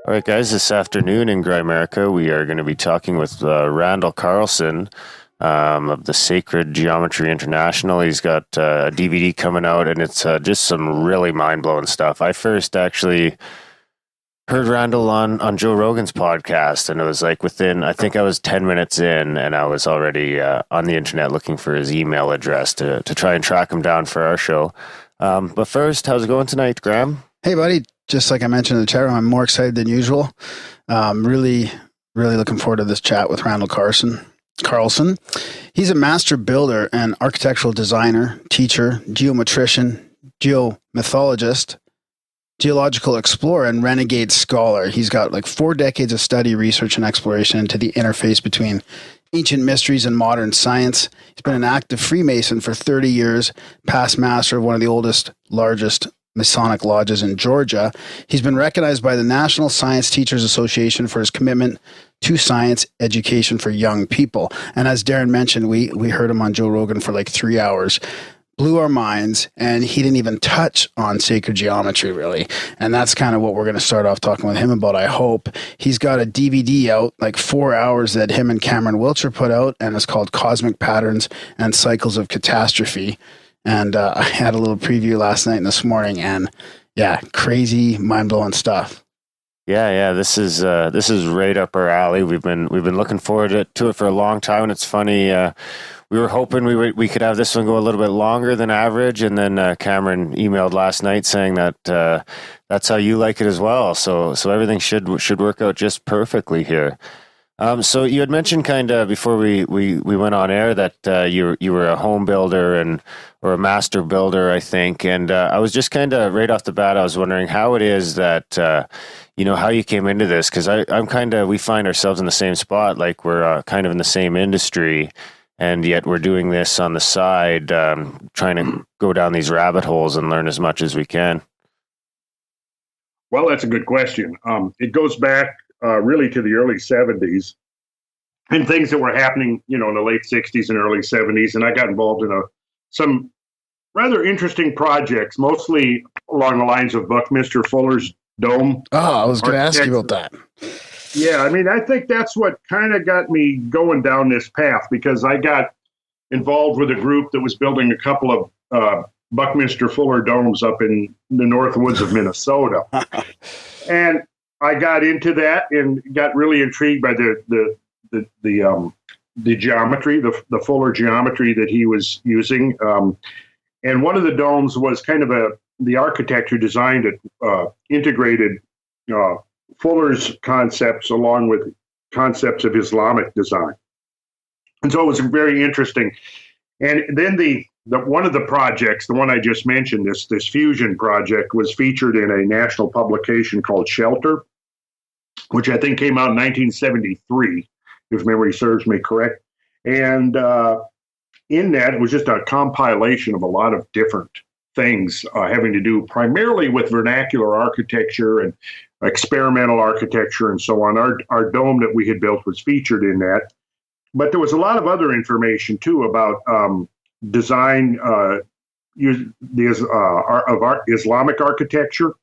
All right, guys, this afternoon in Grimerica, we are going to be talking with Randall Carlson of the Sacred Geometry International. He's got a DVD coming out, and it's just some really mind-blowing stuff. I first actually heard Randall on Joe Rogan's podcast, and it was like I think I was 10 minutes in, and I was already on the internet looking for his email address to try and track him down for our show. But first, how's it going tonight, Graham? Hey, buddy. Just like I mentioned in the chat room, I'm more excited than usual. Really looking forward to this chat with Randall Carlson. He's a master builder and architectural designer, teacher, geometrician, geomythologist, geological explorer, and renegade scholar. He's got like 4 decades of study, research, and exploration into the interface between ancient mysteries and modern science. He's been an active Freemason for 30 years, past master of one of the oldest, largest Masonic lodges in Georgia. He's been recognized by the National Science Teachers Association for his commitment to science education for young people. And as Darren mentioned, we heard him on Joe Rogan for like 3 hours. Blew our minds, and he didn't even touch on sacred geometry, really. And that's kind of what we're going to start off talking with him about, I hope. He's got a DVD out, like 4 hours, that him and Cameron Wiltshire put out, and it's called Cosmic Patterns and Cycles of Catastrophe. And I had a little preview last night and this morning, and yeah, crazy, mind-blowing stuff. Yeah, this is right up our alley. We've been looking forward to it for a long time, and it's funny. We were hoping we could have this one go a little bit longer than average, and then Cameron emailed last night saying that that's how you like it as well. So everything should work out just perfectly here. So you had mentioned kind of before we went on air that you were a home builder or a master builder, I think. And I was just kind of right off the bat, I was wondering how it is that, how you came into this. Because we find ourselves in the same spot, like we're kind of in the same industry. And yet we're doing this on the side, trying to go down these rabbit holes and learn as much as we can. Well, that's a good question. It goes back really to the early 70s and things that were happening, in the late 60s and early 70s. And I got involved in some rather interesting projects, mostly along the lines of Buckminster Fuller's dome. Oh, I was going to ask you about that. Yeah, I think that's what kind of got me going down this path, because I got involved with a group that was building a couple of Buckminster Fuller domes up in the north woods of Minnesota. And I got into that and got really intrigued by the geometry, the Fuller geometry that he was using. And one of the domes was kind of the architect who designed it integrated Fuller's concepts along with concepts of Islamic design. And so it was very interesting. And then the one of the projects, the one I just mentioned, this fusion project, was featured in a national publication called Shelter, which I think came out in 1973, if memory serves me correct. And in that, it was just a compilation of a lot of different things having to do primarily with vernacular architecture and experimental architecture and so on. Our dome that we had built was featured in that. But there was a lot of other information, too, about design of Islamic architecture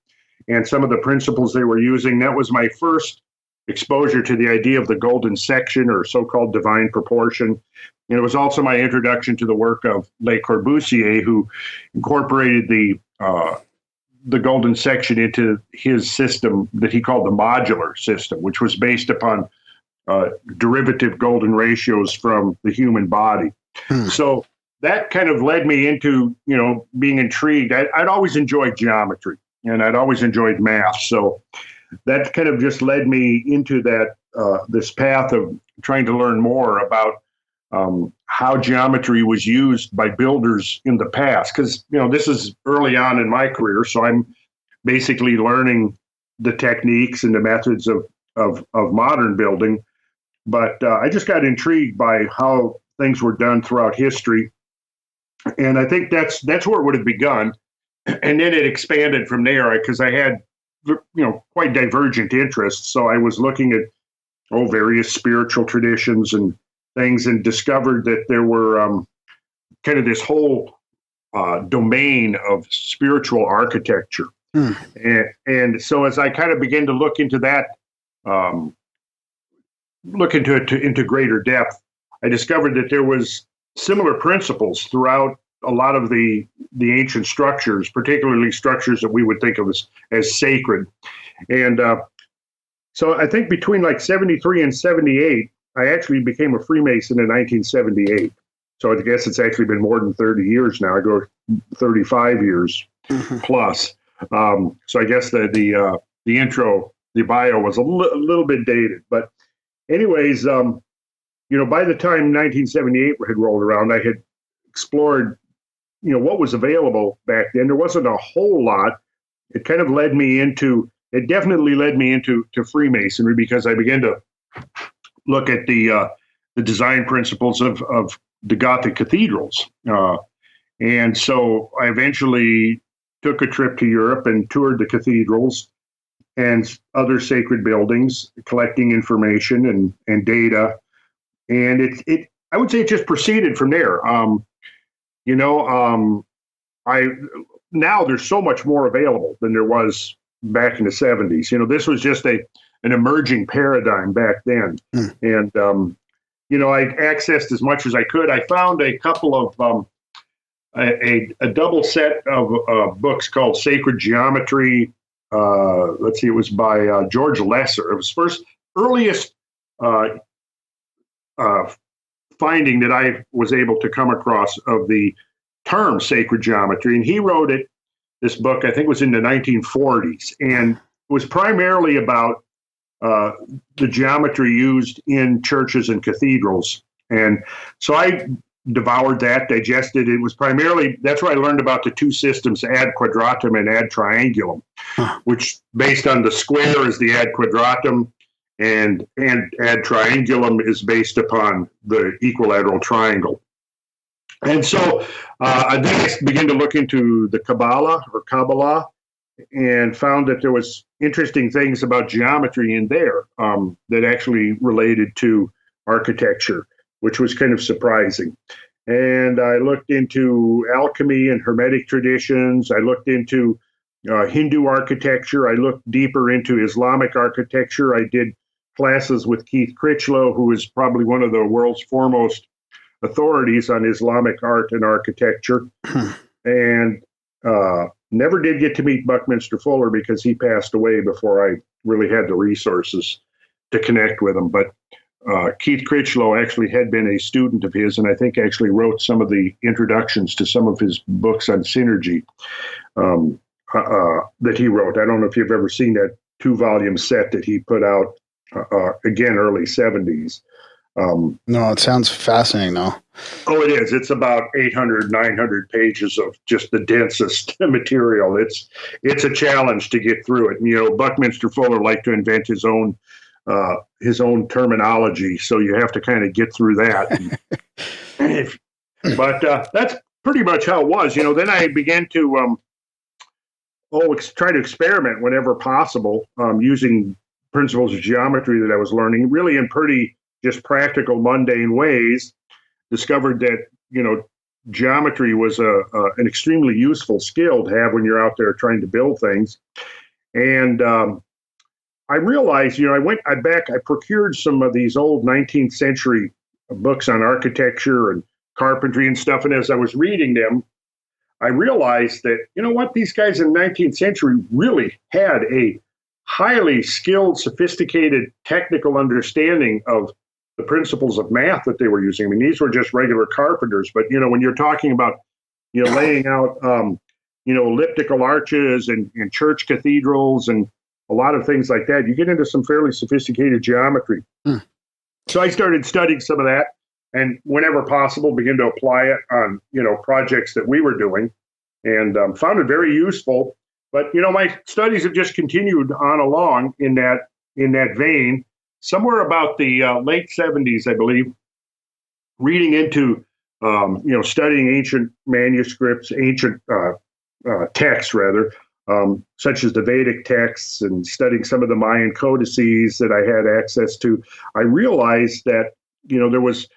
and some of the principles they were using. That was my first exposure to the idea of the golden section, or so-called divine proportion. And it was also my introduction to the work of Le Corbusier, who incorporated the golden section into his system that he called the modular system, which was based upon derivative golden ratios from the human body. So that kind of led me into, being intrigued. I'd always enjoyed geometry, and I'd always enjoyed math. So that kind of just led me into that this path of trying to learn more about how geometry was used by builders in the past. Because, this is early on in my career, so I'm basically learning the techniques and the methods of modern building. But I just got intrigued by how things were done throughout history. And I think that's where it would have begun. And then it expanded from there, because I had, quite divergent interests. So I was looking at various spiritual traditions and things, and discovered that there were kind of this whole domain of spiritual architecture Hmm. And so as I kind of began to look into that, look into it into greater depth, I discovered that there was similar principles throughout a lot of the ancient structures, particularly structures that we would think of as sacred. And so I think between like 73 and 78, I actually became a Freemason in 1978. So I guess it's actually been more than 30 years now. I go 35 years plus. So I guess the intro, the bio was a little bit dated. But anyways, by the time 1978 had rolled around, I had explored, what was available back then. There wasn't a whole lot. It kind of it definitely led me into Freemasonry, because I began to look at the design principles of the Gothic cathedrals. And so I eventually took a trip to Europe and toured the cathedrals and other sacred buildings, collecting information and data. And I would say it just proceeded from there. Now there's so much more available than there was back in the 70s. This was just an emerging paradigm back then. And, I accessed as much as I could. I found a couple of, a double set of books called Sacred Geometry. Let's see, it was by George Lesser. It was earliest finding that I was able to come across of the term sacred geometry. And he wrote this book, I think, was in the 1940s, and it was primarily about the geometry used in churches and cathedrals. And so I devoured that, digested it. It was primarily, that's where I learned about the two systems, ad quadratum and ad triangulum, which based on the square is the ad quadratum, and ad triangulum is based upon the equilateral triangle. And so then I began to look into the Kabbalah and found that there was interesting things about geometry in there that actually related to architecture, which was kind of surprising. And I looked into alchemy and Hermetic traditions. I looked into Hindu architecture. I looked deeper into Islamic architecture. I did classes with Keith Critchlow, who is probably one of the world's foremost authorities on Islamic art and architecture. And never did get to meet Buckminster Fuller because he passed away before I really had the resources to connect with him. But Keith Critchlow actually had been a student of his, and I think actually wrote some of the introductions to some of his books on synergy that he wrote. I don't know if you've ever seen that 2-volume set that he put out, again, early 70s. No, it sounds fascinating, though. Oh, it is. It's about 800, 900 pages of just the densest material. It's a challenge to get through it. Buckminster Fuller liked to invent his own terminology, so you have to kind of get through that. But that's pretty much how it was. Then I began to try to experiment whenever possible, using principles of geometry that I was learning, really in pretty just practical, mundane ways. Discovered that geometry was an extremely useful skill to have when you're out there trying to build things. And I realized, I procured some of these old 19th century books on architecture and carpentry and stuff. And as I was reading them, I realized that, these guys in the 19th century really had a highly skilled, sophisticated, technical understanding of the principles of math that they were using. I mean, these were just regular carpenters, but, when you're talking about, laying out, elliptical arches and church cathedrals and a lot of things like that, you get into some fairly sophisticated geometry. So I started studying some of that, and whenever possible, begin to apply it on, projects that we were doing, and found it very useful. But, my studies have just continued on along in that vein. Somewhere about the late 70s, I believe, reading into, studying ancient manuscripts, ancient texts, rather, such as the Vedic texts, and studying some of the Mayan codices that I had access to, I realized that, there was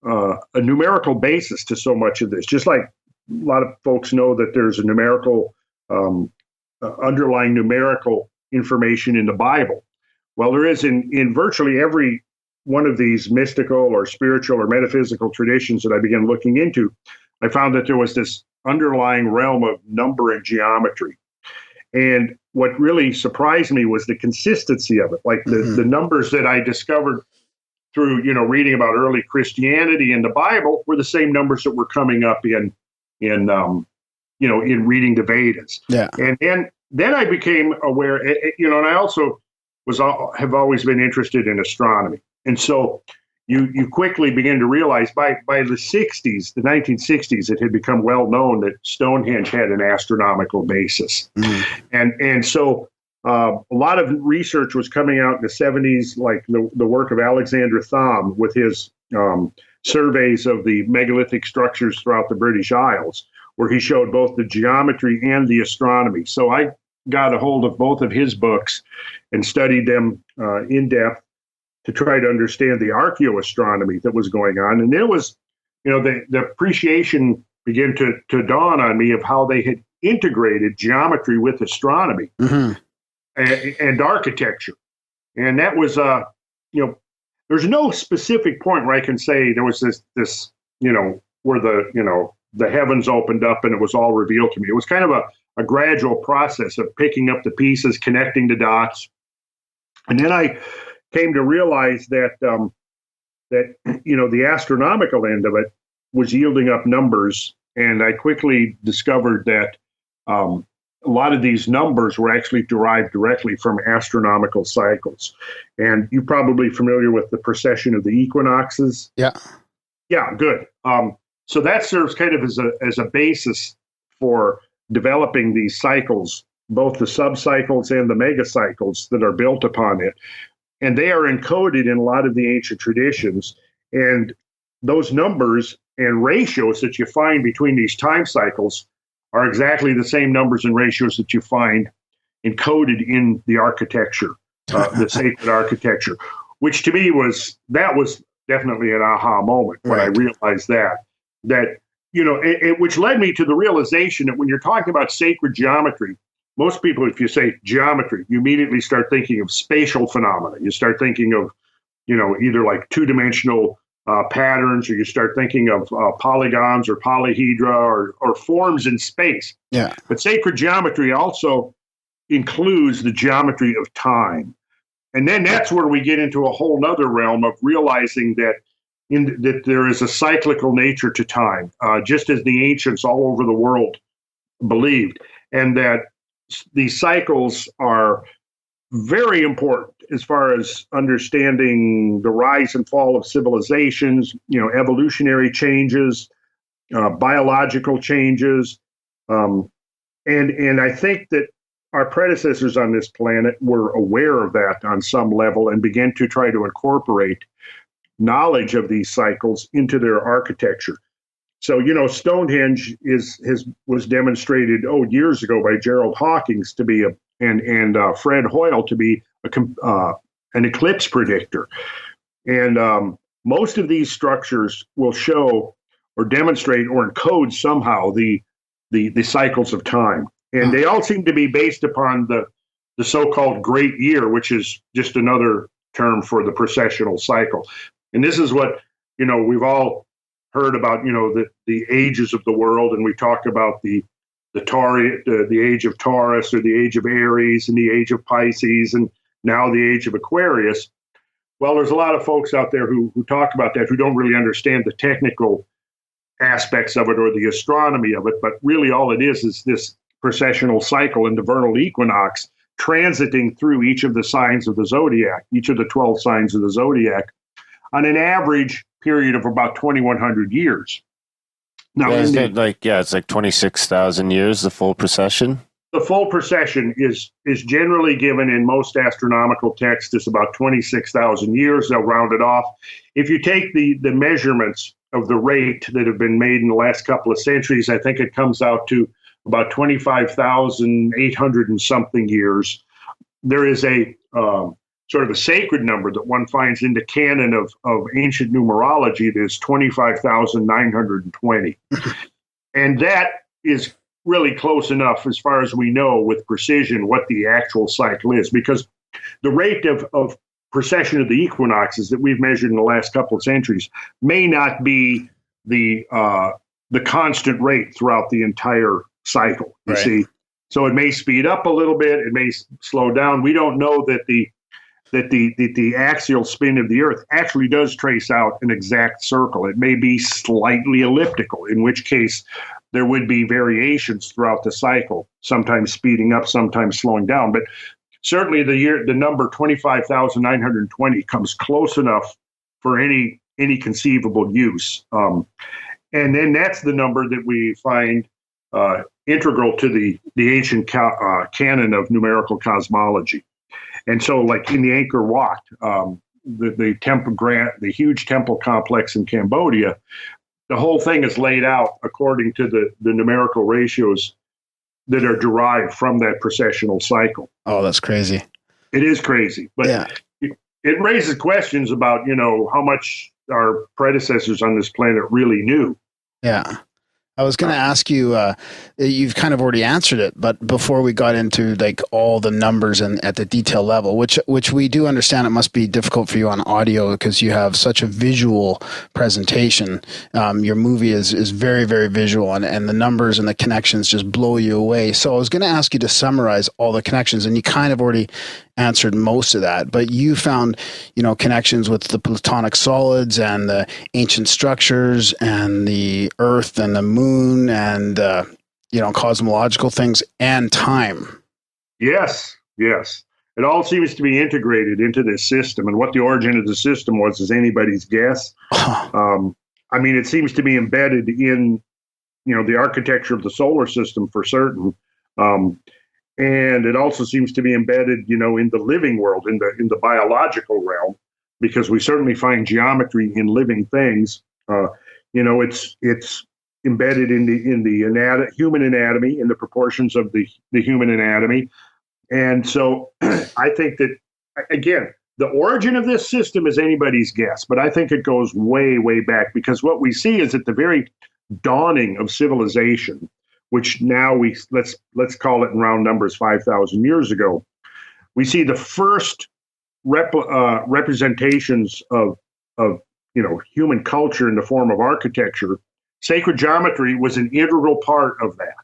a numerical basis to so much of this. Just like a lot of folks know that there's a numerical underlying numerical information in the Bible. Well, there is in virtually every one of these mystical or spiritual or metaphysical traditions that I began looking into. I found that there was this underlying realm of number and geometry. And what really surprised me was the consistency of it. Like the numbers that I discovered through, reading about early Christianity in the Bible were the same numbers that were coming up in reading the Vedas. Yeah. And then I became aware, and I also have always been interested in astronomy. And so you quickly begin to realize by the 60s, the 1960s, it had become well known that Stonehenge had an astronomical basis. And so a lot of research was coming out in the 70s, like the work of Alexander Thom with his surveys of the megalithic structures throughout the British Isles, where he showed both the geometry and the astronomy. So I got a hold of both of his books and studied them in depth to try to understand the archaeoastronomy that was going on. And it was, the appreciation began to dawn on me of how they had integrated geometry with astronomy and architecture. And that was, there's no specific point where I can say there was this where the heavens opened up and it was all revealed to me. It was kind of a gradual process of picking up the pieces, connecting the dots. And then I came to realize that the astronomical end of it was yielding up numbers, and I quickly discovered that a lot of these numbers were actually derived directly from astronomical cycles. And you're probably familiar with the precession of the equinoxes. Yeah. Yeah, good. So that serves kind of as a basis for developing these cycles, both the subcycles and the megacycles that are built upon it. And they are encoded in a lot of the ancient traditions. And those numbers and ratios that you find between these time cycles are exactly the same numbers and ratios that you find encoded in the architecture, the sacred architecture, which to me was definitely an aha moment when I realized that, which led me to the realization that when you're talking about sacred geometry, most people, if you say geometry, you immediately start thinking of spatial phenomena. You start thinking of, either like two-dimensional patterns, or you start thinking of polygons or polyhedra or forms in space. Yeah. But sacred geometry also includes the geometry of time. And then that's where we get into a whole nother realm of realizing that that there is a cyclical nature to time, just as the ancients all over the world believed, and that these cycles are very important as far as understanding the rise and fall of civilizations, evolutionary changes, biological changes. And I think that our predecessors on this planet were aware of that on some level and began to try to incorporate knowledge of these cycles into their architecture. So, Stonehenge was demonstrated years ago by Gerald Hawkins to be and Fred Hoyle to be an eclipse predictor. And most of these structures will show or demonstrate or encode somehow the cycles of time, and they all seem to be based upon the so-called Great Year, which is just another term for the processional cycle. And this is what we've all heard about, the ages of the world, and we talk about the age of Taurus, or the age of Aries, and the age of Pisces, and now the age of Aquarius. Well, there's a lot of folks out there who talk about that who don't really understand the technical aspects of it or the astronomy of it, but really all it is this processional cycle and the vernal equinox transiting through each of the signs of the zodiac, each of the 12 signs of the zodiac, on an average period of about 2,100 years. Now, it's like 26,000 years, the full procession? The full procession is generally given in most astronomical texts as about 26,000 years. They'll round it off. If you take the measurements of the rate that have been made in the last couple of centuries, I think it comes out to about 25,800 and something years. There is a sort of a sacred number that one finds in the canon of ancient numerology that is 25,920. And that is really close enough as far as we know with precision what the actual cycle is, because the rate of precession of the equinoxes that we've measured in the last couple of centuries may not be the constant rate throughout the entire cycle. You see, so it may speed up a little bit, it may slow down. We don't know that the axial spin of the Earth actually does trace out an exact circle. It may be slightly elliptical, in which case there would be variations throughout the cycle, sometimes speeding up, sometimes slowing down. But certainly the number 25,920 comes close enough for any conceivable use. And then that's the number that we find integral to the ancient canon of numerical cosmology. And so, like in the Angkor Wat, the huge temple complex in Cambodia, the whole thing is laid out according to the numerical ratios that are derived from that precessional cycle. Oh, that's crazy. It is crazy, but it raises questions about, how much our predecessors on this planet really knew. Yeah. I was going to ask you, you've kind of already answered it, but before we got into like all the numbers and at the detail level, which we do understand it must be difficult for you on audio because you have such a visual presentation. Your movie is very, very visual and the numbers and the connections just blow you away. So I was going to ask you to summarize all the connections, and you kind of already answered most of that, but you found, connections with the platonic solids and the ancient structures and the earth and the moon and, cosmological things and time. Yes. It all seems to be integrated into this system, and what the origin of the system was is anybody's guess. It seems to be embedded in, the architecture of the solar system for certain. And it also seems to be embedded, in the living world, in the biological realm, because we certainly find geometry in living things. It's embedded in the human anatomy, in the proportions of the human anatomy. And so I think that, again, the origin of this system is anybody's guess, but I think it goes way, way back, because what we see is at the very dawning of civilization, which now let's call it in round numbers 5,000 years ago, we see the first representations of human culture in the form of architecture. Sacred geometry was an integral part of that.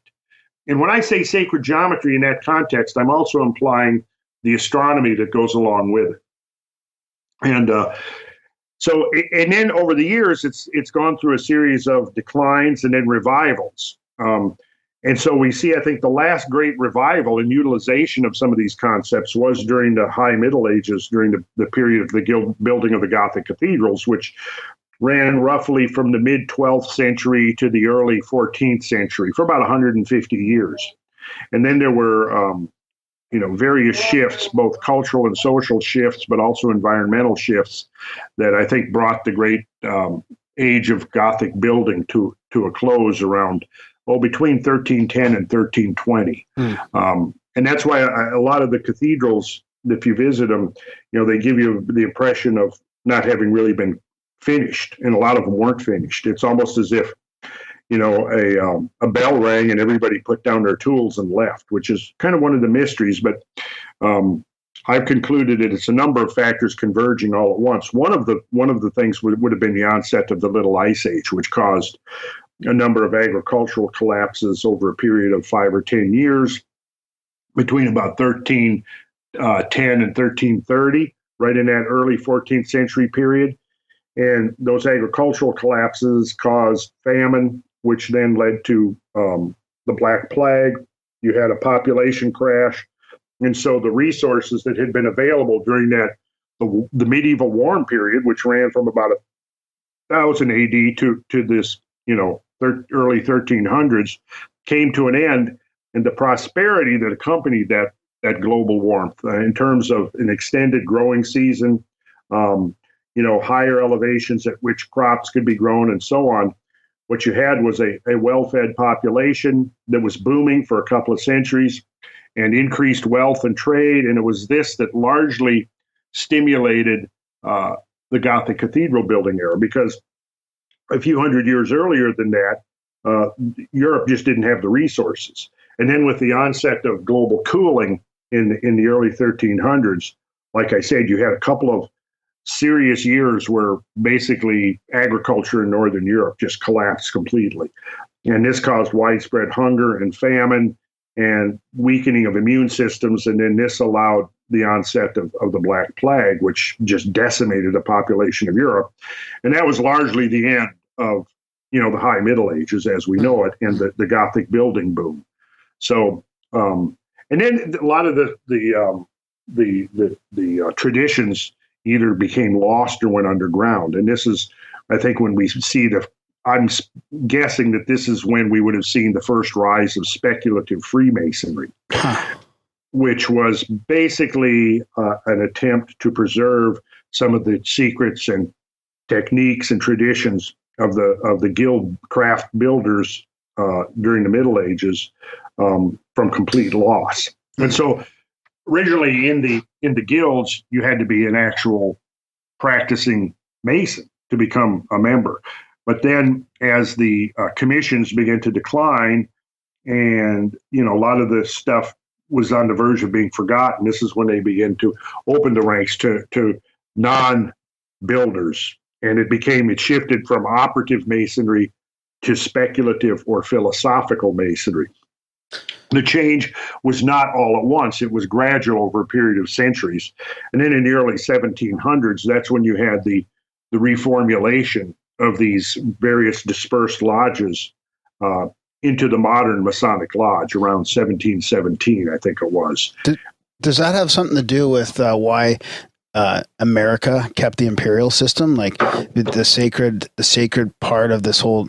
And when I say sacred geometry in that context, I'm also implying the astronomy that goes along with it. And and then over the years, it's gone through a series of declines and then revivals. And so we see, I think, the last great revival and utilization of some of these concepts was during the High Middle Ages, during the period of the building of the Gothic cathedrals, which ran roughly from the mid-12th century to the early 14th century for about 150 years. And then there were, various shifts, both cultural and social shifts, but also environmental shifts that I think brought the great age of Gothic building to a close around between 1310 and 1320. And that's why a lot of the cathedrals, if you visit them, they give you the impression of not having really been finished, and a lot of them weren't finished. It's almost as if, a bell rang and everybody put down their tools and left, which is kind of one of the mysteries. But I've concluded that it's a number of factors converging all at once. One of the things would have been the onset of the Little Ice Age, which caused a number of agricultural collapses over a period of 5 or 10 years between about 1310 and 1330, right in that early 14th century period. And those agricultural collapses caused famine, which then led to the Black Plague. You had a population crash. And so the resources that had been available during the medieval warm period, which ran from about 1000 AD to this, early 1300s, came to an end. And the prosperity that accompanied that global warmth in terms of an extended growing season, higher elevations at which crops could be grown and so on. What you had was a well-fed population that was booming for a couple of centuries and increased wealth and trade. And it was this that largely stimulated the Gothic cathedral building era, because a few hundred years earlier than that, Europe just didn't have the resources. And then with the onset of global cooling in the early 1300s, like I said, you had a couple of serious years where basically agriculture in Northern Europe just collapsed completely. And this caused widespread hunger and famine and weakening of immune systems. And then this allowed the onset of the Black Plague, which just decimated the population of Europe. And that was largely the end of, the High Middle Ages as we know it, and the Gothic building boom. So, and then a lot of the traditions either became lost or went underground. And this is, I think, when we see I'm guessing that this is when we would have seen the first rise of speculative Freemasonry, which was basically an attempt to preserve some of the secrets and techniques and traditions of the guild craft builders during the Middle Ages from complete loss. And so originally in the guilds, you had to be an actual practicing Mason to become a member. But then as the commissions began to decline and, a lot of the stuff was on the verge of being forgotten, this is when they began to open the ranks to non-builders. And it shifted from operative Masonry to speculative or philosophical Masonry. The change was not all at once. It was gradual over a period of centuries. And then in the early 1700s, that's when you had the reformulation of these various dispersed lodges into the modern Masonic Lodge around 1717, I think it was. Does that have something to do with why America kept the imperial system, like the sacred part of this whole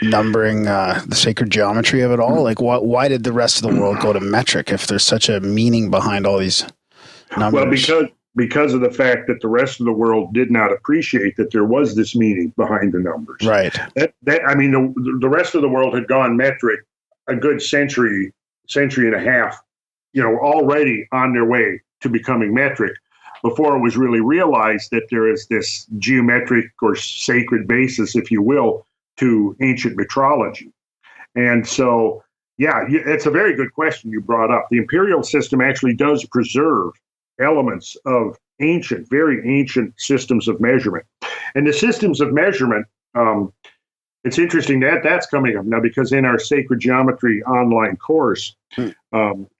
numbering, the sacred geometry of it all? Like, why did the rest of the world go to metric if there's such a meaning behind all these numbers? Well, because of the fact that the rest of the world did not appreciate that there was this meaning behind the numbers. Right. The rest of the world had gone metric a good century and a half, already on their way to becoming metric, before it was really realized that there is this geometric or sacred basis, if you will, to ancient metrology. And so, yeah, it's a very good question you brought up. The imperial system actually does preserve elements of very ancient systems of measurement. And the systems of measurement, it's interesting that's coming up now, because in our Sacred Geometry online course,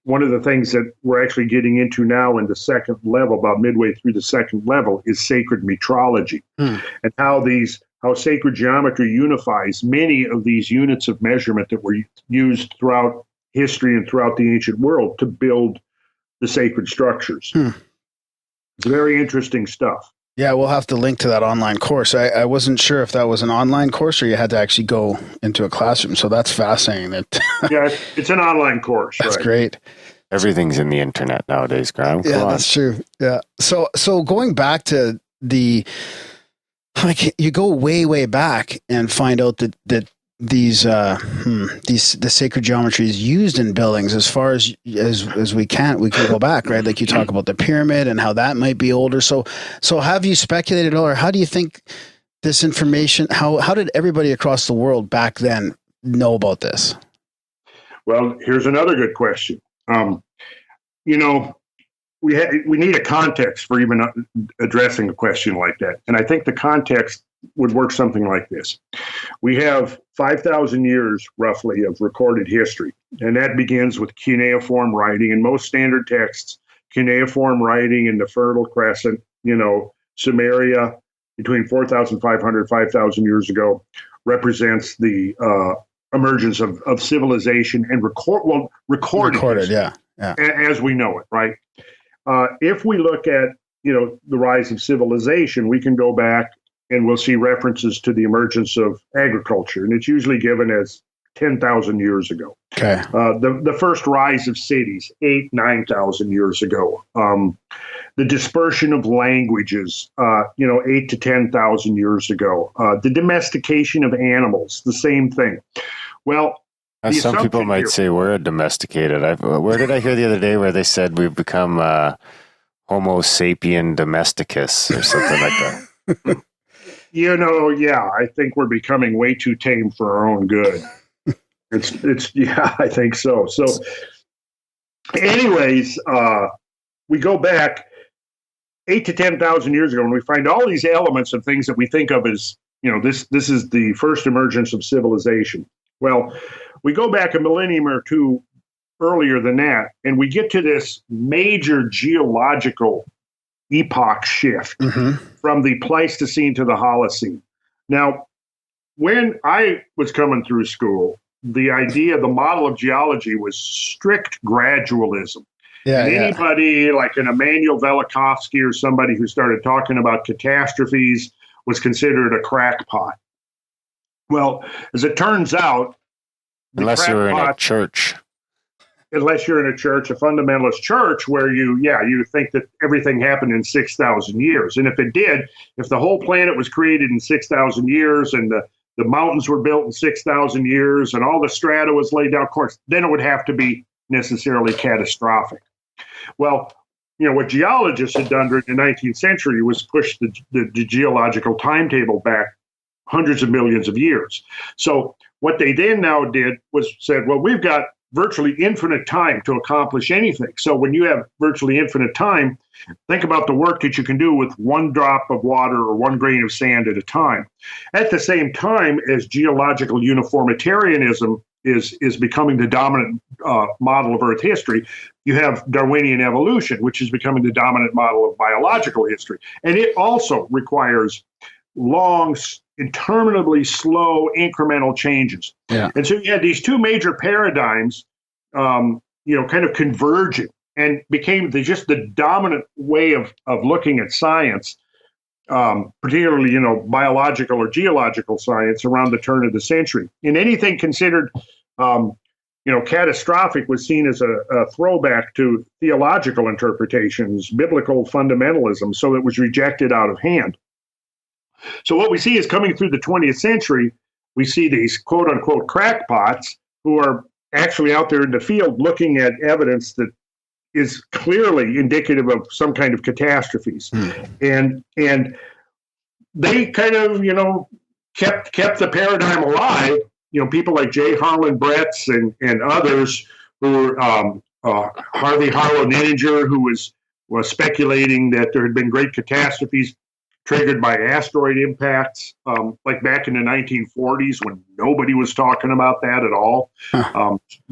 one of the things that we're actually getting into now in the second level, about midway through the second level, is sacred metrology, and how sacred geometry unifies many of these units of measurement that were used throughout history and throughout the ancient world to build the sacred structures. It's very interesting stuff. Yeah, we'll have to link to that online course. I wasn't sure if that was an online course or you had to actually go into a classroom. So that's fascinating. Yeah, it's an online course. That's great. Everything's in the internet nowadays, Graham. Yeah, that's true. Yeah. So going back to you go way back and find out that the sacred geometry is used in buildings as far as we can go back, right? Like you talk about the pyramid and how that might be older. So have you speculated, or how do you think this information, how did everybody across the world back then know about this? Well, here's another good question. We need a context for even addressing a question like that. And I think the context would work something like this. We have 5,000 years roughly of recorded history, and that begins with cuneiform writing. In most standard texts, cuneiform writing in the Fertile Crescent, Sumeria, between 4,500 5,000 years ago, represents the emergence of civilization and recorded yeah, as we know it, right? If we look at the rise of civilization, we can go back and we'll see references to the emergence of agriculture, and it's usually given as 10,000 years ago. Okay. The first rise of cities, 9,000 years ago. The dispersion of languages, 8 to 10,000 years ago. The domestication of animals, the same thing. Well, some people might say we're domesticated. Where did I hear the other day where they said we've become Homo sapien domesticus or something like that? Yeah, I think we're becoming way too tame for our own good. It's yeah, I think so. So, anyways, we go back 8 to 10,000 years ago, and we find all these elements of things that we think of as, this is the first emergence of civilization. Well, we go back a millennium or two earlier than that, and we get to this major geological epoch shift from the Pleistocene to the Holocene. Now, when I was coming through school, the model of geology was strict gradualism. Yeah, and anybody like an Immanuel Velikovsky or somebody who started talking about catastrophes was considered a crackpot. Well, as it turns out, unless you're in a church. Unless you're in a church, a fundamentalist church, where you think that everything happened in 6,000 years. And if it did, if the whole planet was created in 6,000 years and the mountains were built in 6,000 years and all the strata was laid down, of course, then it would have to be necessarily catastrophic. Well, what geologists had done during the 19th century was push the geological timetable back hundreds of millions of years. So what they then now did was said, well, we've got virtually infinite time to accomplish anything. So when you have virtually infinite time, think about the work that you can do with one drop of water or one grain of sand at a time. At the same time as geological uniformitarianism is becoming the dominant model of Earth history, you have Darwinian evolution, which is becoming the dominant model of biological history. And it also requires long, interminably slow incremental changes. Yeah. And so you had these two major paradigms, kind of converging and became just the dominant way of looking at science, particularly, biological or geological science around the turn of the century. And anything considered, catastrophic was seen as a throwback to theological interpretations, biblical fundamentalism, so it was rejected out of hand. So what we see is coming through the 20th century, we see these quote unquote crackpots who are actually out there in the field looking at evidence that is clearly indicative of some kind of catastrophes. And they kind of, kept the paradigm alive. People like J. Harlan Bretz and others who were Harvey Harlow Nininger, who was speculating that there had been great catastrophes triggered by asteroid impacts, like back in the 1940s when nobody was talking about that at all.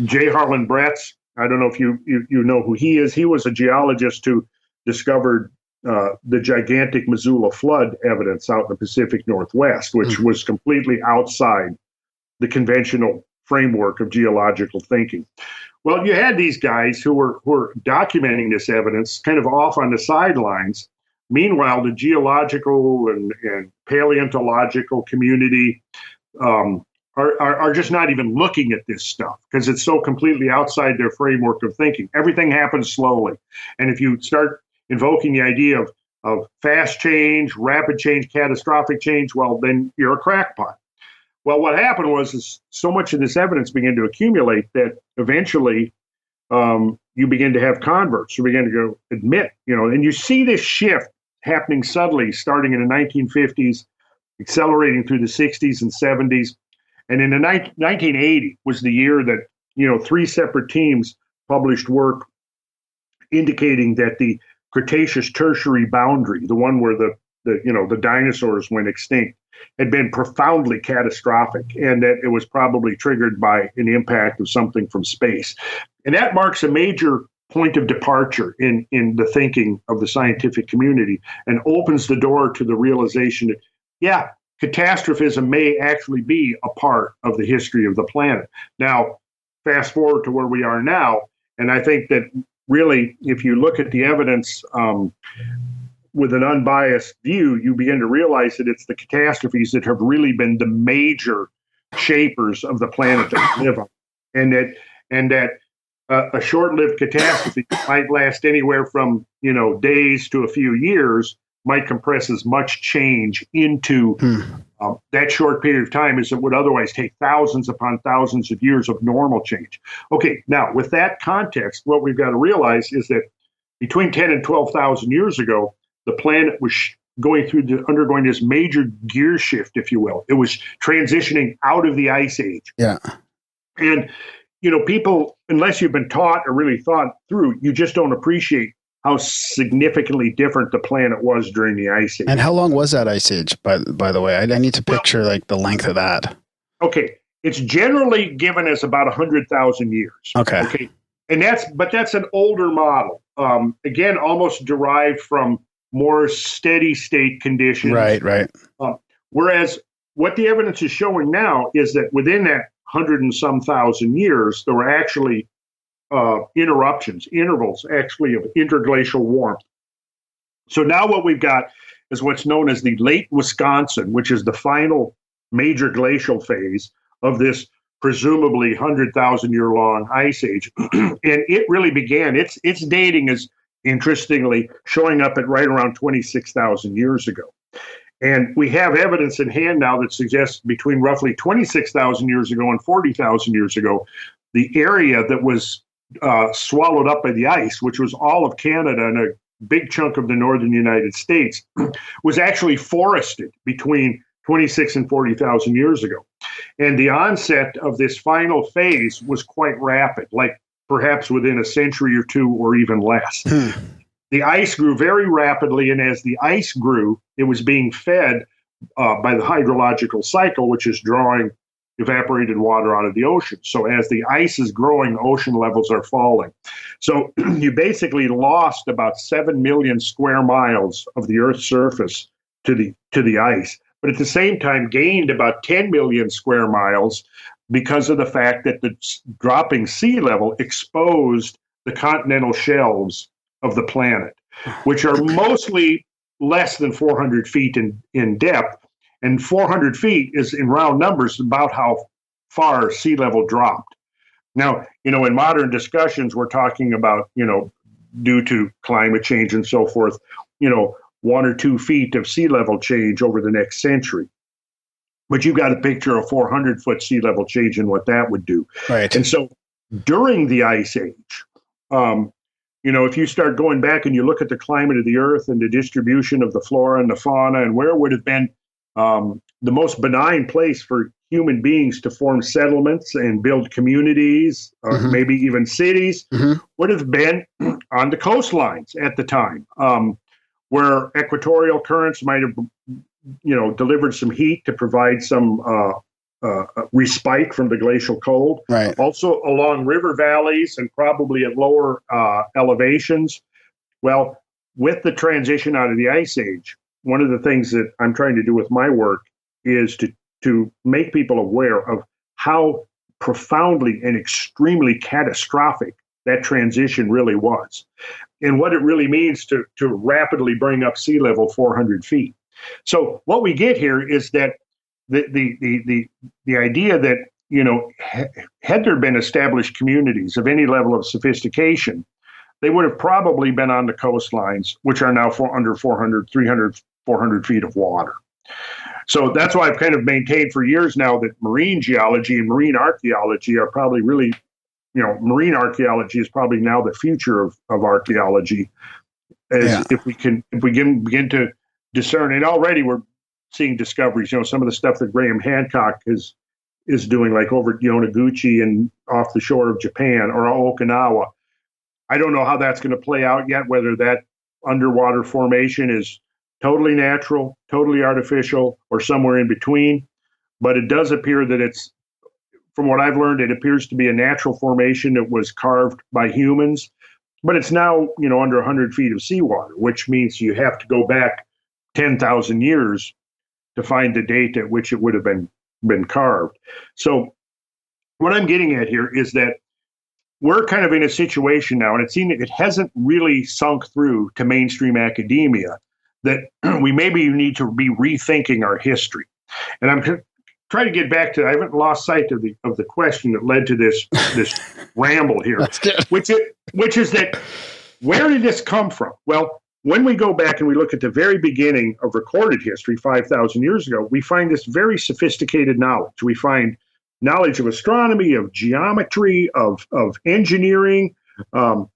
J. Harlan Bretz, I don't know if you know who he is. He was a geologist who discovered the gigantic Missoula flood evidence out in the Pacific Northwest, which was completely outside the conventional framework of geological thinking. Well, you had these guys who were documenting this evidence kind of off on the sidelines. Meanwhile, the geological and paleontological community are just not even looking at this stuff because it's so completely outside their framework of thinking. Everything happens slowly. And if you start invoking the idea of fast change, rapid change, catastrophic change, well, then you're a crackpot. Well, what happened was so much of this evidence began to accumulate that eventually you begin to have converts who begin to go admit, and you see this shift happening subtly starting in the 1950s, accelerating through the 60s and 70s. And in the 1980 was the year that, 3 separate teams published work indicating that the Cretaceous tertiary boundary, the one where the dinosaurs went extinct, had been profoundly catastrophic and that it was probably triggered by an impact of something from space. And that marks a major point of departure in the thinking of the scientific community and opens the door to the realization that, catastrophism may actually be a part of the history of the planet. Now, fast forward to where we are now, and I think that really, if you look at the evidence with an unbiased view, you begin to realize that it's the catastrophes that have really been the major shapers of the planet that we live on, and that a short-lived catastrophe might last anywhere from days to a few years, might compress as much change into that short period of time as it would otherwise take thousands upon thousands of years of normal change. Okay, now with that context, what we've got to realize is that between 10 and 12,000 years ago, the planet was undergoing this major gear shift, if you will. It was transitioning out of the ice age. Yeah. And, people, unless you've been taught or really thought through, you just don't appreciate how significantly different the planet was during the Ice Age. And how long was that Ice Age, by the way? I need to picture like the length of that. Okay. It's generally given as about 100,000 years. Okay. And that's an older model. Again, almost derived from more steady state conditions. Right. Whereas what the evidence is showing now is that within that 100 and some thousand years, there were actually intervals actually of interglacial warmth. So now what we've got is what's known as the late Wisconsin, which is the final major glacial phase of this presumably 100,000 year long ice age. And it really began, its dating is interestingly showing up at right around 26,000 years ago. And we have evidence in hand now that suggests between roughly 26,000 years ago and 40,000 years ago, the area that was swallowed up by the ice, which was all of Canada and a big chunk of the northern United States, was actually forested between 26 and 40,000 years ago. And the onset of this final phase was quite rapid, like perhaps within a century or two or even less. The ice grew very rapidly, and as the ice grew, it was being fed by the hydrological cycle, which is drawing evaporated water out of the ocean. So as the ice is growing, ocean levels are falling. So you basically lost about 7 million square miles of the Earth's surface to the ice, but at the same time gained about 10 million square miles because of the fact that the dropping sea level exposed the continental shelves of the planet, which are mostly less than 400 feet in depth. And 400 feet is, in round numbers, about how far sea level dropped. Now, in modern discussions, we're talking about, due to climate change and so forth, 1 or 2 feet of sea level change over the next century. But you've got a picture of 400-foot sea level change and what that would do. Right. And so during the Ice Age, if you start going back and you look at the climate of the Earth and the distribution of the flora and the fauna and where it would have been the most benign place for human beings to form settlements and build communities, or maybe even cities, would have been on the coastlines at the time, where equatorial currents might have, delivered some heat to provide some respite from the glacial cold. Right. Also along river valleys and probably at lower elevations. Well, with the transition out of the Ice Age, one of the things that I'm trying to do with my work is to make people aware of how profoundly and extremely catastrophic that transition really was, and what it really means to rapidly bring up sea level 400 feet. So what we get here is that the idea that, had there been established communities of any level of sophistication, they would have probably been on the coastlines, which are now under 400, 300, 400 feet of water. So that's why I've kind of maintained for years now that marine geology and marine archaeology are probably really, marine archaeology is probably now the future of archaeology, if we can begin to discern. And already we're seeing discoveries, some of the stuff that Graham Hancock is doing, like over at Yoneguchi and off the shore of Japan or Okinawa. I don't know how that's going to play out yet, whether that underwater formation is totally natural, totally artificial, or somewhere in between. But it does appear that it's, from what I've learned, it appears to be a natural formation that was carved by humans. But it's now, under 100 feet of seawater, which means you have to go back 10,000 years to find the date at which it would have been carved. So what I'm getting at here is that we're kind of in a situation now, and it seems it hasn't really sunk through to mainstream academia, that we maybe need to be rethinking our history. And I'm trying to get back to, I haven't lost sight of the question that led to this ramble here, which is that, where did this come from? Well, when we go back and we look at the very beginning of recorded history 5,000 years ago, we find this very sophisticated knowledge. We find knowledge of astronomy, of geometry, of engineering, of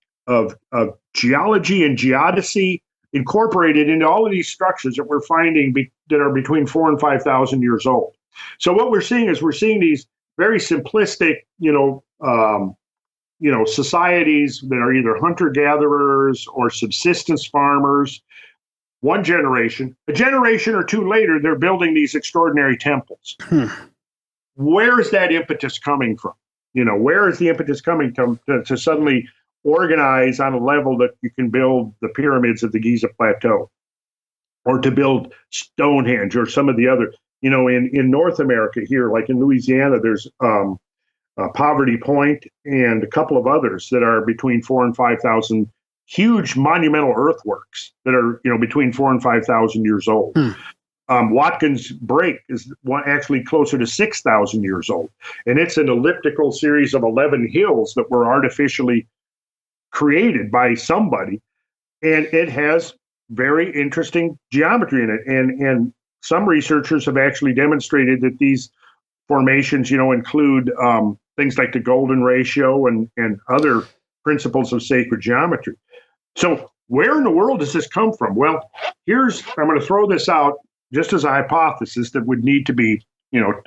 geology and geodesy, incorporated into all of these structures that we're finding that are between 4,000 and 5,000 years old. So what we're seeing is these very simplistic, societies that are either hunter-gatherers or subsistence farmers. A generation or two later, they're building these extraordinary temples. Where is that impetus coming from? Where is the impetus coming from to suddenly organize on a level that you can build the pyramids of the Giza Plateau, or to build Stonehenge, or some of the other, in North America here, like in Louisiana, there's Poverty Point and a couple of others that are between 4,000 and 5,000 huge monumental earthworks that are, between 4,000 and 5,000 years old. Watkins Brake is actually closer to 6,000 years old. And it's an elliptical series of 11 hills that were artificially created by somebody. And it has very interesting geometry in it. And some researchers have actually demonstrated that these formations, include things like the golden ratio and other principles of sacred geometry. So where in the world does this come from? Well, I'm going to throw this out just as a hypothesis that would need to be,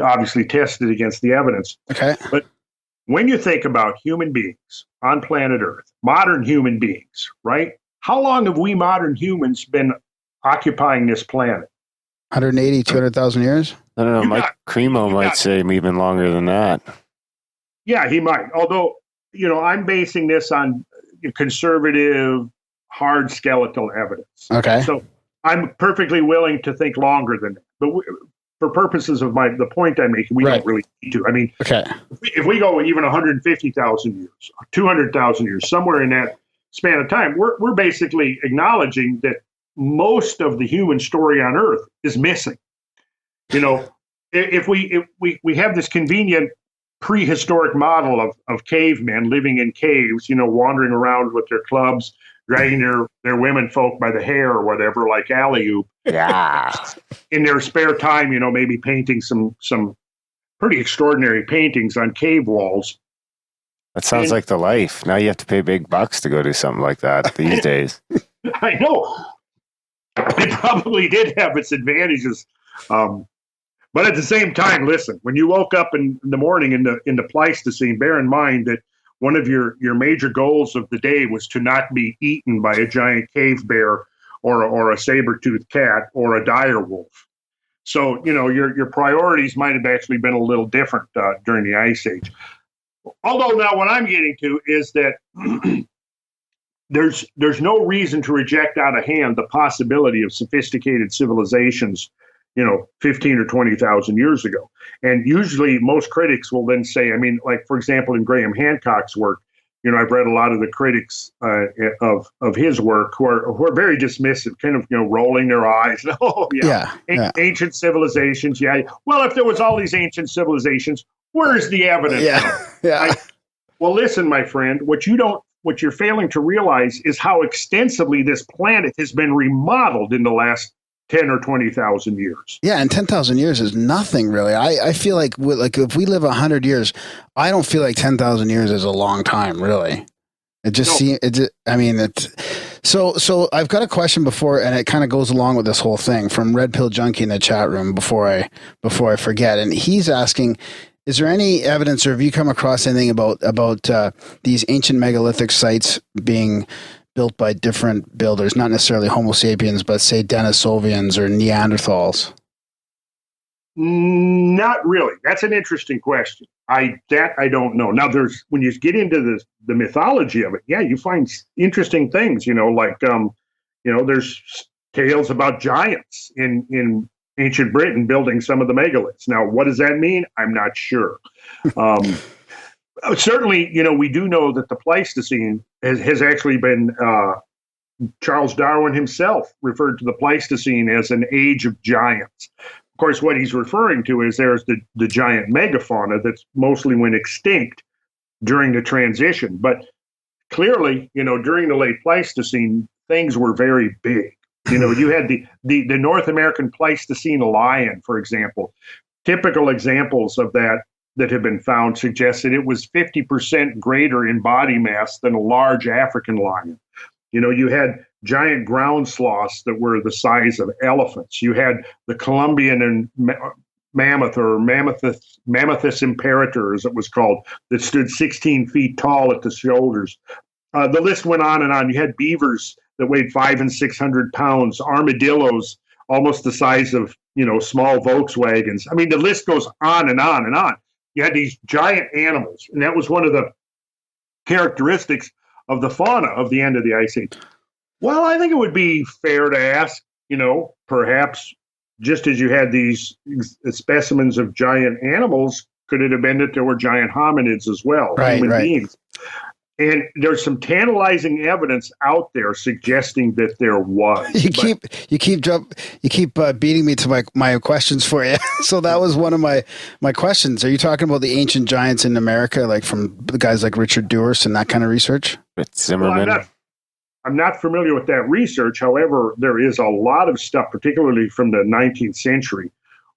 obviously tested against the evidence. Okay. But when you think about human beings on planet Earth, modern human beings, right? How long have we modern humans been occupying this planet? 180, 200,000 years? I don't know. Mike Cremo might say even longer than that. Yeah, he might. Although, I'm basing this on conservative, hard skeletal evidence. Okay. So I'm perfectly willing to think longer than that. But for purposes of the point I'm making, we don't really need to. I mean, okay. If we go even 150,000 years, 200,000 years, somewhere in that span of time, we're basically acknowledging that most of the human story on Earth is missing. If we have this convenient prehistoric model of cavemen living in caves, wandering around with their clubs, dragging their women folk by the hair or whatever, like alley-oop. Yeah. In their spare time, maybe painting some pretty extraordinary paintings on cave walls. That sounds like the life. Now you have to pay big bucks to go do something like that these days. I know. It probably did have its advantages. But at the same time, listen, when you woke up in the morning in the Pleistocene, bear in mind that one of your major goals of the day was to not be eaten by a giant cave bear or a saber-toothed cat or a dire wolf. So, your priorities might have actually been a little different during the Ice Age. Although now what I'm getting to is that there's no reason to reject out of hand the possibility of sophisticated civilizations, 15 or 20,000 years ago. And usually most critics will then say, like, for example, in Graham Hancock's work, I've read a lot of the critics of his work who are very dismissive, kind of, rolling their eyes. Oh, yeah. Ancient civilizations. Yeah. Well, if there was all these ancient civilizations, where's the evidence? Yeah. Well, listen, my friend, what you're failing to realize is how extensively this planet has been remodeled in the last 10 or 20,000 years. Yeah, and 10,000 years is nothing really. I feel like if we live 100 years, I don't feel like 10,000 years is a long time, really. It just seems. So I've got a question before, and it kind of goes along with this whole thing from Red Pill Junkie in the chat room before I forget, and he's asking, is there any evidence, or have you come across anything about these ancient megalithic sites being built by different builders, not necessarily Homo sapiens, but say Denisovians or Neanderthals? Not really. That's an interesting question. I don't know. Now, when you get into the mythology of it, yeah, you find interesting things. There's tales about giants in ancient Britain building some of the megaliths. Now, what does that mean? I'm not sure. Certainly, we do know that the Pleistocene has actually been, Charles Darwin himself referred to the Pleistocene as an age of giants. Of course, what he's referring to is there's the giant megafauna that's mostly went extinct during the transition. But clearly, during the late Pleistocene, things were very big. You had the North American Pleistocene lion, for example. Typical examples of that have been found suggest that it was 50% greater in body mass than a large African lion. You had giant ground sloths that were the size of elephants. You had the Columbian and mammoth or mammothus imperator, as it was called, that stood 16 feet tall at the shoulders. The list went on and on. You had beavers that weighed 500 and 600 pounds, armadillos almost the size of, small Volkswagens. I mean, the list goes on and on and on. You had these giant animals, and that was one of the characteristics of the fauna of the end of the Ice Age. Well, I think it would be fair to ask, perhaps just as you had these specimens of giant animals, could it have been that there were giant hominids as well, human beings? And there's some tantalizing evidence out there suggesting that there was. You keep beating me to my questions for you. So that was one of my questions. Are you talking about the ancient giants in America, like from the guys like Richard Dewars and that kind of research? Zimmerman. Well, I'm not familiar with that research. However, there is a lot of stuff, particularly from the 19th century,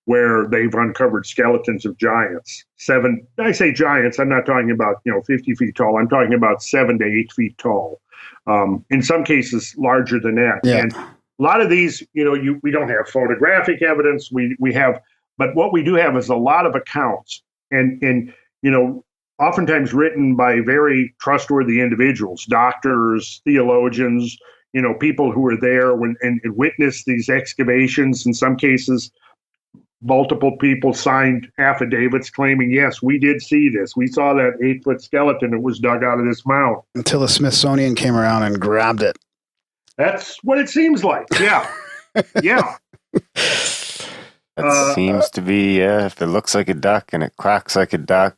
where they've uncovered skeletons of giants. I say giants, I'm not talking about 50 feet tall. I'm talking about 7 to 8 feet tall. In some cases, larger than that. Yeah. And a lot of these, we don't have photographic evidence. We have, but what we do have is a lot of accounts, and oftentimes written by very trustworthy individuals, doctors, theologians, people who were there and witnessed these excavations. In some cases, multiple people signed affidavits claiming, yes, we did see this. We saw that 8-foot skeleton that was dug out of this mound. Until the Smithsonian came around and grabbed it. That's what it seems like. Yeah. Yeah. That seems to be, if it looks like a duck and it quacks like a duck.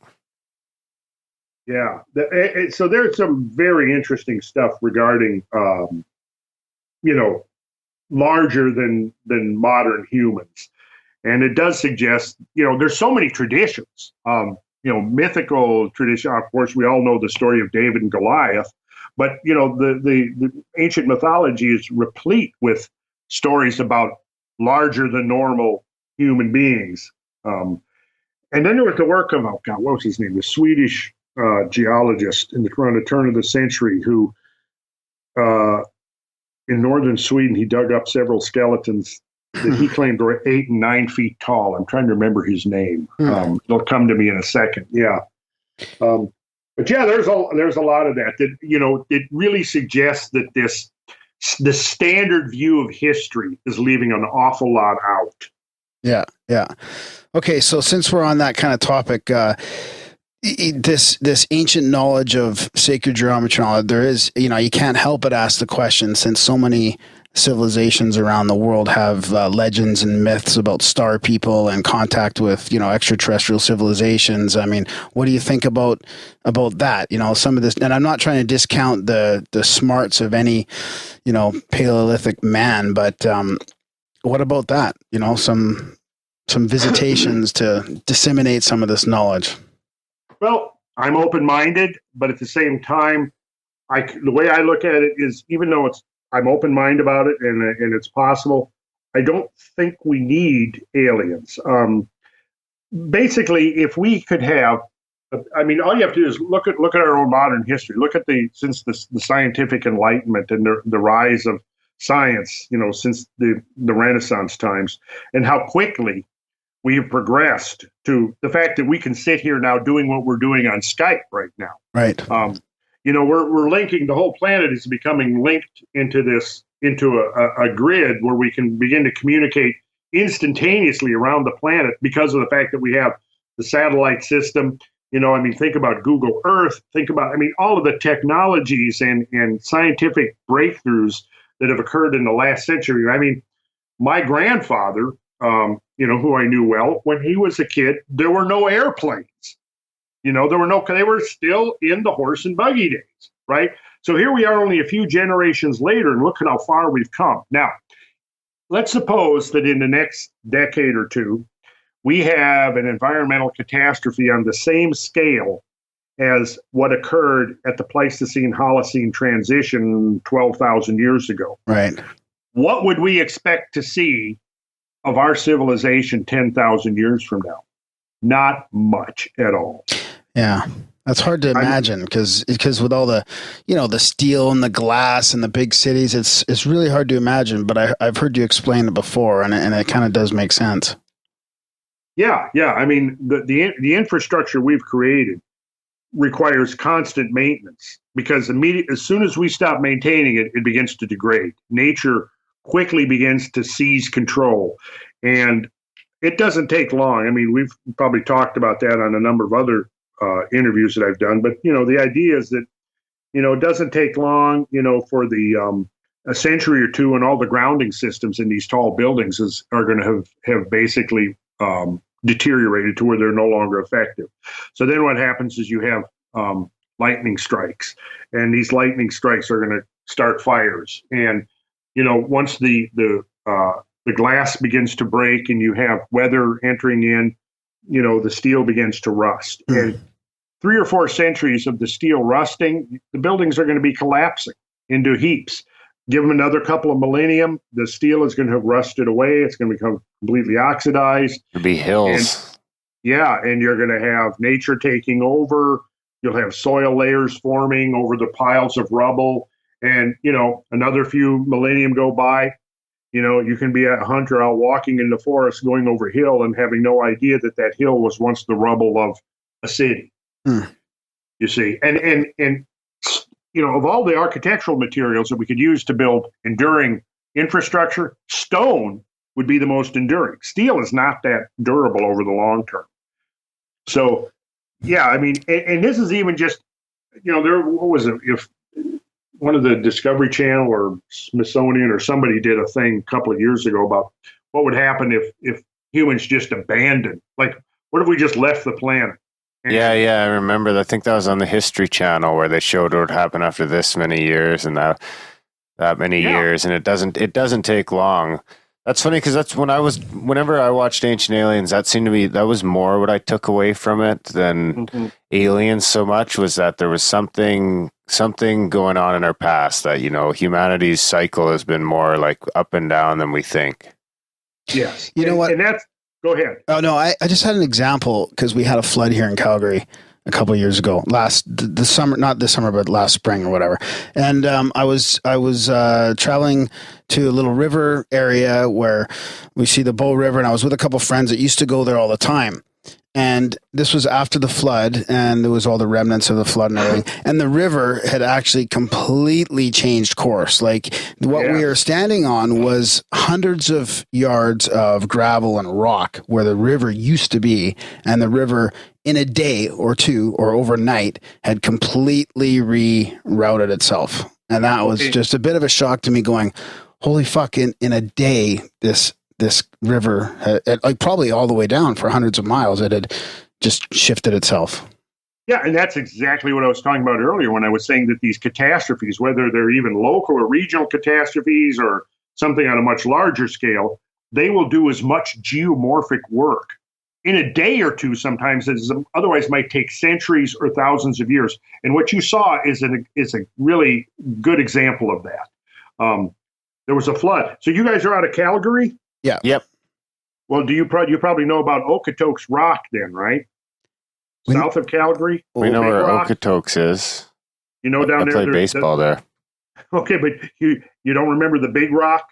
Yeah. So there's some very interesting stuff regarding, larger than modern humans. And it does suggest, there's so many traditions, mythical tradition. Of course, we all know the story of David and Goliath, but, the ancient mythology is replete with stories about larger than normal human beings. And then there was the work of, what was his name? The Swedish geologist around the turn of the century who, in northern Sweden, he dug up several skeletons that he claimed were 8 and 9 feet tall. I'm trying to remember his name. It'll come to me in a second. Yeah. But yeah, there's a lot of that it really suggests that the standard view of history is leaving an awful lot out. Yeah. Yeah. Okay. So since we're on that kind of topic, this ancient knowledge of sacred geometry, there is, you can't help but ask the question, since so many civilizations around the world have legends and myths about star people and contact with, extraterrestrial civilizations. I mean, what do you think about that? Some of this, and I'm not trying to discount the smarts of any, Paleolithic man, but what about that? Some visitations to disseminate some of this knowledge. Well, I'm open-minded, but at the same time, the way I look at it is, even though I'm open-minded about it and it's possible, I don't think we need aliens. Basically, if we could have, all you have to do is look at our own modern history. Look at since the scientific enlightenment and the rise of science, since the Renaissance times, and how quickly we have progressed to the fact that we can sit here now doing what we're doing on Skype right now. Right. We're linking, the whole planet is becoming linked into a grid where we can begin to communicate instantaneously around the planet because of the fact that we have the satellite system. Think about Google Earth, think about, all of the technologies and scientific breakthroughs that have occurred in the last century. My grandfather, who I knew well, when he was a kid, there were no airplanes. They were still in the horse and buggy days, right? So here we are only a few generations later, and look at how far we've come. Now, let's suppose that in the next decade or two, we have an environmental catastrophe on the same scale as what occurred at the Pleistocene-Holocene transition 12,000 years ago. Right. What would we expect to see of our civilization 10,000 years from now? Not much at all. Yeah, that's hard to imagine because with all the, the steel and the glass and the big cities, it's really hard to imagine. But I've heard you explain it before, and it kind of does make sense. Yeah, yeah. I mean, the infrastructure we've created requires constant maintenance because as soon as we stop maintaining it, it begins to degrade. Nature quickly begins to seize control, and it doesn't take long. I mean, we've probably talked about that on a number of other interviews that I've done. But the idea is that it doesn't take long. For the a century or two, and all the grounding systems in these tall buildings are going to have basically deteriorated to where they're no longer effective. So then what happens is you have lightning strikes, and these lightning strikes are going to start fires. And once the glass begins to break and you have weather entering in, the steel begins to rust. And 3 or 4 centuries of the steel rusting, the buildings are going to be collapsing into heaps. Give them another couple of millennium, the steel is going to have rusted away. It's going to become completely oxidized. It'd be hills. And you're going to have nature taking over. You'll have soil layers forming over the piles of rubble. And, another few millennium go by. You can be a hunter out walking in the forest going over a hill and having no idea that hill was once the rubble of a city. You see, and of all the architectural materials that we could use to build enduring infrastructure, stone would be the most enduring. Steel is not that durable over the long term. So, yeah, I mean, and this is even just, what was it? If one of the Discovery Channel or Smithsonian or somebody did a thing a couple of years ago about what would happen if humans just abandoned, like, what if we just left the planet? Yeah, I remember. I think that was on the History Channel where they showed what would happen after this many years and that many years, and it doesn't take long. That's funny because that's whenever I watched Ancient Aliens, that was more what I took away from it than Aliens so much, was that there was something going on in our past that, humanity's cycle has been more like up and down than we think. Yes. You know what? And that's, go ahead. Oh, no, I just had an example because we had a flood here in Calgary a couple of years ago, the summer, not this summer, but last spring or whatever. And I was traveling to a little river area where we see the Bow River, and I was with a couple of friends that used to go there all the time. And this was after the flood, and there was all the remnants of the flood and everything. And the river had actually completely changed course. Like what we were standing on was hundreds of yards of gravel and rock where the river used to be. And the river in a day or two or overnight had completely rerouted itself. And that was just a bit of a shock to me, going, holy fuck, in a day, this river, like probably all the way down for hundreds of miles, it had just shifted itself. Yeah, and that's exactly what I was talking about earlier when I was saying that these catastrophes, whether they're even local or regional catastrophes or something on a much larger scale, they will do as much geomorphic work in a day or two sometimes as otherwise might take centuries or thousands of years. And what you saw is a really good example of that. There was a flood. So you guys are out of Calgary? Yeah. Yep. Well, you probably know about Okotoks Rock then, right? South of Calgary. We know where Okotoks is. Down I there. played baseball there. Okay, but you don't remember the Big Rock?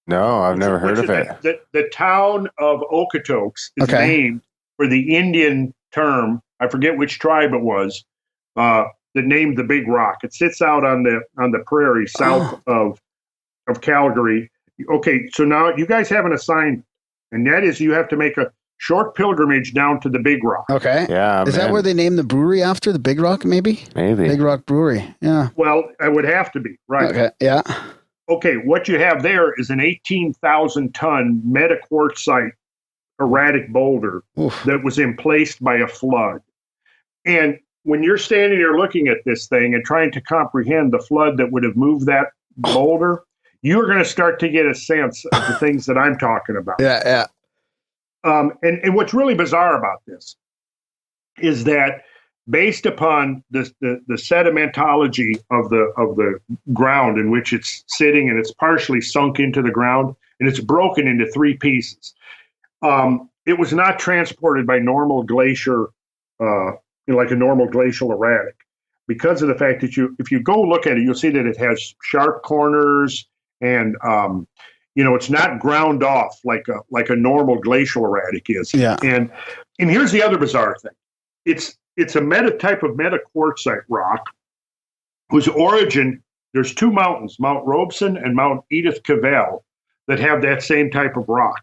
No, I've never heard of it. The town of Okotoks is named for the Indian term. I forget which tribe it was that named the Big Rock. It sits out on the prairie south of Calgary. Okay, so now you guys have an assignment, and that is you have to make a short pilgrimage down to the Big Rock. Okay. Yeah. Is that where they named the brewery after, the Big Rock, maybe? Maybe. Big Rock Brewery. Yeah. Well, it would have to be, right? Okay. Yeah. Okay, what you have there is an 18,000-ton metaquartzite erratic boulder that was emplaced by a flood. And when you're standing there looking at this thing and trying to comprehend the flood that would have moved that boulder, you're going to start to get a sense of the things that I'm talking about. Yeah. And what's really bizarre about this is that based upon the sedimentology of the ground in which it's sitting, and it's partially sunk into the ground, and it's broken into 3 pieces. It was not transported by normal glacier, like a normal glacial erratic, because of the fact that if you go look at it, you'll see that it has sharp corners and it's not ground off like a normal glacial erratic is. Yeah. And here's the other bizarre thing. It's a type of metaquartzite rock whose origin, there's two mountains, Mount Robeson and Mount Edith Cavell, that have that same type of rock.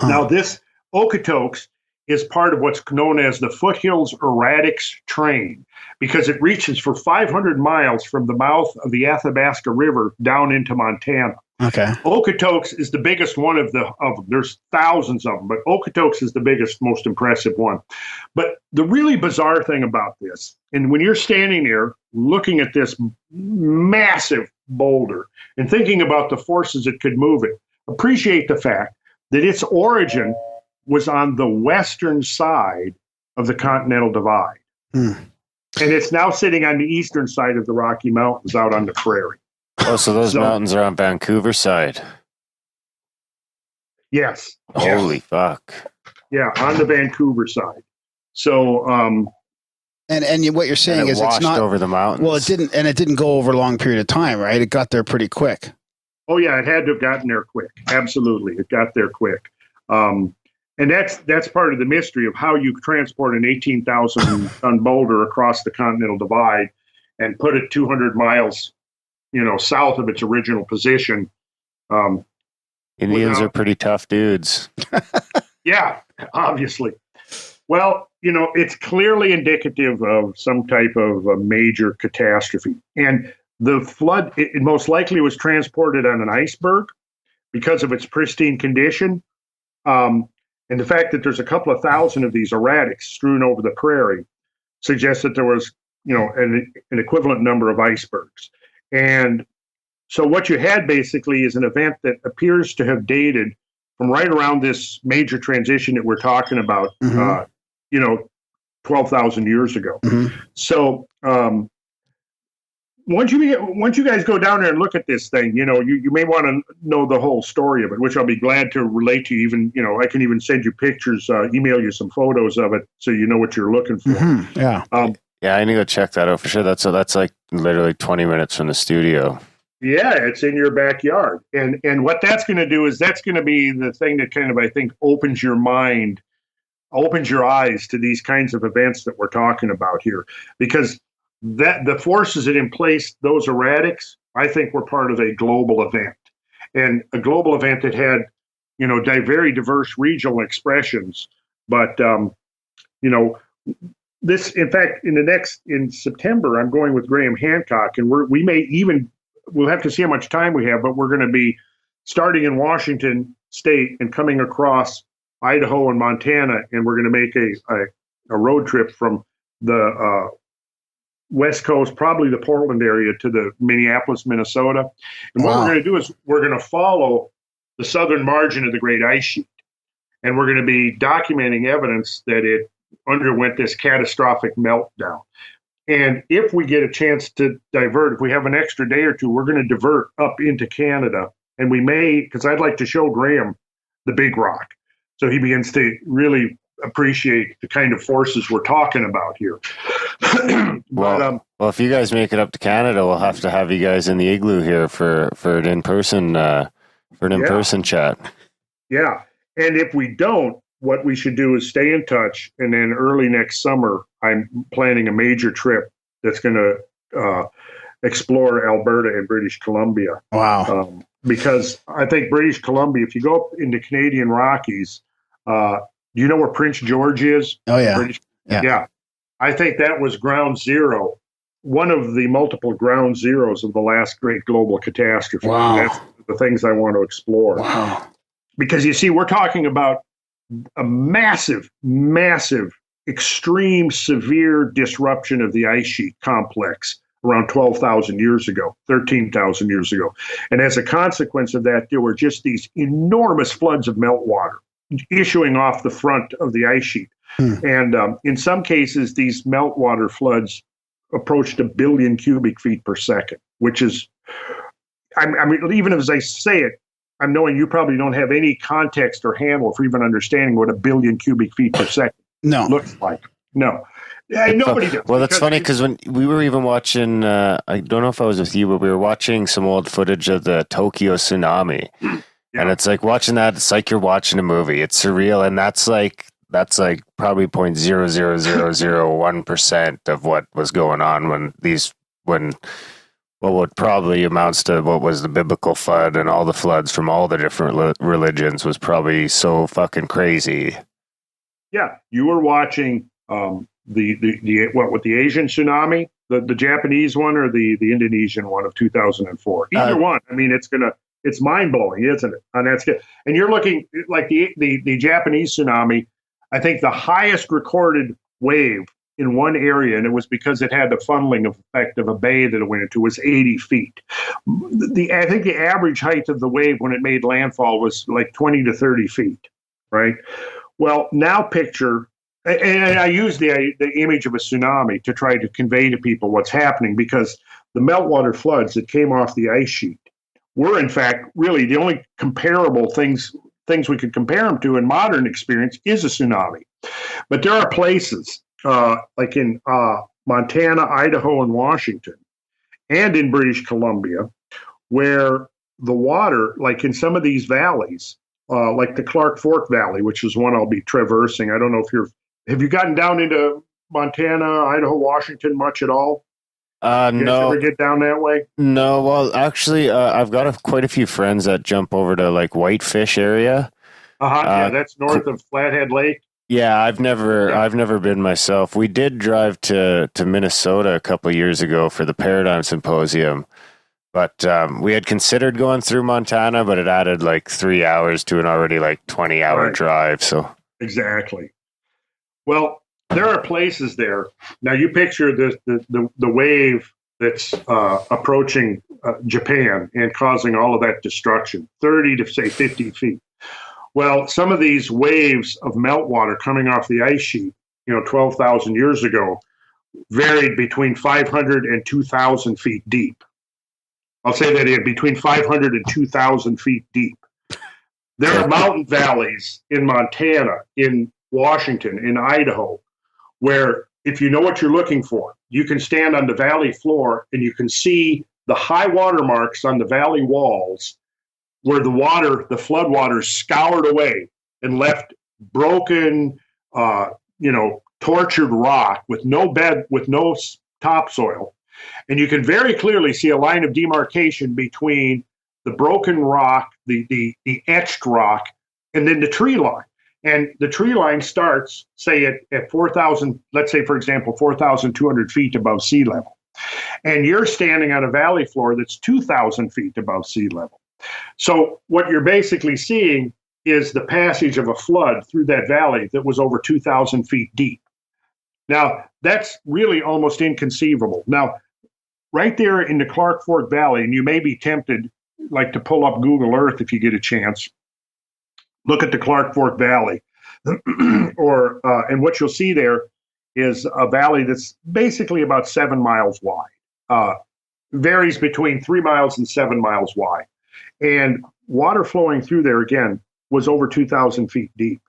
Now, this Okotoks is part of what's known as the Foothills Erratics Train, because it reaches for 500 miles from the mouth of the Athabasca River down into Montana. Okay. Okotoks is the biggest one of them. There's thousands of them, but Okotoks is the biggest, most impressive one. But the really bizarre thing about this, and when you're standing there looking at this massive boulder and thinking about the forces that could move it, appreciate the fact that its origin was on the western side of the Continental Divide. And it's now sitting on the eastern side of the Rocky Mountains out on the prairie. Oh, so those mountains are on Vancouver side. Yes. Holy fuck. Yeah, on the Vancouver side. So, and what you're saying is it's not over the mountains. Well, it didn't go over a long period of time, right? It got there pretty quick. Oh yeah, it had to have gotten there quick. Absolutely, it got there quick. And that's part of the mystery of how you transport an 18,000 ton boulder across the Continental Divide and put it 200 miles, south of its original position. Indians are pretty tough dudes. Yeah, obviously. Well, it's clearly indicative of some type of a major catastrophe. And the flood, it most likely was transported on an iceberg because of its pristine condition. And the fact that there's a couple of thousand of these erratics strewn over the prairie suggests that there was, an equivalent number of icebergs. And so what you had basically is an event that appears to have dated from right around this major transition that we're talking about, 12,000 years ago. So once you guys go down there and look at this thing, you may want to know the whole story of it, which I'll be glad to relate to you. Even, I can even send you pictures, email you some photos of it so you know what you're looking for. Yeah. Yeah, I need to go check that out for sure. That's like literally 20 minutes from the studio. Yeah, it's in your backyard. And what that's going to do is that's going to be the thing that kind of, I think, opens your mind, opens your eyes to these kinds of events that we're talking about here. Because that the forces that in place those erratics, I think, were part of a global event. And a global event that had, very diverse regional expressions. But, this, in fact, in September, I'm going with Graham Hancock, and we'll have to see how much time we have, but we're going to be starting in Washington State and coming across Idaho and Montana, and we're going to make a road trip from the West Coast, probably the Portland area, to the Minneapolis, Minnesota. And what we're going to do is we're going to follow the southern margin of the Great Ice Sheet, and we're going to be documenting evidence that it underwent this catastrophic meltdown. And if we get a chance to divert, if we have an extra day or two, we're going to divert up into Canada. And we may, because I'd like to show Graham the big rock, so he begins to really appreciate the kind of forces we're talking about here. Well, if you guys make it up to Canada, we'll have to have you guys in the igloo here for an in-person chat. Yeah. And if we don't, what we should do is stay in touch. And then early next summer, I'm planning a major trip that's going to explore Alberta and British Columbia. Wow. Because I think British Columbia, if you go up into Canadian Rockies, do you know where Prince George is? Oh, yeah. Yeah. I think that was ground zero, one of the multiple ground zeros of the last great global catastrophe. Wow. And that's the things I want to explore. Wow. Because you see, we're talking about a massive, extreme, severe disruption of the ice sheet complex around 12,000 years ago, 13,000 years ago. And as a consequence of that, there were just these enormous floods of meltwater issuing off the front of the ice sheet. And in some cases, these meltwater floods approached 1 billion cubic feet per second, which is, I mean, even as I say it, I'm knowing you probably don't have any context or handle for even understanding what 1 billion cubic feet per second looks like. No. Yeah, nobody does. Well, that's funny because when we were even watching, I don't know if I was with you, but we were watching some old footage of the Tokyo tsunami. Yeah. And it's like watching that, it's like you're watching a movie. It's surreal. And that's like probably 0.00001% of what was going on when what probably amounts to what was the biblical flood, and all the floods from all the different religions was probably so fucking crazy. Yeah. You were watching, the Asian tsunami, the Japanese one or the Indonesian one of 2004. Either one. I mean, it's mind blowing, isn't it? On that scale. And you're looking like the Japanese tsunami. I think the highest recorded wave in one area, and it was because it had the funneling effect of a bay that it went into, was 80 feet. I think the average height of the wave when it made landfall was like 20 to 30 feet, right? Well, now picture. And I use the image of a tsunami to try to convey to people what's happening, because the meltwater floods that came off the ice sheet were, in fact, really the only comparable things we could compare them to in modern experience is a tsunami. But there are places like in Montana, Idaho, and Washington, and in British Columbia, where the water, like in some of these valleys, like the Clark Fork Valley, which is one I'll be traversing. I don't know if have you gotten down into Montana, Idaho, Washington much at all? No. Ever get down that way? No. Well, actually, I've got quite a few friends that jump over to like Whitefish area. Yeah, that's north of Flathead Lake. Yeah, I've never been myself. We did drive to Minnesota a couple of years ago for the Paradigm Symposium, but we had considered going through Montana, but it added like 3 hours to an already like 20-hour drive. So exactly. Well, there are places there. Now you picture the wave that's approaching Japan and causing all of that destruction, 30 to say 50 feet. Well, some of these waves of meltwater coming off the ice sheet, 12,000 years ago, varied between 500 and 2,000 feet deep. I'll say that again, between 500 and 2,000 feet deep. There are mountain valleys in Montana, in Washington, in Idaho, where if you know what you're looking for, you can stand on the valley floor and you can see the high water marks on the valley walls where the flood waters scoured away and left broken, tortured rock with no bed, with no topsoil. And you can very clearly see a line of demarcation between the broken rock, the etched rock, and then the tree line. And the tree line starts, say, at 4,000, let's say, for example, 4,200 feet above sea level. And you're standing on a valley floor that's 2,000 feet above sea level. So what you're basically seeing is the passage of a flood through that valley that was over 2,000 feet deep. Now, that's really almost inconceivable. Now, right there in the Clark Fork Valley, and you may be tempted, like, to pull up Google Earth if you get a chance, look at the Clark Fork Valley. And what you'll see there is a valley that's basically about 7 miles wide. Varies between 3 miles and 7 miles wide. And water flowing through there, again, was over 2,000 feet deep.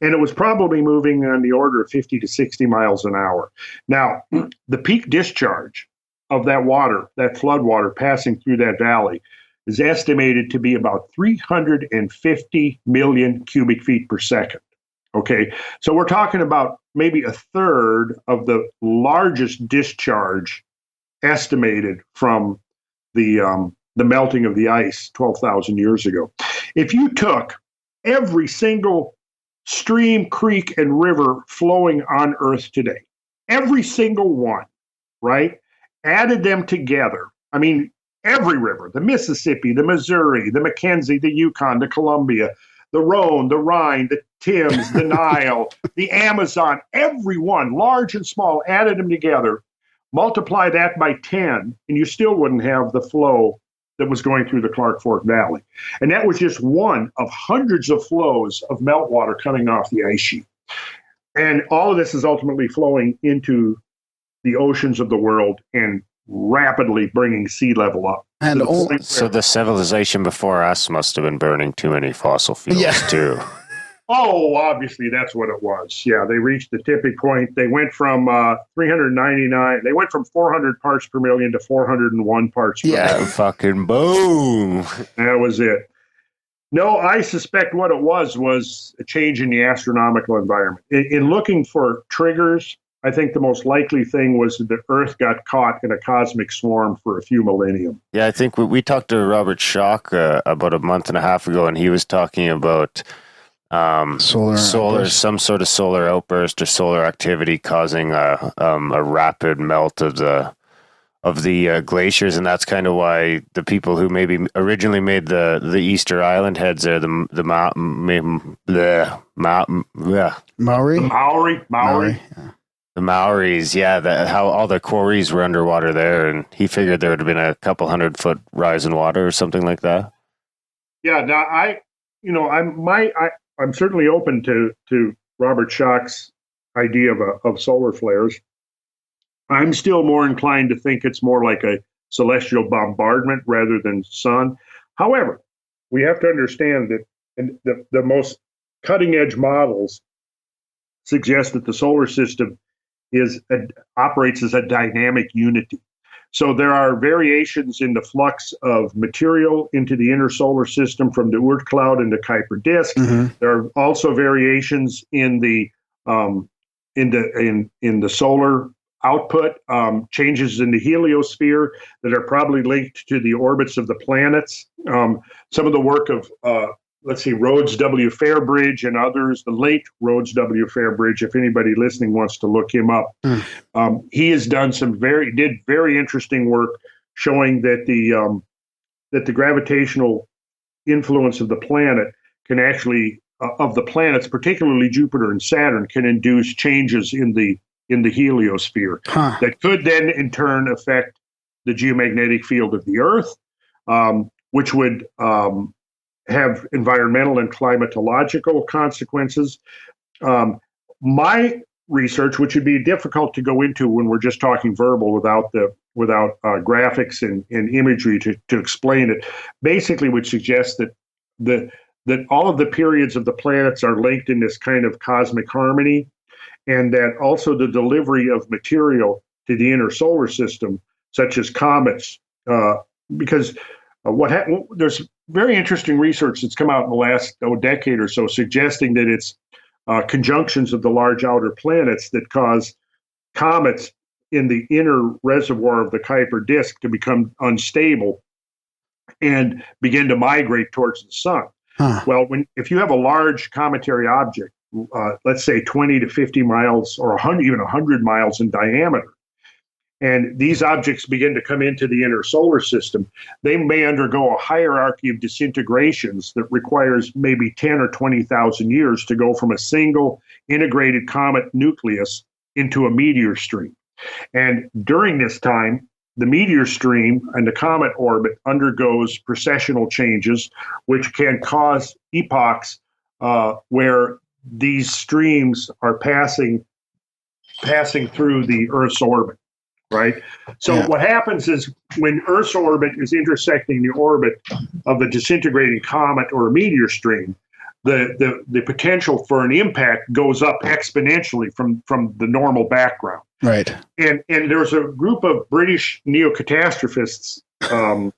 And it was probably moving on the order of 50 to 60 miles an hour. Now, the peak discharge of that water, that flood water passing through that valley, is estimated to be about 350 million cubic feet per second. Okay, so we're talking about maybe a third of the largest discharge estimated from the melting of the ice 12,000 years ago. If you took every single stream, creek, and river flowing on Earth today, every single one, right, added them together, I mean, every river, the Mississippi, the Missouri, the Mackenzie, the Yukon, the Columbia, the Rhone, the Rhine, the Thames, the Nile, the Amazon, every one, large and small, added them together, multiply that by 10, and you still wouldn't have the flow that was going through the Clark Fork Valley. And that was just one of hundreds of flows of meltwater coming off the ice sheet. And all of this is ultimately flowing into the oceans of the world and rapidly bringing sea level up. And so the civilization before us must have been burning too many fossil fuels too. Oh, obviously that's what it was. Yeah, they reached the tipping point. They went from 399. They went from 400 parts per million to 401 parts per million. Yeah, fucking boom. That was it. No, I suspect what it was a change in the astronomical environment. In looking for triggers, I think the most likely thing was that the Earth got caught in a cosmic swarm for a few millennium. Yeah, I think we talked to Robert Schoch about a month and a half ago, and he was talking about solar, some sort of solar outburst or solar activity causing a rapid melt of the glaciers, and that's kind of why the people who maybe originally made the Easter Island heads there, Maori. The Maoris, yeah, how all the quarries were underwater there, and he figured there would have been a couple 100-foot rise in water or something like that. Yeah, now I'm certainly open to Robert Schoch's idea of solar flares. I'm still more inclined to think it's more like a celestial bombardment rather than sun. However, we have to understand that the most cutting edge models suggest that the solar system operates as a dynamic unity. So there are variations in the flux of material into the inner solar system from the Oort cloud and the Kuiper disk. Mm-hmm. There are also variations in the solar output, changes in the heliosphere that are probably linked to the orbits of the planets. Some of the work of Rhodes W. Fairbridge and others, the late Rhodes W. Fairbridge, if anybody listening wants to look him up. He has done did very interesting work showing that the gravitational influence of the planet can actually, of the planets, particularly Jupiter and Saturn, can induce changes in the heliosphere that could then in turn affect the geomagnetic field of the Earth, which would have environmental and climatological consequences. My research, which would be difficult to go into when we're just talking verbal without graphics and imagery to explain it, basically would suggest that all of the periods of the planets are linked in this kind of cosmic harmony, and that also the delivery of material to the inner solar system, such as comets, because there's very interesting research that's come out in the last decade or so suggesting that it's conjunctions of the large outer planets that cause comets in the inner reservoir of the Kuiper disk to become unstable and begin to migrate towards the sun. Well, if you have a large cometary object, let's say 20 to 50 miles or 100 miles in diameter, and these objects begin to come into the inner solar system, they may undergo a hierarchy of disintegrations that requires maybe 10 or 20,000 years to go from a single integrated comet nucleus into a meteor stream. And during this time, the meteor stream and the comet orbit undergoes precessional changes, which can cause epochs where these streams are passing through the Earth's orbit. Right. So what happens is when Earth's orbit is intersecting the orbit of a disintegrating comet or a meteor stream, the potential for an impact goes up exponentially from the normal background. Right. And there's a group of British neo-catastrophists, William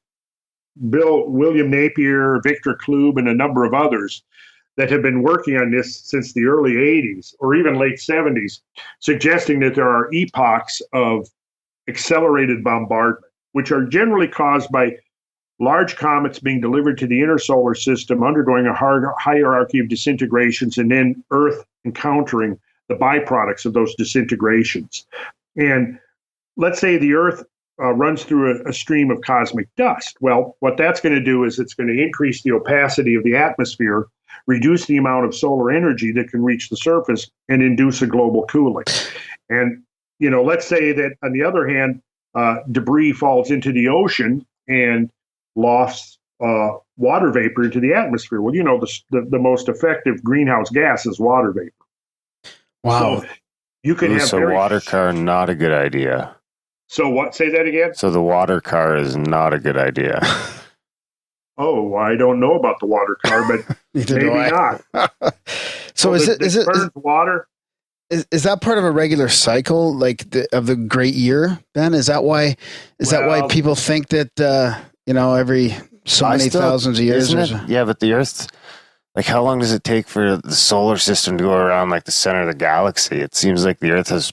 Napier, Victor Klube, and a number of others that have been working on this since the early 80s or even late 70s, suggesting that there are epochs of accelerated bombardment, which are generally caused by large comets being delivered to the inner solar system, undergoing a hierarchy of disintegrations, and then Earth encountering the byproducts of those disintegrations. And let's say the Earth runs through a stream of cosmic dust. Well, what that's going to do is it's going to increase the opacity of the atmosphere, reduce the amount of solar energy that can reach the surface, and induce a global cooling. And let's say that, on the other hand, debris falls into the ocean and lofts water vapor into the atmosphere. Well, the most effective greenhouse gas is water vapor. Wow. So you can have water car, not a good idea. So what? Say that again? So the water car is not a good idea. Oh, I don't know about the water car, but maybe not. So burns water? Is that part of a regular cycle, like of the great year, Ben? Is that why people think that every so many thousands of years? Yeah, but the Earth, like, how long does it take for the solar system to go around like the center of the galaxy? It seems like the Earth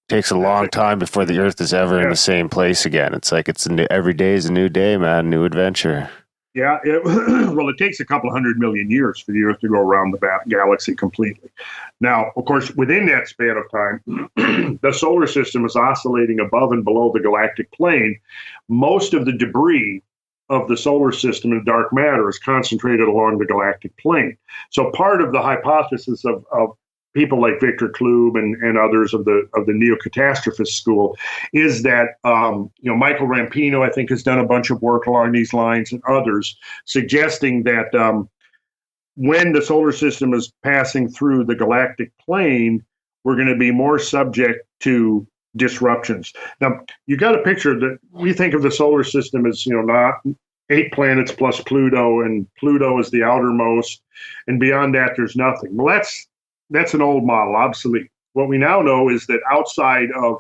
takes a long time before the Earth is ever in the same place again. It's like every day is a new day, man, new adventure. Yeah, it takes a couple 100 million years for the Earth to go around the galaxy completely. Now, of course, within that span of time, the solar system is oscillating above and below the galactic plane. Most of the debris of the solar system and dark matter is concentrated along the galactic plane. So part of the hypothesis of people like Victor Klube and others of the neo-catastrophist school is that Michael Rampino, I think, has done a bunch of work along these lines, and others suggesting that when the solar system is passing through the galactic plane, we're going to be more subject to disruptions. Now, you got a picture that we think of the solar system as not 8 planets plus Pluto, and Pluto is the outermost, and beyond that there's nothing. Well, that's an old model, obsolete. What we now know is that outside of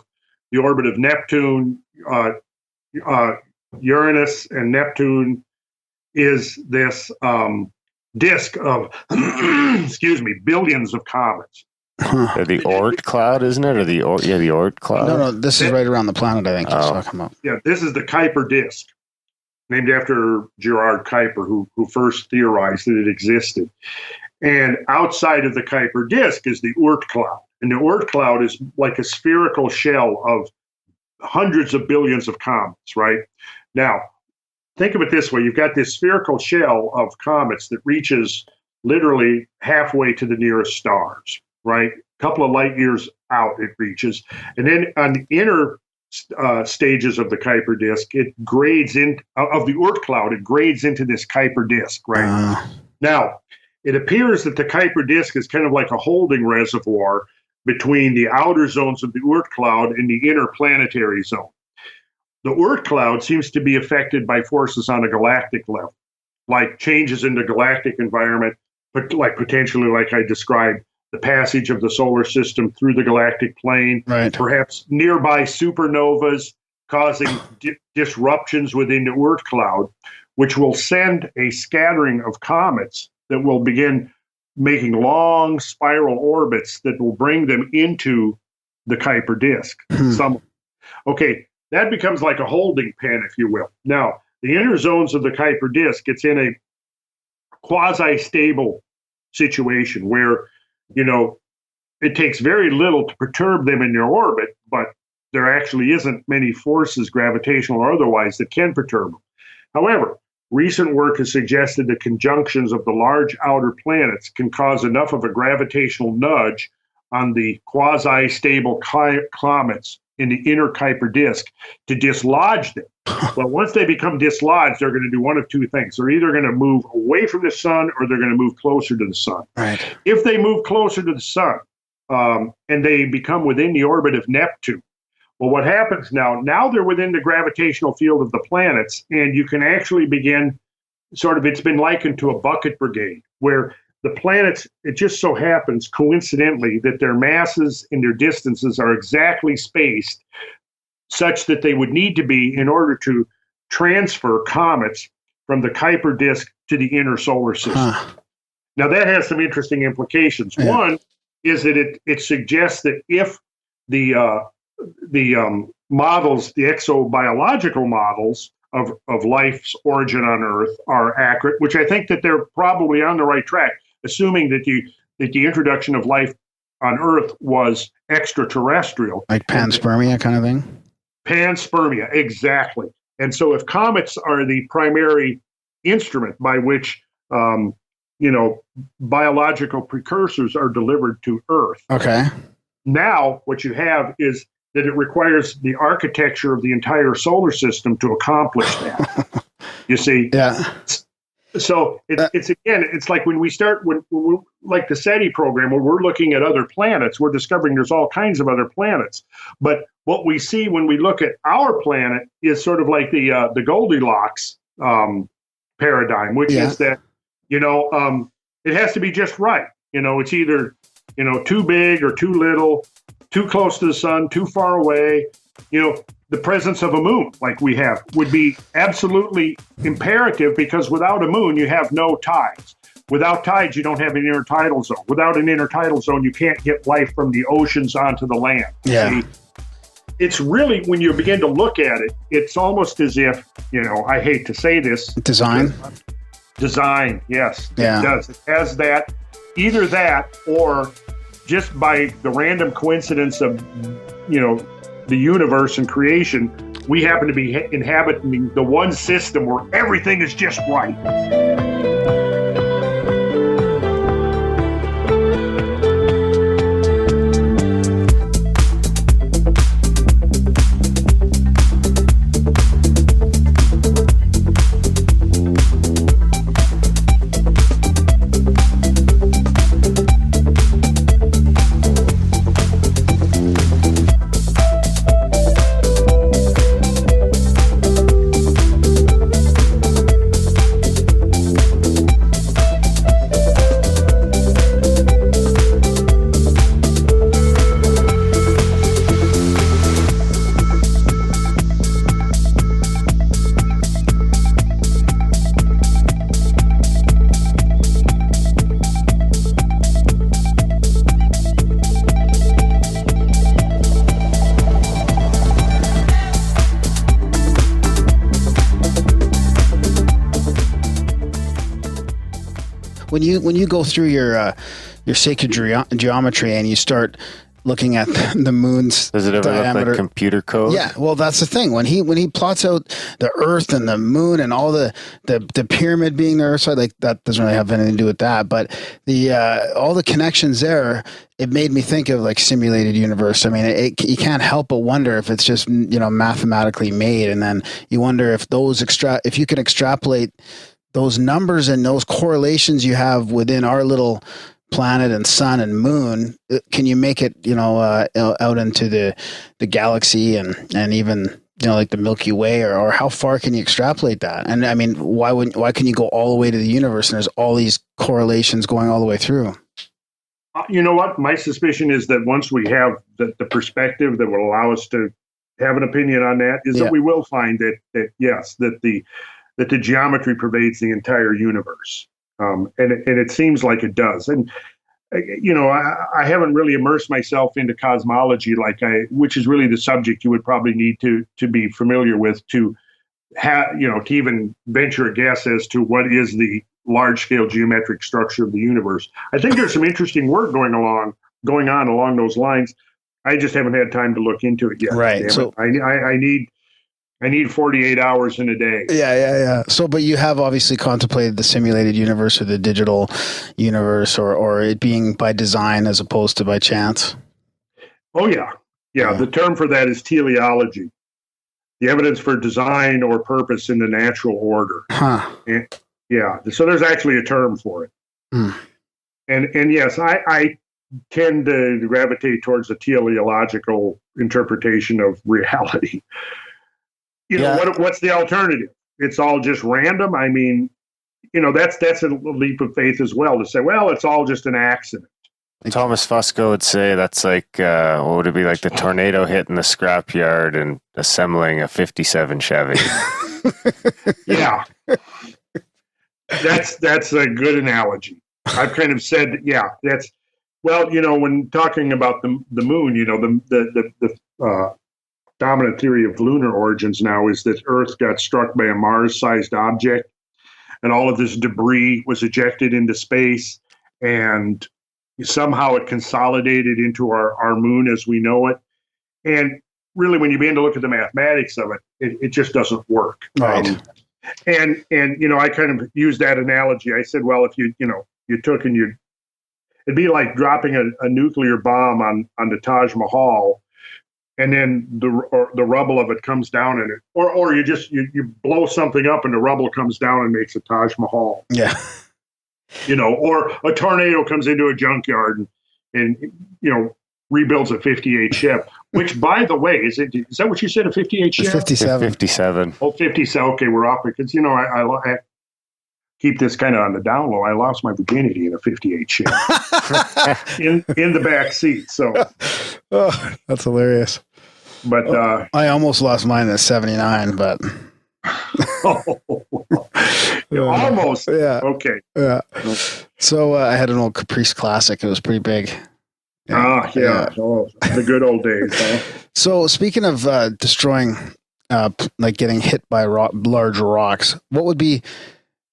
the orbit of Neptune, Uranus and Neptune is this disk of, billions of comets. The Oort cloud, isn't it? Or the Oort cloud? No, this is right around the planet, I think. Talking about. Yeah, this is the Kuiper disk, named after Gerard Kuiper, who first theorized that it existed. And outside of the Kuiper disk is the Oort cloud. And the Oort cloud is like a spherical shell of hundreds of billions of comets, right? Now, think of it this way. You've got this spherical shell of comets that reaches literally halfway to the nearest stars, right? A couple of light years out it reaches. And then on the inner stages of the Kuiper disk, it grades of the Oort cloud, it grades into this Kuiper disk, right? Now, it appears that the Kuiper disk is kind of like a holding reservoir between the outer zones of the Oort cloud and the inner planetary zone. The Oort cloud seems to be affected by forces on a galactic level, like changes in the galactic environment, but like potentially, like I described, the passage of the solar system through the galactic plane, right. Perhaps nearby supernovas causing disruptions within the Oort cloud, which will send a scattering of comets that will begin making long spiral orbits that will bring them into the Kuiper disk. Okay, that becomes like a holding pen, if you will. Now, the inner zones of the Kuiper disk, it's in a quasi-stable situation where, it takes very little to perturb them in their orbit, but there actually isn't many forces, gravitational or otherwise, that can perturb them. However, recent work has suggested that conjunctions of the large outer planets can cause enough of a gravitational nudge on the quasi-stable comets in the inner Kuiper disk to dislodge them. But once they become dislodged, they're going to do one of two things. They're either going to move away from the sun or they're going to move closer to the sun. Right. If they move closer to the sun and they become within the orbit of Neptune, well, what happens now they're within the gravitational field of the planets, and you can actually begin it's been likened to a bucket brigade, where the planets, it just so happens coincidentally that their masses and their distances are exactly spaced such that they would need to be in order to transfer comets from the Kuiper disk to the inner solar system. Now, that has some interesting implications. Yeah. One is that it suggests that if the models, the exobiological models of life's origin on Earth are accurate, which I think that they're probably on the right track, assuming that the introduction of life on Earth was extraterrestrial. Like panspermia kind of thing? Panspermia, exactly. And so if comets are the primary instrument by which, biological precursors are delivered to Earth. Okay. Now, what you have is that it requires the architecture of the entire solar system to accomplish that. You see? Yeah. So it's like when we start, when like the SETI program, where we're looking at other planets, we're discovering there's all kinds of other planets. But what we see when we look at our planet is sort of like the Goldilocks paradigm, which is that, it has to be just right. It's either, too big or too little, too close to the sun, too far away. The presence of a moon like we have would be absolutely imperative, because without a moon, you have no tides. Without tides, you don't have an intertidal zone. Without an intertidal zone, you can't get life from the oceans onto the land. Yeah. See, it's really, when you begin to look at it, it's almost as if, I hate to say this. Design, yes. Yeah. It does. It has that, either that, or just by the random coincidence of, the universe and creation, we happen to be inhabiting the one system where everything is just right. When you go through your sacred geometry and you start looking at the moon's does it ever diameter, look like computer code? Yeah, well, that's the thing. When he plots out the Earth and the moon and all the pyramid being the Earth side, like that doesn't really have anything to do with that. But the all the connections there, it made me think of like simulated universe. I mean, you can't help but wonder if it's just mathematically made, and then you wonder if if you can extrapolate those numbers and those correlations you have within our little planet and sun and moon, can you make it out into the galaxy and even like the Milky Way, or how far can you extrapolate that? And I mean, why can you go all the way to the universe and there's all these correlations going all the way through? You know what? My suspicion is that once we have the perspective that will allow us to have an opinion on that, is that we will find that the geometry pervades the entire universe. And it seems like it does. And, I haven't really immersed myself into cosmology which is really the subject you would probably need to be familiar with to to even venture a guess as to what is the large scale geometric structure of the universe. I think there's some interesting work going on along those lines. I just haven't had time to look into it yet. Right. So I need 48 hours in a day. Yeah. So, but you have obviously contemplated the simulated universe or the digital universe, or it being by design as opposed to by chance. Oh, yeah. The term for that is teleology, the evidence for design or purpose in the natural order. Huh. So there's actually a term for it. And yes, I tend to gravitate towards the teleological interpretation of reality. What's the alternative? It's all just random. I mean, that's a leap of faith as well, to say, well, it's all just an accident. Thomas Fusco would say that's like, what would it be, like the tornado hitting the scrapyard and assembling a 57 Chevy? Yeah. That's a good analogy. I've kind of said, that's, well, when talking about the moon, the dominant theory of lunar origins now is that Earth got struck by a Mars-sized object, and all of this debris was ejected into space, and somehow it consolidated into our moon as we know it. And really, when you begin to look at the mathematics of it just doesn't work. Right. And I kind of used that analogy. I said, well, if you took and it'd be like dropping a nuclear bomb on the Taj Mahal, and then the rubble of it comes down in it, or you blow something up and the rubble comes down and makes a Taj Mahal. Yeah. Or a tornado comes into a junkyard and rebuilds a 58 Chev, which, by the way, is that what you said, a 58 Chev? 57. 57. Oh, 57. Okay, we're off because, keep this kind of on the down low, I lost my virginity in a 58 Chevy in the back seat. So, oh, that's hilarious. But I almost lost mine in a 79, but almost. Yeah. Okay. Yeah. So I had an old Caprice Classic. It was pretty big. Yeah. Oh, the good old days. Huh? So speaking of destroying, like getting hit by large rocks, what would be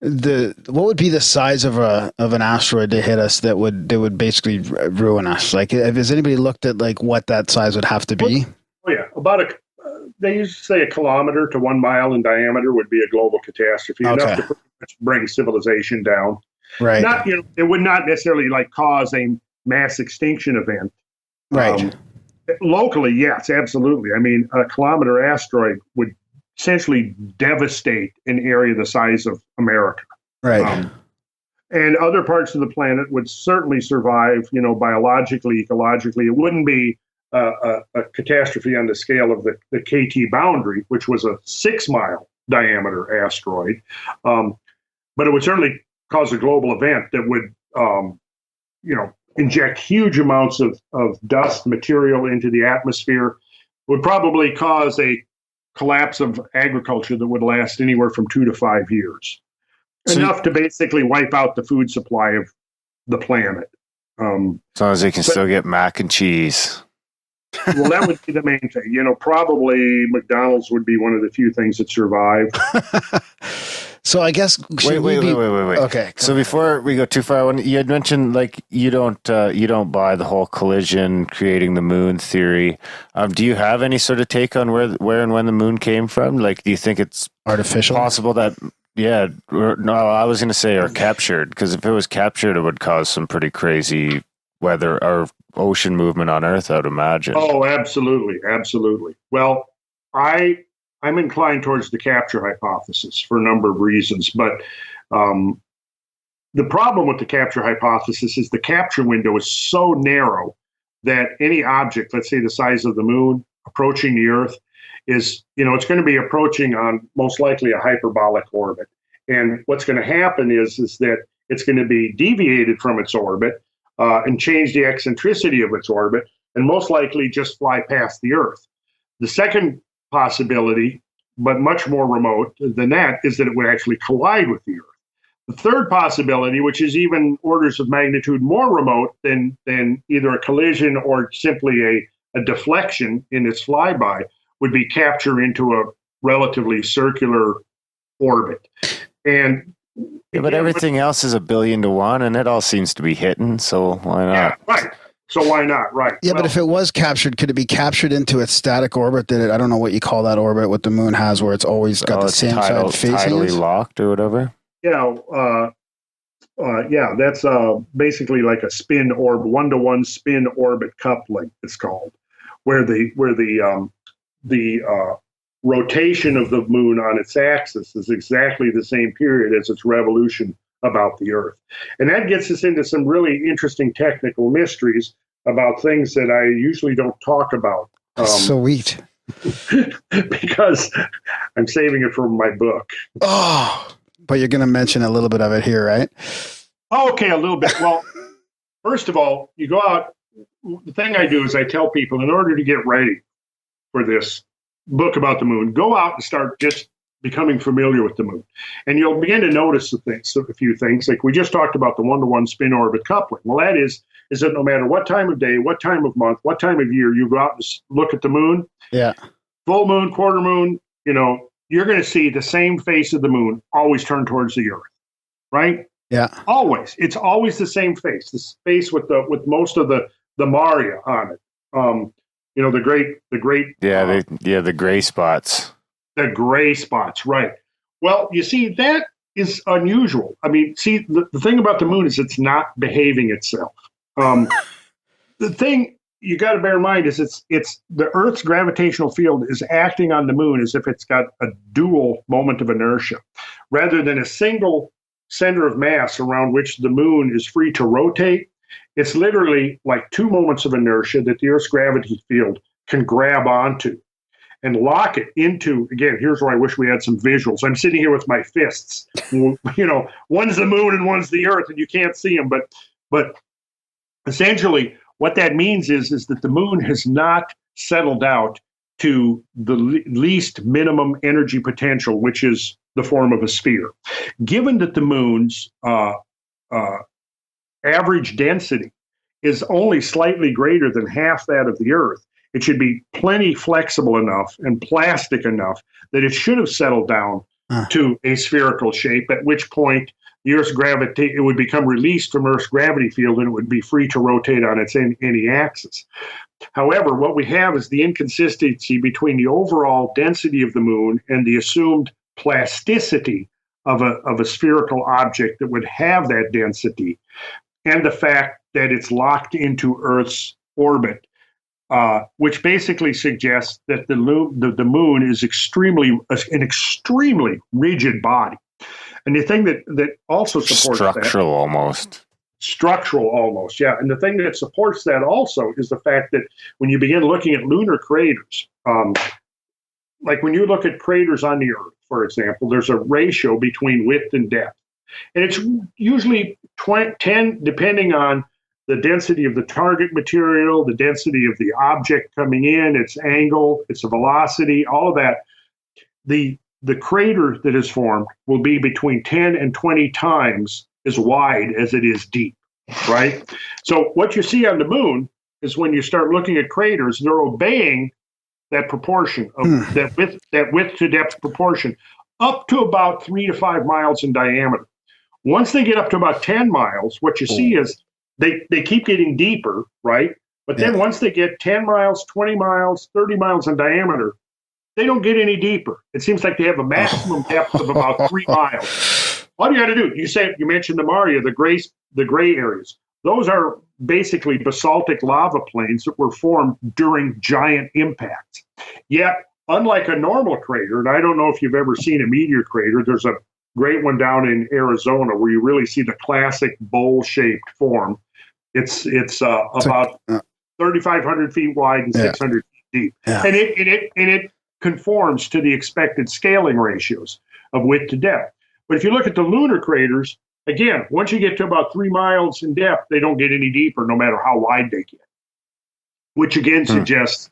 the size of an asteroid to hit us that would basically ruin us? Like, has anybody looked at like what that size would have to be? Oh yeah, they used to say a kilometer to 1 mile in diameter would be a global catastrophe, enough to pretty much bring civilization down. Right. Not, it would not necessarily like cause a mass extinction event. Right. Locally, yes, absolutely. I mean, a kilometer asteroid would essentially devastate an area the size of America. Right. And other parts of the planet would certainly survive, biologically, ecologically. It wouldn't be a catastrophe on the scale of the KT boundary, which was a 6-mile diameter asteroid. But it would certainly cause a global event that would, inject huge amounts of dust material into the atmosphere, would probably cause a collapse of agriculture that would last anywhere from 2 to 5 years. Enough to basically wipe out the food supply of the planet. As long as they can still get mac and cheese. Well, that would be the main thing. Probably McDonald's would be one of the few things that survived. So I guess wait. Okay. So before we go too far, you had mentioned like you don't buy the whole collision creating the moon theory. Do you have any sort of take on where and when the moon came from? Like, do you think it's artificial? Possible that no, I was going to say or captured, because if it was captured, it would cause some pretty crazy weather or ocean movement on Earth, I would imagine. Oh, absolutely. Well, I'm inclined towards the capture hypothesis for a number of reasons, but the problem with the capture hypothesis is the capture window is so narrow that any object, let's say the size of the moon, approaching the Earth is, it's going to be approaching on most likely a hyperbolic orbit. And what's going to happen is that it's going to be deviated from its orbit and change the eccentricity of its orbit, and most likely just fly past the Earth. The second possibility, but much more remote than that, is that it would actually collide with the Earth. The third possibility, which is even orders of magnitude more remote than either a collision or simply a deflection in its flyby, would be capture into a relatively circular orbit. And but everything else is 1 billion to 1, and it all seems to be hitting. So why not? Yeah, right. So why not? Right. Yeah, but if it was captured, could it be captured into a static orbit that I don't know what you call that orbit, what the moon has, where it's always got the same side facing tidally it? Locked or whatever? That's basically like a spin orb, 1-to-1 spin orbit coupling, it's called, where the rotation of the moon on its axis is exactly the same period as its revolution about the Earth. And that gets us into some really interesting technical mysteries about things that I usually don't talk about. Sweet. Because I'm saving it for my book. Oh, but you're going to mention a little bit of it here, right? Okay, a little bit. Well, first of all, you go out. The thing I do is I tell people, in order to get ready for this book about the moon, go out and start just becoming familiar with the moon. And you'll begin to notice a few things. Like we just talked about the 1-to-1 spin orbit coupling. Well, that is that no matter what time of day, what time of month, what time of year you go out and look at the moon, full moon, quarter moon, you're going to see the same face of the moon always turn towards the Earth, right? Yeah. Always. It's always the same face, the face with most of the Maria on it. The great. The gray spots. The gray spots, right. Well, you see, that is unusual. I mean, see, the thing about the moon is it's not behaving itself. The thing you got to bear in mind is it's the Earth's gravitational field is acting on the moon as if it's got a dual moment of inertia, rather than a single center of mass around which the moon is free to rotate. It's literally like 2 moments of inertia that the Earth's gravity field can grab onto. and lock it into, again, here's where I wish we had some visuals. I'm sitting here with my fists. One's the moon and one's the earth, and you can't see them. But essentially, what that means is that the moon has not settled out to the least minimum energy potential, which is the form of a sphere. Given that the moon's average density is only slightly greater than half that of the Earth, it should be plenty flexible enough and plastic enough that it should have settled down to a spherical shape, at which point the Earth's gravity, it would become released from Earth's gravity field and it would be free to rotate on its any axis. However, what we have is the inconsistency between the overall density of the moon and the assumed plasticity of a spherical object that would have that density, and the fact that it's locked into Earth's orbit, which basically suggests that the moon is an extremely rigid body. And the thing that also supports structural almost. Structural almost, yeah. And the thing that supports that also is the fact that when you begin looking at lunar craters, like when you look at craters on the Earth, for example, there's a ratio between width and depth. And it's usually 10, depending on the density of the target material, the density of the object coming in, its angle, its velocity, all of that. The crater that is formed will be between 10 and 20 times as wide as it is deep, right? So what you see on the moon is when you start looking at craters, they're obeying that proportion of that width to depth proportion up to about 3 to 5 miles in diameter. Once they get up to about 10 miles, what you see is they keep getting deeper, right? But then once they get 10 miles, 20 miles, 30 migh in diameter, they don't get any deeper. It seems like they have a maximum depth of about 3 miles. All you got to do, you mentioned the Maria, the gray areas. Those are basically basaltic lava plains that were formed during giant impacts. Yet, unlike a normal crater, and I don't know if you've ever seen a meteor crater, there's a great one down in Arizona where you really see the classic bowl-shaped form. It's about 3,500 feet wide and 600 feet deep, and it conforms to the expected scaling ratios of width to depth. But if you look at the lunar craters, again, once you get to about 3 miles in depth, they don't get any deeper, no matter how wide they get, which again suggests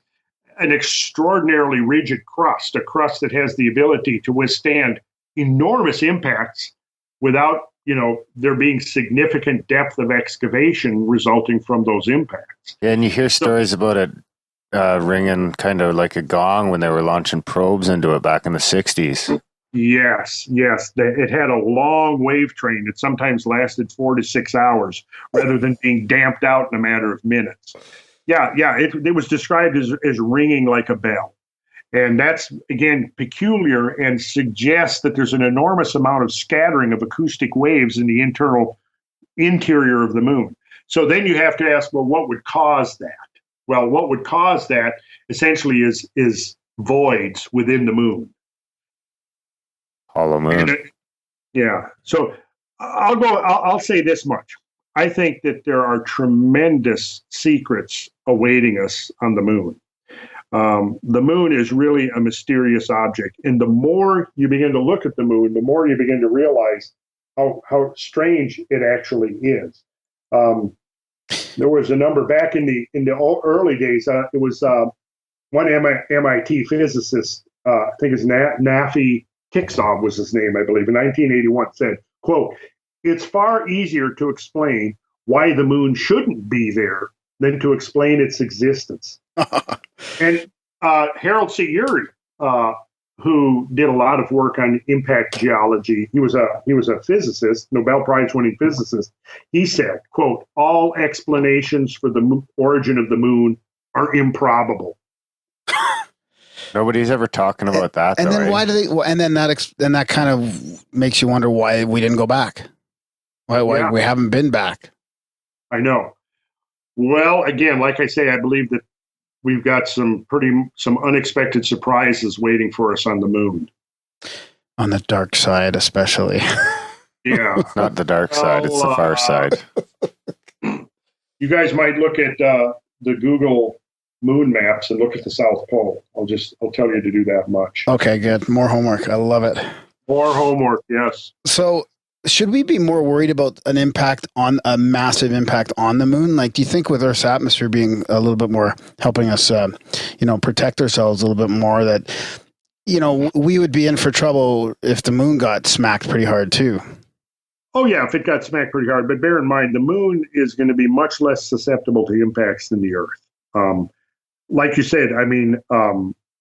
an extraordinarily rigid crust, a crust that has the ability to withstand enormous impacts without, there being significant depth of excavation resulting from those impacts. Yeah, and you hear stories about it ringing kind of like a gong when they were launching probes into it back in the 60s. Yes. It had a long wave train that sometimes lasted 4 to 6 hours rather than being damped out in a matter of minutes. Yeah. It was described as ringing like a bell. And that's, again, peculiar and suggests that there's an enormous amount of scattering of acoustic waves in the interior of the moon. So then you have to ask, well, what would cause that? Well, what would cause that essentially is voids within the moon. Hollow moon. So I'll say this much. I think that there are tremendous secrets awaiting us on the moon. The moon is really a mysterious object. And the more you begin to look at the moon, the more you begin to realize how strange it actually is. There was a number back in the early days. It was one MIT physicist, I think it's Nafi Tiksov was his name, I believe, in 1981 said, quote, "It's far easier to explain why the moon shouldn't be there than to explain its existence." And Harold C. Urey, who did a lot of work on impact geology, he was a physicist, Nobel Prize winning physicist. He said, quote, "All explanations for the origin of the moon are improbable." Nobody's ever talking about that. And though, then right? why do they? And then that kind of makes you wonder why we didn't go back. Why we haven't been back. I know. Well, again, like I say, I believe that we've got some unexpected surprises waiting for us on the moon. On the dark side, especially. Yeah. It's not the dark side, it's the far side. You guys might look at the Google moon maps and look at the South Pole. I'll tell you to do that much. Okay, good. More homework. I love it. More homework, yes. So, should we be more worried about a massive impact on the moon? Like, do you think with Earth's atmosphere being a little bit more helping us, protect ourselves a little bit more, that, we would be in for trouble if the moon got smacked pretty hard too? Oh, yeah, if it got smacked pretty hard. But bear in mind, the moon is going to be much less susceptible to impacts than the Earth. Like you said, I mean...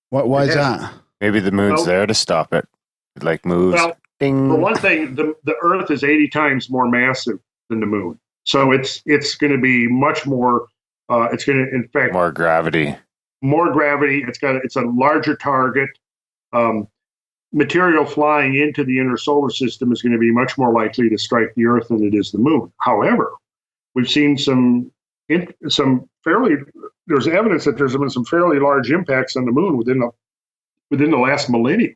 why is that? Maybe the moon's there to stop it. It like moves. Well, Ding. for one thing, the Earth is 80 times more massive than the moon. So it's going to be much more... it's going to, in fact... More gravity. More gravity. It's a larger target. Material flying into the inner solar system is going to be much more likely to strike the Earth than it is the moon. However, we've seen there's evidence that there's been some fairly large impacts on the moon within the last millennium.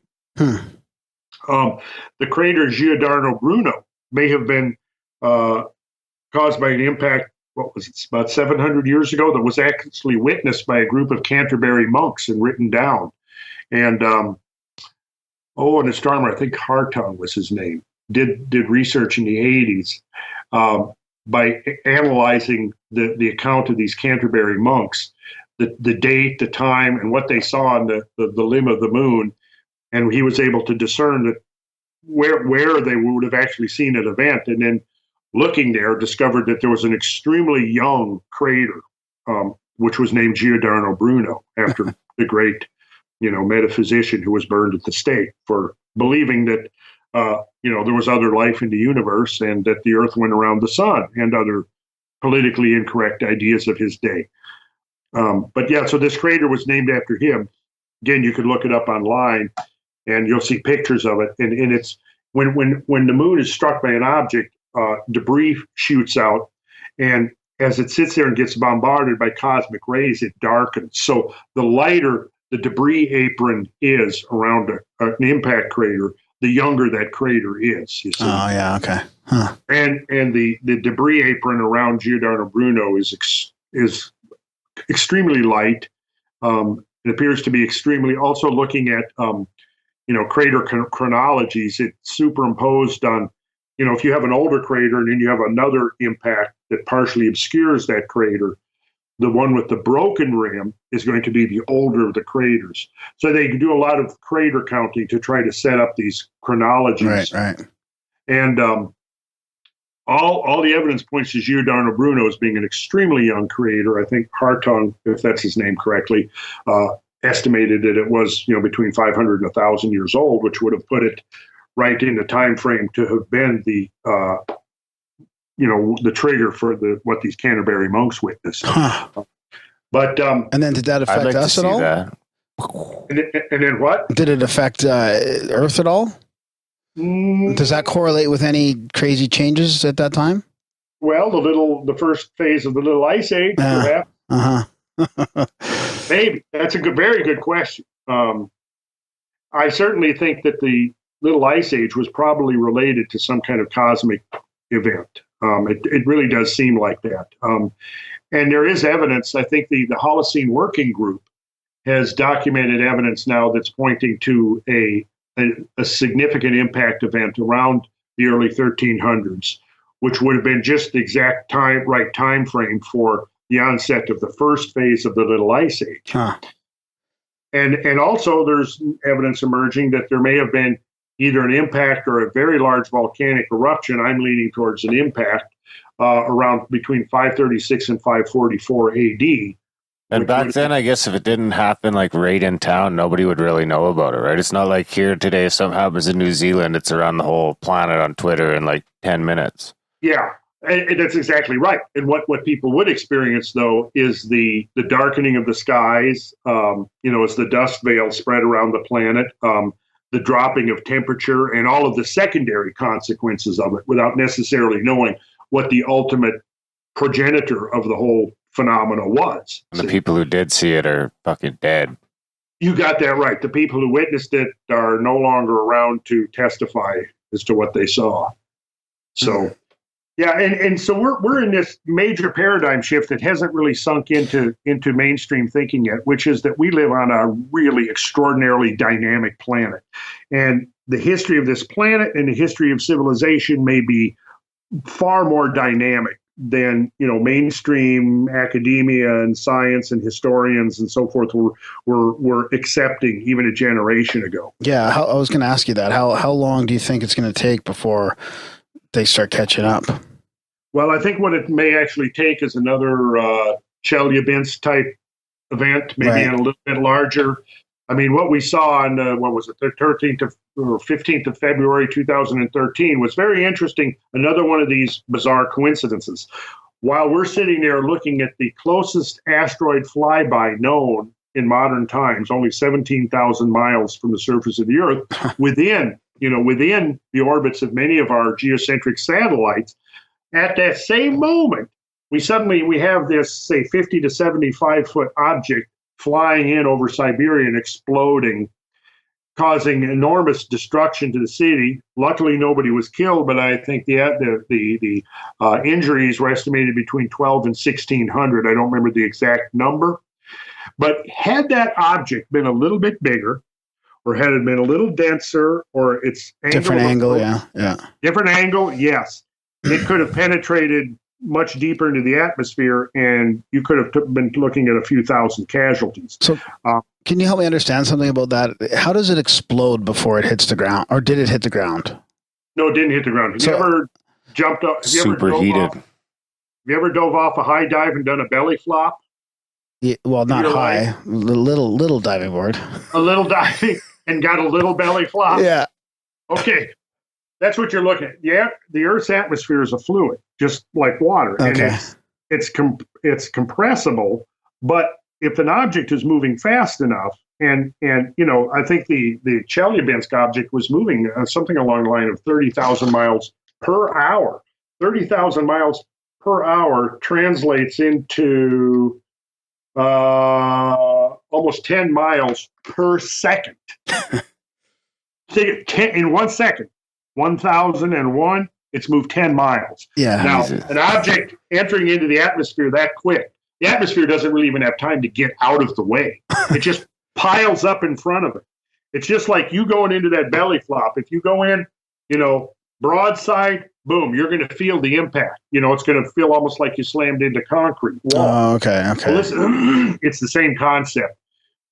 The crater Giordano Bruno may have been caused by an impact, what was it, about 700 years ago, that was actually witnessed by a group of Canterbury monks and written down. And an astronomer, I think Hartung was his name, did research in the 80s by analyzing the account of these Canterbury monks, the date, the time, and what they saw on the limb of the moon. And he was able to discern that where they would have actually seen an event. And then looking there, discovered that there was an extremely young crater, which was named Giordano Bruno, after the great metaphysician who was burned at the stake for believing that, there was other life in the universe and that the Earth went around the sun, and other politically incorrect ideas of his day. So this crater was named after him. Again, you could look it up online and you'll see pictures of it. And it's when the moon is struck by an object, debris shoots out, and as it sits there and gets bombarded by cosmic rays, it darkens. So the lighter the debris apron is around an impact crater, the younger that crater is. You see. Oh, yeah, okay. Huh. And the debris apron around Giordano Bruno is extremely light. It appears to be extremely. Also, looking at crater chronologies, it's superimposed on. If you have an older crater and then you have another impact that partially obscures that crater, the one with the broken rim is going to be the older of the craters. So they do a lot of crater counting to try to set up these chronologies. Right. And all the evidence points to Giordano Bruno as being an extremely young crater. I think Hartung, if that's his name correctly, estimated that it was between 500 and 1,000 years old, which would have put it right in the time frame to have been the trigger for what these Canterbury monks witnessed. Huh. But and then did that affect us at all? And then what? Did it affect Earth at all? Does that correlate with any crazy changes at that time? Well, the first phase of the Little Ice Age, perhaps. Maybe. That's a very good question. I certainly think that the Little Ice Age was probably related to some kind of cosmic event. It really does seem like that. And there is evidence. I think the Holocene Working Group has documented evidence now that's pointing to a significant impact event around the early 1300s, which would have been just the exact right time frame for the onset of the first phase of the Little Ice Age. Huh. And also there's evidence emerging that there may have been either an impact or a very large volcanic eruption. I'm leaning towards an impact around between 536 and 544 AD. And back then, I guess if it didn't happen like right in town, nobody would really know about it, right? It's not like here today, if something happens in New Zealand, it's around the whole planet on Twitter in like 10 minutes. Yeah, and that's exactly right. And what people would experience, though, is the darkening of the skies, as the dust veil spread around the planet, the dropping of temperature, and all of the secondary consequences of it without necessarily knowing what the ultimate progenitor of the whole phenomena was. And the people who did see it are fucking dead. You got that right. The people who witnessed it are no longer around to testify as to what they saw. So, Yeah, and so we're in this major paradigm shift that hasn't really sunk into mainstream thinking yet, which is that we live on a really extraordinarily dynamic planet, and the history of this planet and the history of civilization may be far more dynamic than mainstream academia and science and historians and so forth were accepting even a generation ago. Yeah, I was going to ask you that. How long do you think it's going to take before they start catching up? Well, I think what it may actually take is another Chelyabinsk type event, maybe a little bit larger. I mean, what we saw on what was it, the 13th or 15th of February 2013 was very interesting. Another one of these bizarre coincidences. While we're sitting there looking at the closest asteroid flyby known in modern times, only 17,000 miles from the surface of the Earth, within the orbits of many of our geocentric satellites, at that same moment, we have this, say, 50 to 75 foot object flying in over Siberia and exploding, causing enormous destruction to the city. Luckily, nobody was killed, but I think the injuries were estimated between 12 and 1,600. I don't remember the exact number. But had that object been a little bit bigger, or had it been a little denser, or its different angle, different angle, yes, it could have penetrated much deeper into the atmosphere, and you could have been looking at a few thousand casualties. So, can you help me understand something about that? How does it explode before it hits the ground, or did it hit the ground? No, it didn't hit the ground. Have you ever jumped up? Superheated. Have you ever dove off a high dive and done a belly flop? Yeah, well, not high, little diving board. A little diving and got a little belly flop? Yeah. Okay. That's what you're looking at. Yeah, the Earth's atmosphere is a fluid, just like water. Okay. And it's compressible, but if an object is moving fast enough, and I think the Chelyabinsk object was moving something along the line of 30,000 miles per hour. 30,000 miles per hour translates into almost 10 miles per second. In 1 second. 1,001, it's moved 10 miles. Yeah. Now, an object entering into the atmosphere that quick, the atmosphere doesn't really even have time to get out of the way. It just piles up in front of it. It's just like you going into that belly flop. If you go in, broadside, boom, you're going to feel the impact. It's going to feel almost like you slammed into concrete wall. Oh, okay. Well, it's the same concept.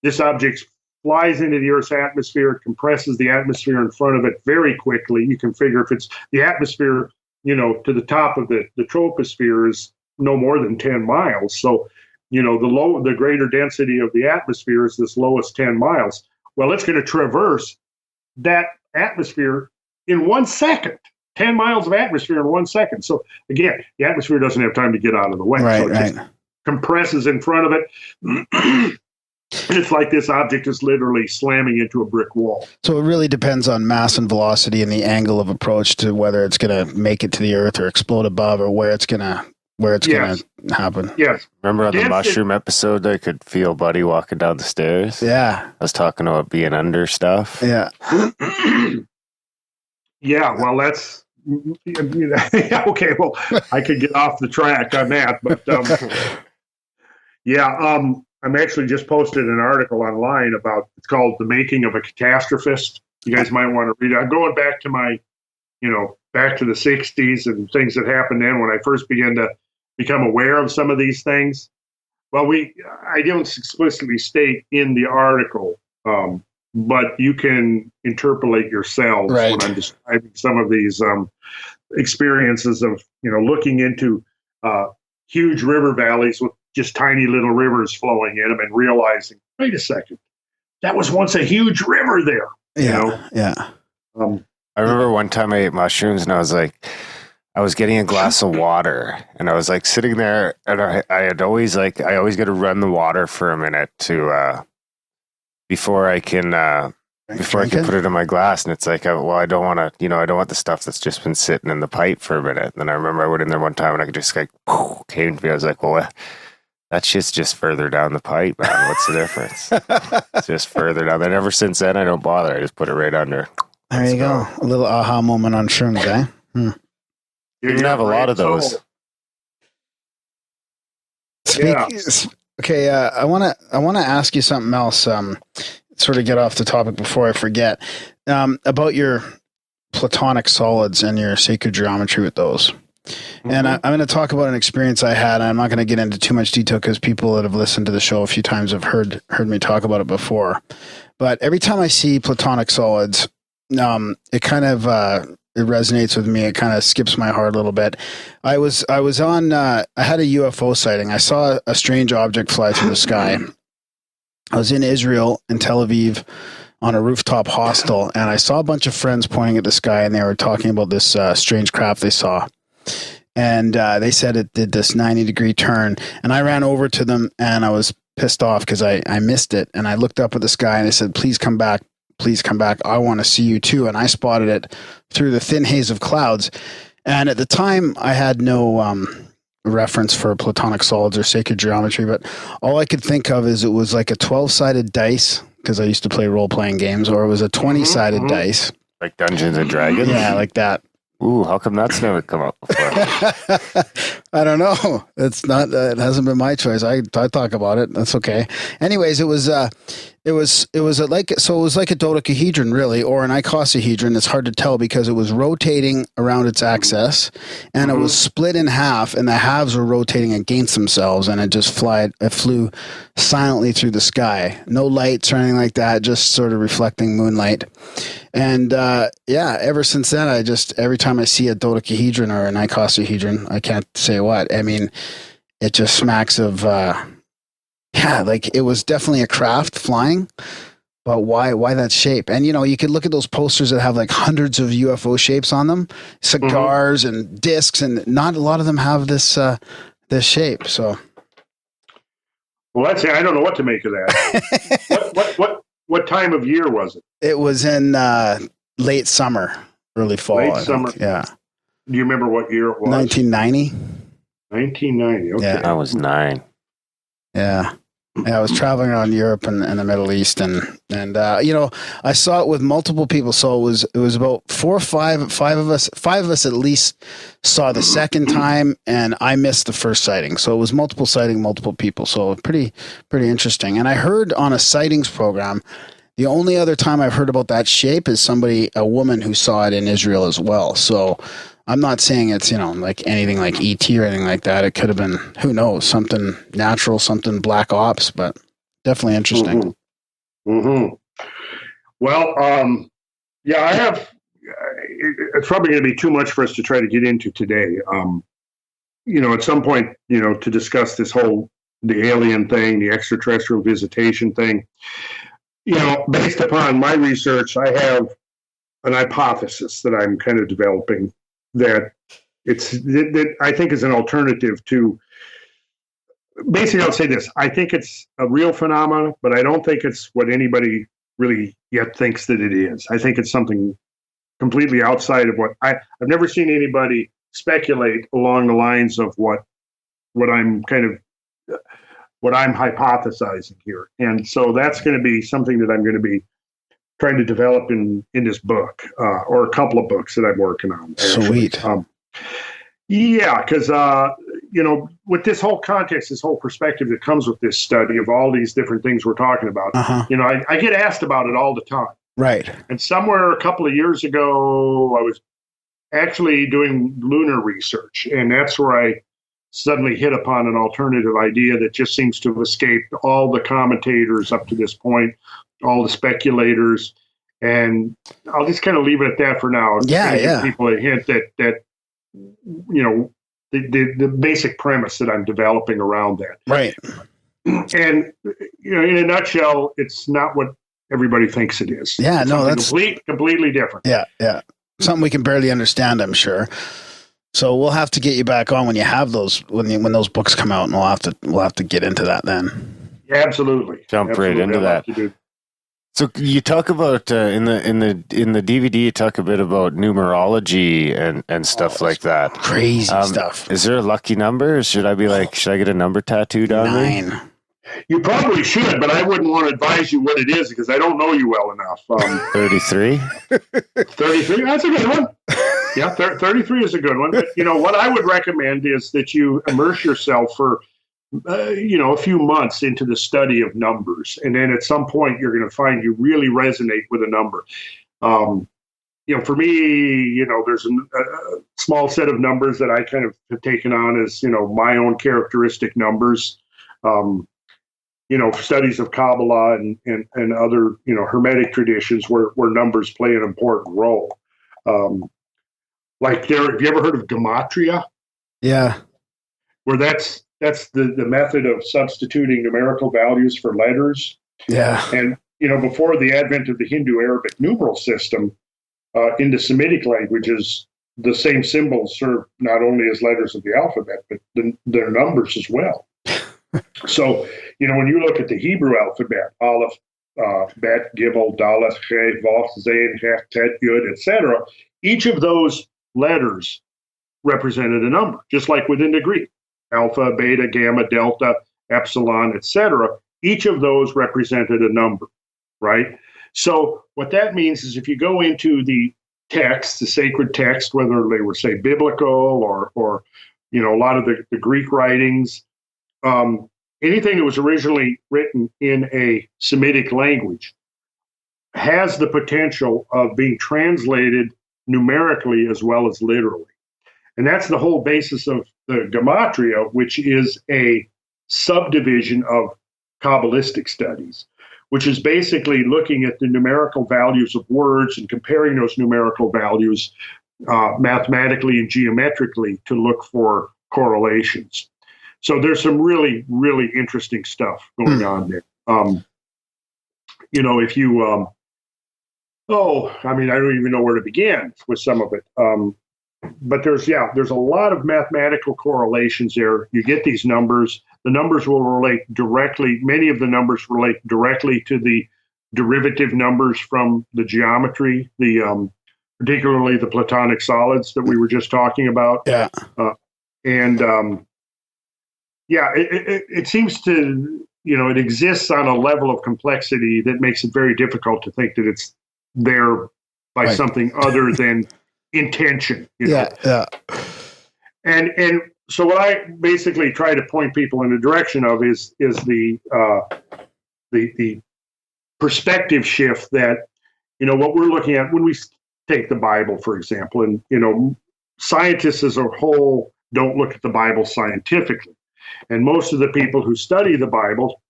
This object flies into the Earth's atmosphere, it compresses the atmosphere in front of it very quickly. You can figure if it's the atmosphere, to the top of the troposphere is no more than 10 miles. So, the greater density of the atmosphere is this lowest 10 miles. Well, it's going to traverse that atmosphere in 1 second. 10 miles of atmosphere in 1 second. So again, the atmosphere doesn't have time to get out of the way. So it just compresses in front of it. And it's like this object is literally slamming into a brick wall. So it really depends on mass and velocity and the angle of approach to whether it's going to make it to the Earth or explode above, or where it's going to happen. Yes. Remember on the mushroom episode, I could feel Buddy walking down the stairs? Yeah. I was talking about being under stuff. Yeah. Yeah. Well, that's okay. Well, I could get off the track on that, but I'm actually just posted an article online about, it's called The Making of a Catastrophist. You guys might want to read it. I'm going back to my, back to the 60s and things that happened then when I first began to become aware of some of these things. Well, I don't explicitly state in the article, but you can interpolate yourselves when I'm describing some of these experiences of, looking into huge river valleys with just tiny little rivers flowing in them and realizing, wait a second, that was once a huge river there. Yeah. I remember one time I ate mushrooms and I was getting a glass of water and I was like sitting there and I always get to run the water for a minute to before I can put it in my glass. And it's like, I don't want to, I don't want the stuff that's just been sitting in the pipe for a minute. And then I remember I went in there one time and I could just came to me. I was like, well, that shit's just further down the pipe, man. What's the difference? It's just further down. And ever since then, I don't bother. I just put it right under. There you go. A little aha moment on shrooms, eh? You can have a lot of those. Okay, I want to ask you something else. Sort of get off the topic before I forget. About your platonic solids and your sacred geometry with those. Mm-hmm. And I'm going to talk about an experience I had. I'm not going to get into too much detail because people that have listened to the show a few times have heard me talk about it before. But every time I see platonic solids, it kind of it resonates with me. It kind of skips my heart a little bit. I was on. I had a UFO sighting. I saw a strange object fly through the sky. I was in Israel, in Tel Aviv, on a rooftop hostel, and I saw a bunch of friends pointing at the sky, and they were talking about this strange craft they saw. And they said it did this 90-degree turn, and I ran over to them, and I was pissed off because I missed it. And I looked up at the sky, and I said, "Please come back. Please come back. I want to see you too." And I spotted it through the thin haze of clouds. And at the time, I had no reference for platonic solids or sacred geometry, but all I could think of is it was like a 12-sided dice, because I used to play role-playing games, or it was a 20-sided dice. Like Dungeons and Dragons? Yeah, like that. Ooh, how come that's never come up before? I don't know. It's not. It hasn't been my choice. I talk about it. That's okay. Anyways, it was like a dodecahedron, really, or an icosahedron. It's hard to tell because it was rotating around its axis, and it was split in half, and the halves were rotating against themselves, and it flew silently through the sky. No lights or anything like that. Just sort of reflecting moonlight. And ever since then, every time I see a dodecahedron or an icosahedron, I can't say what. I mean, it just smacks of, like it was definitely a craft flying, but why that shape? And, you could look at those posters that have like hundreds of UFO shapes on them, cigars and discs, and not a lot of them have this shape. So. Well, I don't know what to make of that. What time of year was it? It was in late summer, early fall. Late summer. Yeah. Do you remember what year it was? 1990. 1990. Okay. Yeah. I was 9. Yeah. I was traveling around Europe and the Middle East, and I saw it with multiple people. So it was about 4 or 5 of us. 5 of us at least saw the second time, and I missed the first sighting. So it was multiple sighting, multiple people. So pretty interesting. And I heard on a sightings program, the only other time I've heard about that shape is a woman who saw it in Israel as well. So I'm not saying it's, like anything like ET or anything like that. It could have been, who knows, something natural, something black ops, but definitely interesting. Well, I have, it's probably going to be too much for us to try to get into today. At some point, to discuss the alien thing, the extraterrestrial visitation thing, based upon my research, I have an hypothesis that I'm kind of developing that I think is an alternative to. Basically, I'll say this: I think it's a real phenomenon, but I don't think it's what anybody really yet thinks that it is. I think it's something completely outside of what I've never seen anybody speculate along the lines of what I'm hypothesizing here, and so that's going to be something that I'm going to be trying to develop in this book, or a couple of books that I'm working on. Actually. Sweet. Because with this whole context, this whole perspective that comes with this study of all these different things we're talking about, I get asked about it all the time. Right. And somewhere a couple of years ago, I was actually doing lunar research, and that's where I suddenly hit upon an alternative idea that just seems to have escaped all the commentators up to this point, all the speculators, and I'll just kind of leave it at that for now. Give people a hint that the basic premise that I'm developing around that. Right. And in a nutshell, it's not what everybody thinks it is. Yeah, it's that's completely different. Yeah. Something we can barely understand, I'm sure. So we'll have to get you back on when you have those when those books come out, and we'll have to get into that then. Yeah, absolutely. Jump right into that. So you talk about in the DVD, you talk a bit about numerology and stuff like that. Crazy stuff. Is there a lucky number? Should I get a number tattooed on 9. me? You probably should, but I wouldn't want to advise you what it is because I don't know you well enough. 33? 33? That's a good one. Yeah, 33 is a good one. But, what I would recommend is that you immerse yourself for, a few months into the study of numbers. And then at some point, you're going to find you really resonate with a number. For me, there's a small set of numbers that I kind of have taken on as, my own characteristic numbers. Studies of Kabbalah and other, Hermetic traditions where numbers play an important role. Have you ever heard of Gematria? Yeah. Where that's the method of substituting numerical values for letters. Yeah. And, before the advent of the Hindu-Arabic numeral system, in the Semitic languages, the same symbols serve not only as letters of the alphabet, but their numbers as well. So, when you look at the Hebrew alphabet, Aleph, Bet, Gimel, Dalet, He, Vav, Zayin, Heh, Tet, Yud, etc., each of those letters represented a number, just like within the Greek. Alpha, beta, gamma, delta, epsilon, etc. Each of those represented a number, right? So what that means is if you go into the text, the sacred text, whether they were, say, biblical or a lot of the Greek writings, anything that was originally written in a Semitic language has the potential of being translated numerically as well as literally. And that's the whole basis of the Gematria, which is a subdivision of Kabbalistic studies, which is basically looking at the numerical values of words and comparing those numerical values mathematically and geometrically to look for correlations. So there's some really, really interesting stuff going on there. If you, I don't even know where to begin with some of it. But there's a lot of mathematical correlations there. You get these numbers. The numbers will relate directly. Many of the numbers relate directly to the derivative numbers from the geometry, particularly the platonic solids that we were just talking about. Yeah. It seems to, it exists on a level of complexity that makes it very difficult to think that it's there by something other than intention. Yeah. And so what I basically try to point people in the direction of is the perspective shift that, what we're looking at when we take the Bible, for example, and, scientists as a whole don't look at the Bible scientifically. And most of the people who study the Bible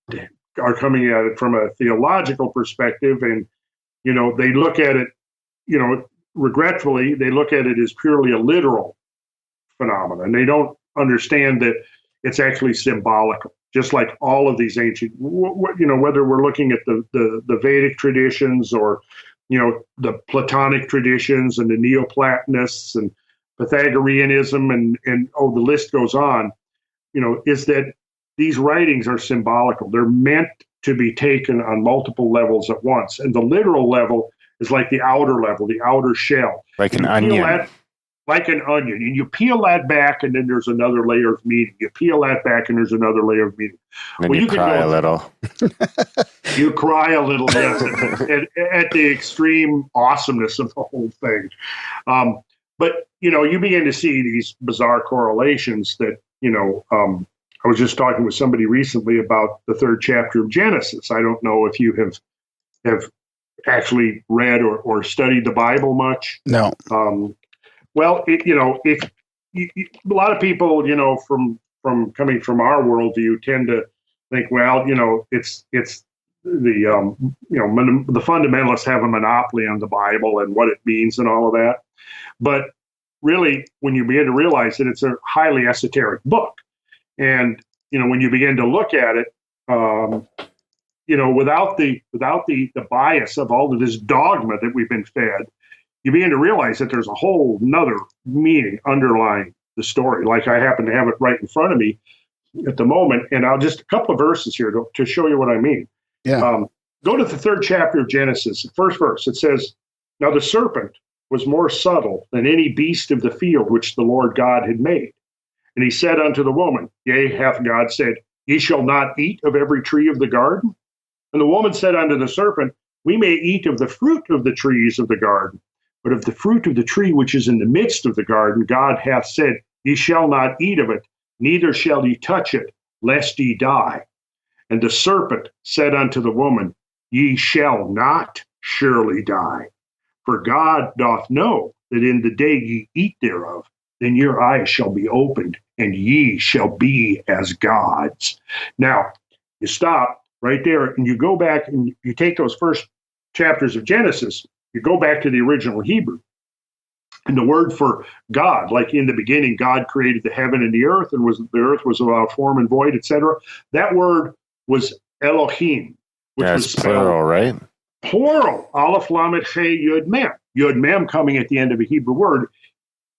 are coming at it from a theological perspective. And, they look at it, regretfully, they look at it as purely a literal phenomenon. They don't understand that it's actually symbolical, just like all of these ancient, whether we're looking at the Vedic traditions or, the Platonic traditions and the Neoplatonists and Pythagoreanism and the list goes on, is that these writings are symbolical. They're meant to be taken on multiple levels at once. And the literal level is like the outer level, the outer shell. Like an onion. Like an onion. And you peel that back, and then there's another layer of meaning. You peel that back, and there's another layer of meaning. Then you cry a little. You cry a little, yes, at the extreme awesomeness of the whole thing. But, you begin to see these bizarre correlations that, I was just talking with somebody recently about the third chapter of Genesis. I don't know if you have actually read or studied the Bible much. No. Well, if a lot of people, from coming from our worldview, tend to think, well, it's the the fundamentalists have a monopoly on the Bible and what it means and all of that. But really, when you begin to realize that it's a highly esoteric book, and when you begin to look at it, without the bias of all of this dogma that we've been fed, you begin to realize that there's a whole nother meaning underlying the story. Like I happen to have it right in front of me at the moment, and I'll just a couple of verses here to show you what I mean. Yeah. Go to the third chapter of Genesis, the first verse. It says, "Now the serpent was more subtle than any beast of the field which the Lord God had made. And he said unto the woman, Yea, hath God said, Ye shall not eat of every tree of the garden? And the woman said unto the serpent, We may eat of the fruit of the trees of the garden. But of the fruit of the tree which is in the midst of the garden, God hath said, Ye shall not eat of it, neither shall ye touch it, lest ye die. And the serpent said unto the woman, Ye shall not surely die. For God doth know that in the day ye eat thereof, then your eyes shall be opened, and ye shall be as gods. Now, you stop right there, and you go back and you take those first chapters of Genesis, you go back to the original Hebrew. And the word for God, like in the beginning, God created the heaven and the earth, and the earth was without form and void, etc. That word was Elohim, which was spelled plural, right? Plural. Aleph Lamed He Yud Mem. Yud Mem coming at the end of a Hebrew word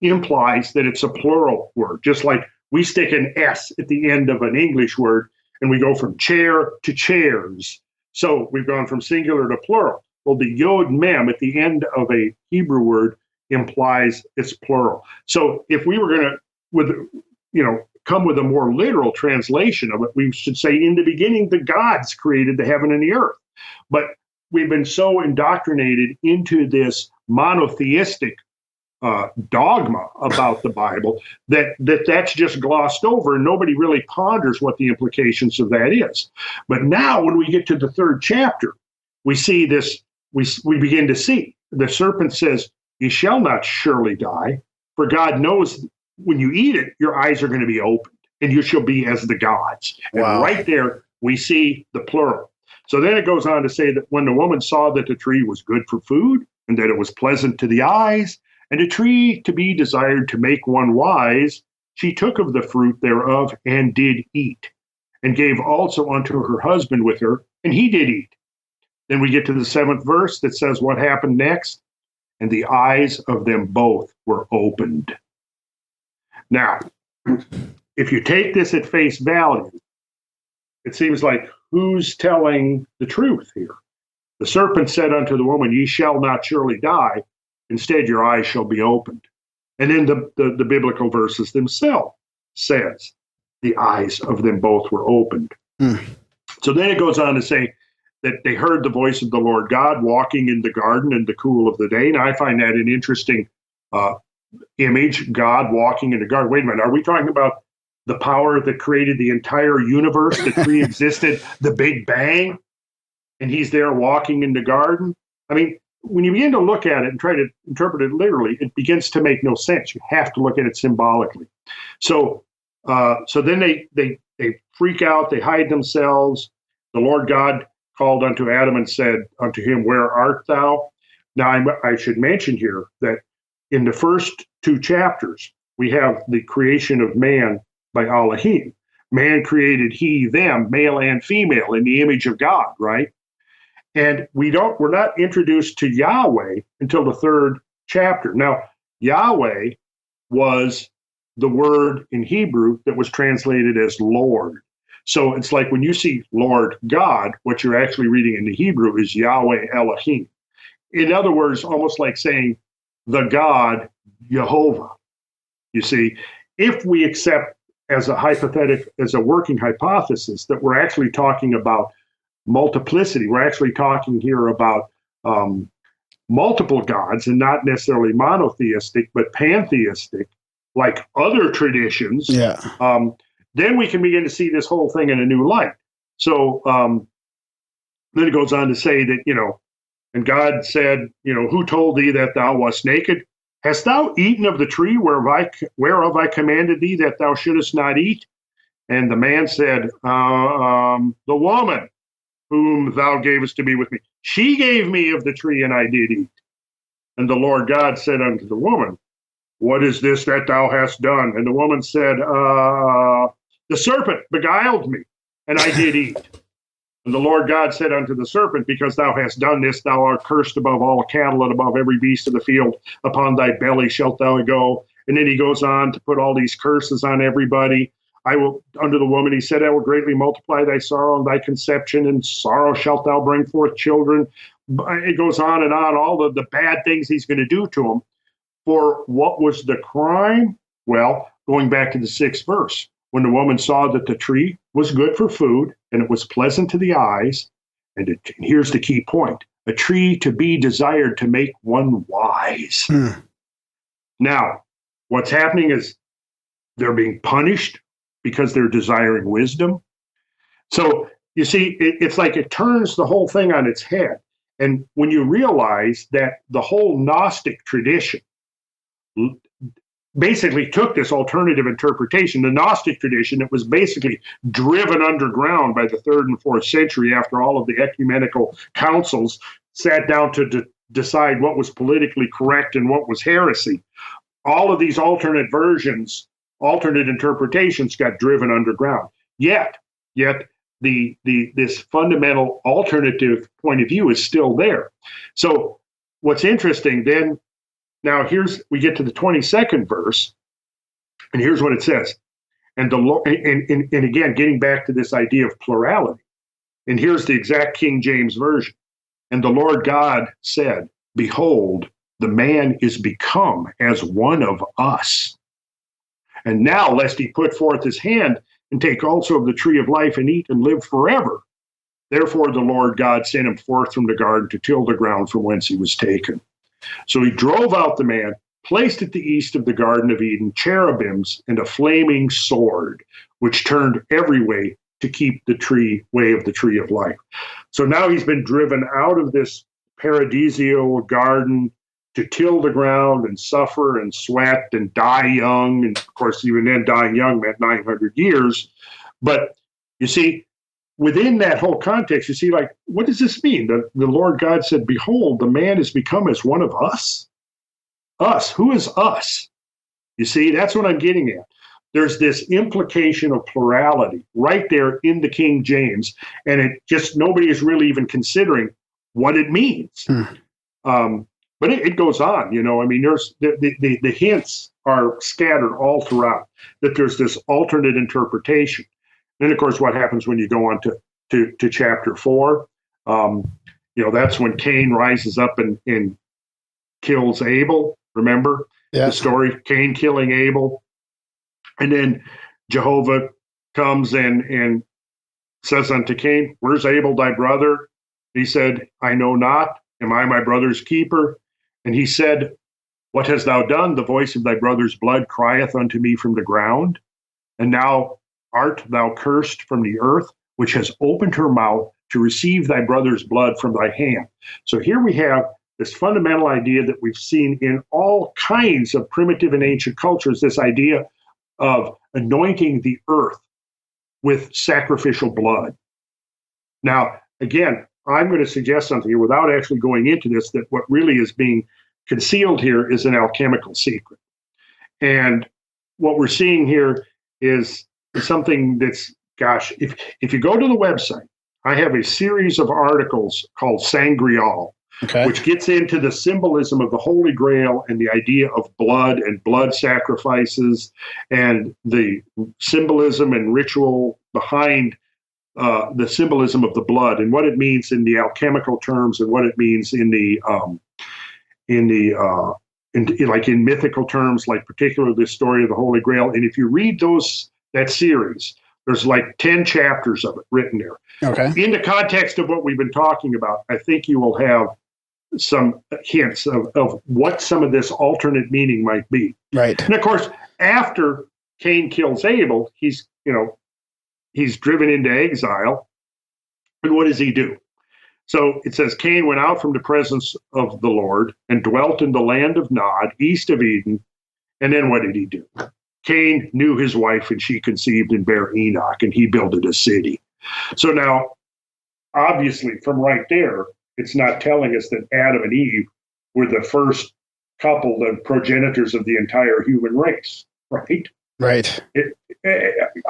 implies that it's a plural word, just like we stick an S at the end of an English word, and we go from chair to chairs. So we've gone from singular to plural. Well, the Yod Mem at the end of a Hebrew word implies it's plural. So if we were going to, come with a more literal translation of it, we should say, in the beginning, the gods created the heaven and the earth. But we've been so indoctrinated into this monotheistic dogma about the Bible that's just glossed over, and nobody really ponders what the implications of that is. But now, when we get to the third chapter, we see this. We begin to see the serpent says, "Ye shall not surely die, for God knows when you eat it, your eyes are going to be opened, and you shall be as the gods." Wow. And right there, we see the plural. So then it goes on to say that when the woman saw that the tree was good for food, and that it was pleasant to the eyes, and a tree to be desired to make one wise, she took of the fruit thereof and did eat, and gave also unto her husband with her, and he did eat. Then we get to the 7th verse that says what happened next, and the eyes of them both were opened. Now, if you take this at face value, it seems like who's telling the truth here? The serpent said unto the woman, Ye shall not surely die. Instead, your eyes shall be opened. And then the biblical verses themselves says, the eyes of them both were opened. So then it goes on to say that they heard the voice of the Lord God walking in the garden in the cool of the day. Now, I find that an interesting image, God walking in the garden. Wait a minute, are we talking about the power that created the entire universe that pre-existed the Big Bang? And he's there walking in the garden? I mean, when you begin to look at it and try to interpret it literally, it begins to make no sense. You have to look at it symbolically. So then they freak out, they hide themselves. The Lord God called unto Adam and said unto him, Where art thou? Now, I should mention here that in the first 2 chapters, we have the creation of man by Elohim. Man created he, them, male and female, in the image of God, right? And we're not introduced to Yahweh until the 3rd chapter. Now, Yahweh was the word in Hebrew that was translated as Lord. So it's like when you see Lord God, what you're actually reading in the Hebrew is Yahweh Elohim. In other words, almost like saying the God Jehovah. You see, if we accept as a working hypothesis that we're actually talking about multiplicity, we're actually talking here about multiple gods and not necessarily monotheistic, but pantheistic, like other traditions. Yeah. Then we can begin to see this whole thing in a new light. So then it goes on to say that, and God said, who told thee that thou wast naked? Hast thou eaten of the tree whereof I commanded thee that thou shouldest not eat? And the man said, the woman whom thou gavest to be with me, she gave me of the tree, and I did eat. And the Lord God said unto the woman, What is this that thou hast done? And the woman said, the serpent beguiled me, and I did eat. And the Lord God said unto the serpent, Because thou hast done this, thou art cursed above all cattle and above every beast of the field. Upon thy belly shalt thou go. And then he goes on to put all these curses on everybody. Unto the woman, he said, I will greatly multiply thy sorrow and thy conception, and sorrow shalt thou bring forth children. It goes on and on, all the bad things he's going to do to him. For what was the crime? Well, going back to the 6th verse, when the woman saw that the tree was good for food, and it was pleasant to the eyes, and here's the key point, a tree to be desired to make one wise. Now, what's happening is they're being punished because they're desiring wisdom. So you see, it's like it turns the whole thing on its head. And when you realize that the whole Gnostic tradition basically took this alternative interpretation, the Gnostic tradition that was basically driven underground by the 3rd and 4th century after all of the ecumenical councils sat down to decide what was politically correct and what was heresy. All of these alternate versions, alternate interpretations got driven underground. Yet this fundamental alternative point of view is still there. So what's interesting then, now we get to the 22nd verse, and here's what it says. And the Lord, and again, getting back to this idea of plurality, and here's the exact King James version. And the Lord God said, behold, the man is become as one of us. And now, lest he put forth his hand and take also of the tree of life and eat and live forever. Therefore, the Lord God sent him forth from the garden to till the ground from whence he was taken. So he drove out the man, placed at the east of the Garden of Eden cherubims and a flaming sword, which turned every way to keep the way of the tree of life. So now he's been driven out of this paradisial garden to till the ground and suffer and sweat and die young. And of course, even then, dying young meant 900 years. But you see, within that whole context, you see, like, what does this mean? The Lord God said, behold, the man has become as one of us. Us. Who is us? You see, that's what I'm getting at. There's this implication of plurality right there in the King James, and it just nobody is really even considering what it means. But it goes on, you know. I mean, there's the hints are scattered all throughout that there's this alternate interpretation. Then, of course, what happens when you go on to chapter 4? You know, that's when Cain rises up and kills Abel. Remember the story? Cain killing Abel. And then Jehovah comes and says unto Cain, where's Abel thy brother? He said, I know not. Am I my brother's keeper? And he said, what hast thou done? The voice of thy brother's blood crieth unto me from the ground. And now art thou cursed from the earth, which has opened her mouth to receive thy brother's blood from thy hand. So here we have this fundamental idea that we've seen in all kinds of primitive and ancient cultures, this idea of anointing the earth with sacrificial blood. Now, again, I'm going to suggest something here without actually going into this, that what really is being concealed here is an alchemical secret. And what we're seeing here is something that's, gosh, if you go to the website, I have a series of articles called Sangreal, which gets into the symbolism of the Holy Grail and the idea of blood and blood sacrifices and the symbolism and ritual behind the symbolism of the blood and what it means in the alchemical terms and what it means in mythical terms, like particularly the story of the Holy Grail. And if you read that series, there's like 10 chapters of it written there. In the context of what we've been talking about, I think you will have some hints of what some of this alternate meaning might be. Right. And of course, after Cain kills Abel, he's driven into exile. And what does he do? So it says, Cain went out from the presence of the Lord and dwelt in the land of Nod, east of Eden. And then what did he do? Cain knew his wife, and she conceived and bare Enoch, and he builded a city. So now, obviously, from right there, it's not telling us that Adam and Eve were the first couple, the progenitors of the entire human race, right? Right.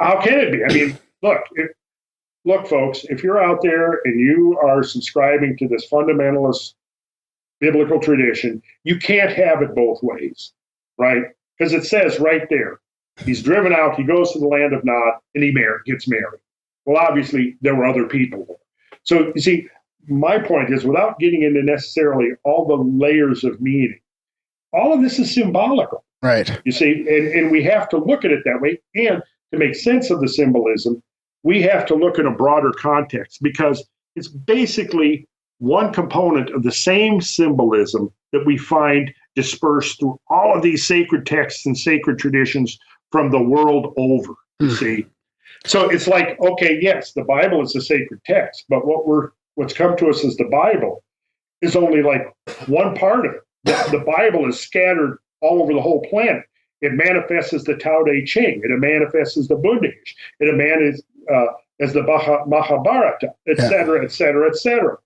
How can it be? I mean, look, folks, if you're out there and you are subscribing to this fundamentalist biblical tradition, you can't have it both ways, right? Because it says right there, he's driven out, he goes to the land of Nod, and he gets married. Well, obviously, there were other people there. So, you see, my point is, without getting into necessarily all the layers of meaning, all of this is symbolical. Right. You see, and we have to look at it that way. And to make sense of the symbolism, we have to look in a broader context, because it's basically one component of the same symbolism that we find dispersed through all of these sacred texts and sacred traditions from the world over, you see. So it's like, okay, yes, the Bible is a sacred text, but what's come to us as the Bible is only like one part of it. The Bible is scattered all over the whole planet. It manifests as the Tao Te Ching. It manifests as the Buddhist. It manifests as the Mahabharata, et cetera, et cetera, et cetera.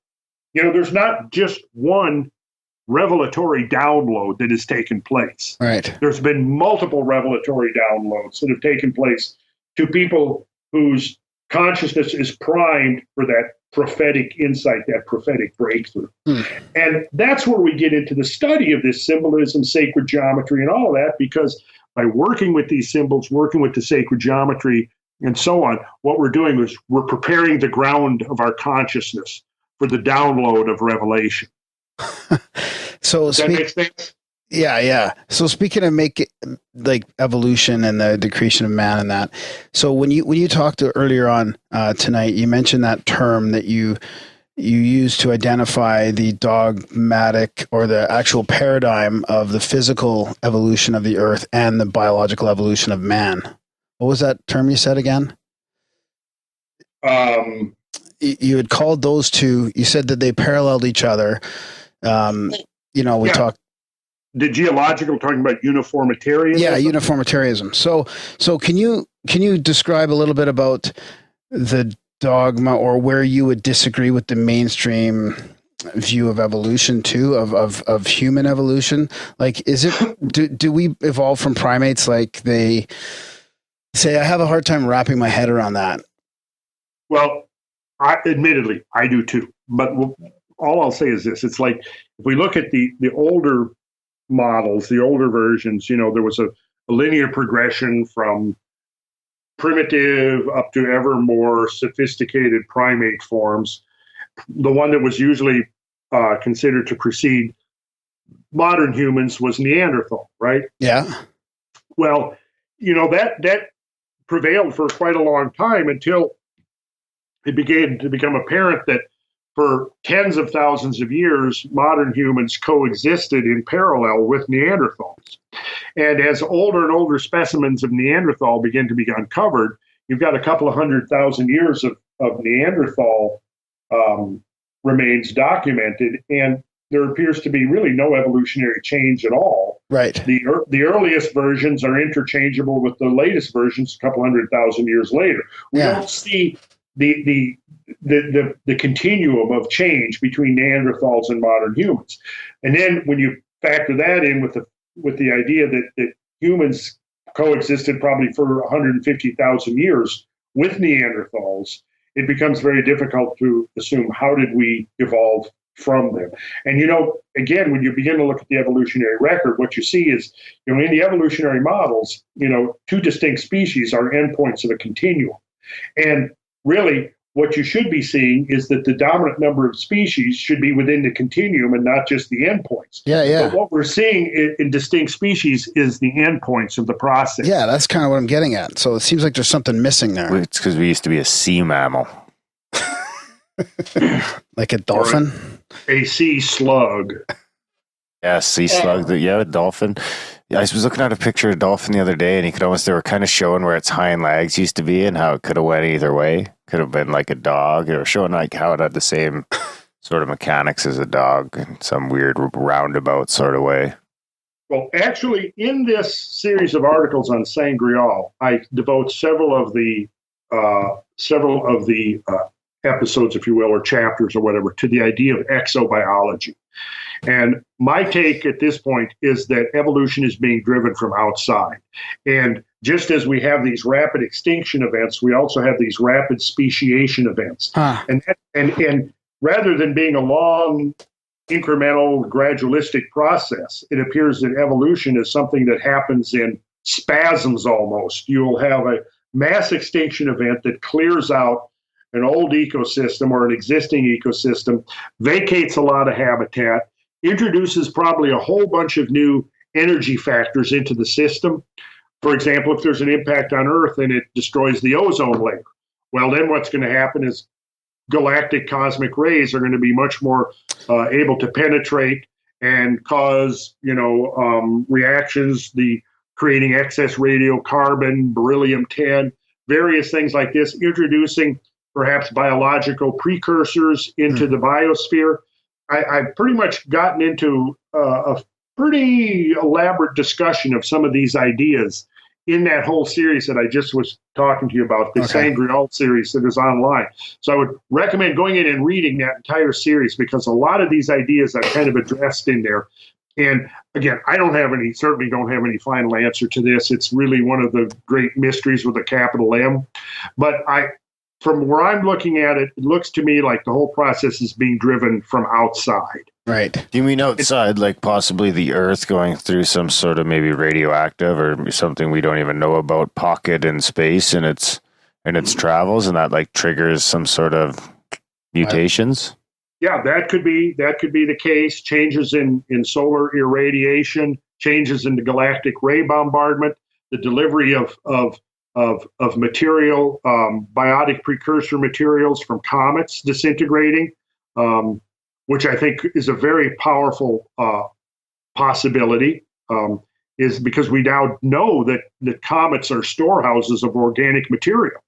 There's not just one revelatory download that has taken place. Right. There's been multiple revelatory downloads that have taken place to people whose consciousness is primed for that prophetic insight, that prophetic breakthrough. And that's where we get into the study of this symbolism, sacred geometry, and all of that, because by working with these symbols, working with the sacred geometry, and so on, what we're doing is we're preparing the ground of our consciousness for the download of revelation. So Does that make sense? Yeah. So speaking of evolution and the creation of man and that, so when you talked earlier on tonight, you mentioned that term that you use to identify the dogmatic or the actual paradigm of the physical evolution of the earth and the biological evolution of man. What was that term you said again? You had called those two. You said that they paralleled each other. We talked. The geological, talking about uniformitarianism. Yeah, uniformitarianism. So can you describe a little bit about the dogma, or where you would disagree with the mainstream view of evolution too, of human evolution? Like, is it do we evolve from primates? Like they say, I have a hard time wrapping my head around that. Well, admittedly, I do too. But all I'll say is this: it's like if we look at the older models, the older versions, there was a linear progression from primitive up to ever more sophisticated primate forms. The one that was usually considered to precede modern humans was Neanderthal, right? Yeah. Well, that prevailed for quite a long time until it began to become apparent that for tens of thousands of years, modern humans coexisted in parallel with Neanderthals. And as older and older specimens of Neanderthal begin to be uncovered, you've got a couple of 100,000 years of Neanderthal remains documented, and there appears to be really no evolutionary change at all. Right. The earliest versions are interchangeable with the latest versions a couple 100,000 years later. We don't see the continuum of change between Neanderthals and modern humans. And then when you factor that in with the idea that humans coexisted probably for 150,000 years with Neanderthals, it becomes very difficult to assume how did we evolve from them. And again, when you begin to look at the evolutionary record, what you see is, in the evolutionary models, two distinct species are endpoints of a continuum. And really, what you should be seeing is that the dominant number of species should be within the continuum and not just the endpoints. Yeah. But what we're seeing in distinct species is the endpoints of the process. Yeah, that's kind of what I'm getting at. So it seems like there's something missing there. It's because we used to be a sea mammal. Like a dolphin? A sea slug. Yeah, sea slug. Yeah, a dolphin. I was looking at a picture of a dolphin the other day, and they were kind of showing where its hind legs used to be and how it could have went either way. Could have been like a dog. They were showing like how it had the same sort of mechanics as a dog in some weird roundabout sort of way. Well, actually, in this series of articles on Saint-Grial, I devote several of the episodes, if you will, or chapters or whatever, to the idea of exobiology. And my take at this point is that evolution is being driven from outside. And just as we have these rapid extinction events, we also have these rapid speciation events. And rather than being a long, incremental, gradualistic process, it appears that evolution is something that happens in spasms almost. You'll have a mass extinction event that clears out an old ecosystem or an existing ecosystem, vacates a lot of habitat, introduces probably a whole bunch of new energy factors into the system. For example, if there's an impact on Earth and it destroys the ozone layer, well, then what's going to happen is galactic cosmic rays are going to be much more able to penetrate and cause, reactions, creating excess radiocarbon, beryllium-10, various things like this, introducing perhaps biological precursors into the biosphere. I've pretty much gotten into a pretty elaborate discussion of some of these ideas in that whole series that I just was talking to you about, the Sangreal series that is online. So I would recommend going in and reading that entire series, because a lot of these ideas are kind of addressed in there. And again, certainly don't have any final answer to this. It's really one of the great mysteries with a capital M. But from where I'm looking at it, it looks to me like the whole process is being driven from outside. Right. Do you mean outside, like possibly the Earth going through some sort of maybe radioactive or something we don't even know about pocket in space and its travels, and that like triggers some sort of mutations? Yeah, that could be the case. Changes in solar irradiation, changes in the galactic ray bombardment, the delivery of material, biotic precursor materials from comets disintegrating, which I think is a very powerful possibility, is because we now know that comets are storehouses of organic material.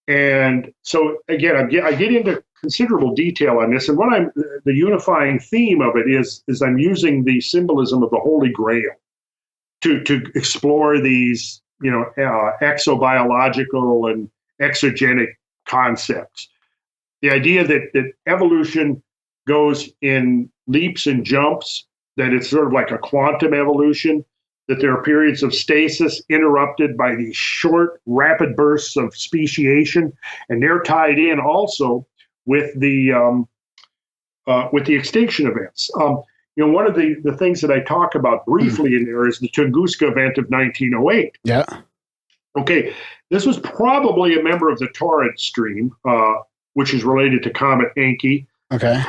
And so again, I get into considerable detail on this, and the unifying theme of it is I'm using the symbolism of the Holy Grail to explore these, exobiological and exogenic concepts. The idea that evolution goes in leaps and jumps, that it's sort of like a quantum evolution, that there are periods of stasis interrupted by these short, rapid bursts of speciation, and they're tied in also with the extinction events. One of the things that I talk about briefly in there is the Tunguska event of 1908. Yeah. Okay, this was probably a member of the Taurid stream, which is related to Comet Encke. Okay.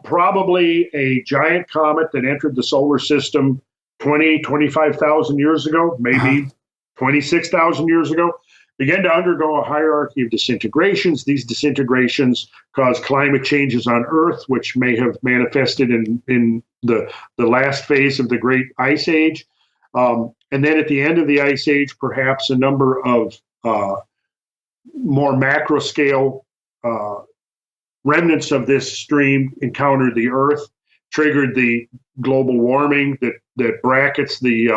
Probably a giant comet that entered the solar system 25,000 years ago, maybe 26,000 years ago, began to undergo a hierarchy of disintegrations. These disintegrations caused climate changes on Earth, which may have manifested in the last phase of the Great Ice Age. And then at the end of the Ice Age, perhaps a number of more macro scale remnants of this stream encountered the Earth, triggered the global warming that brackets the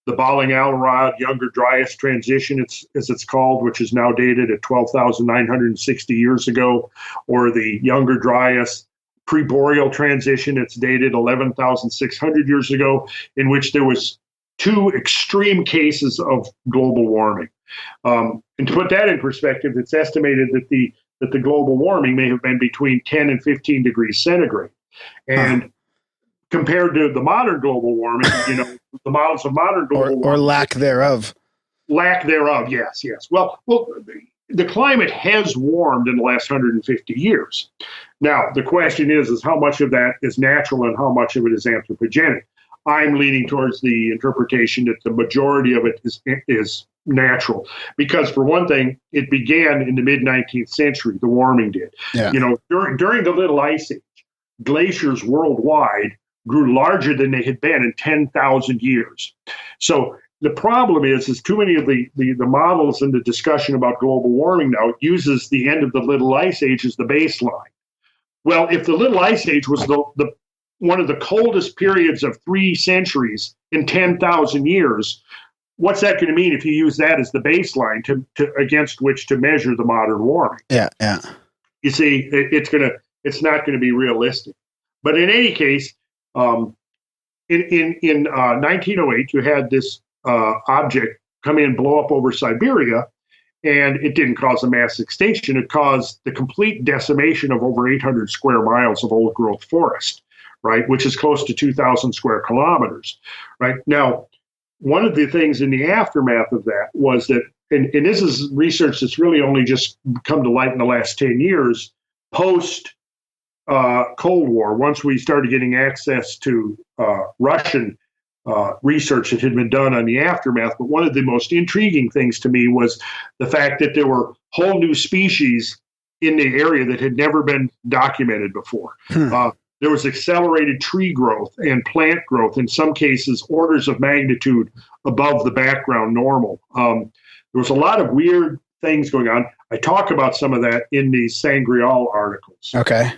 Balling-Alrod Younger Dryas transition, as it's called, which is now dated at 12,960 years ago, or the Younger Dryas pre-boreal transition, it's dated 11,600 years ago, in which there was two extreme cases of global warming. And to put that in perspective, it's estimated that the global warming may have been between 10 and 15 degrees centigrade. And compared to the modern global warming, the models of modern global warming. Or lack thereof. Lack thereof, yes. Well, the climate has warmed in the last 150 years. Now, the question is how much of that is natural and how much of it is anthropogenic? I'm leaning towards the interpretation that the majority of it is natural, because for one thing, it began in the mid-19th century, the warming did. Yeah. During the Little Ice Age, glaciers worldwide grew larger than they had been in 10,000 years. So the problem is too many of the models and the discussion about global warming now uses the end of the Little Ice Age as the baseline. Well, if the Little Ice Age was the one of the coldest periods of 3 centuries in 10,000 years, what's that going to mean if you use that as the baseline to against which to measure the modern warming? Yeah. You see, it's not going to be realistic. But in any case, in 1908, you had this object come in, blow up over Siberia, and it didn't cause a mass extinction. It caused the complete decimation of over 800 square miles of old-growth forest, right, which is close to 2,000 square kilometers, right? Now, one of the things in the aftermath of that was that, and this is research that's really only just come to light in the last 10 years, post Cold War, once we started getting access to Russian research that had been done on the aftermath. But one of the most intriguing things to me was the fact that there were whole new species in the area that had never been documented before. There was accelerated tree growth and plant growth, in some cases orders of magnitude above the background normal. There was a lot of weird things going on. I talk about some of that in these Sangreal articles. Okay.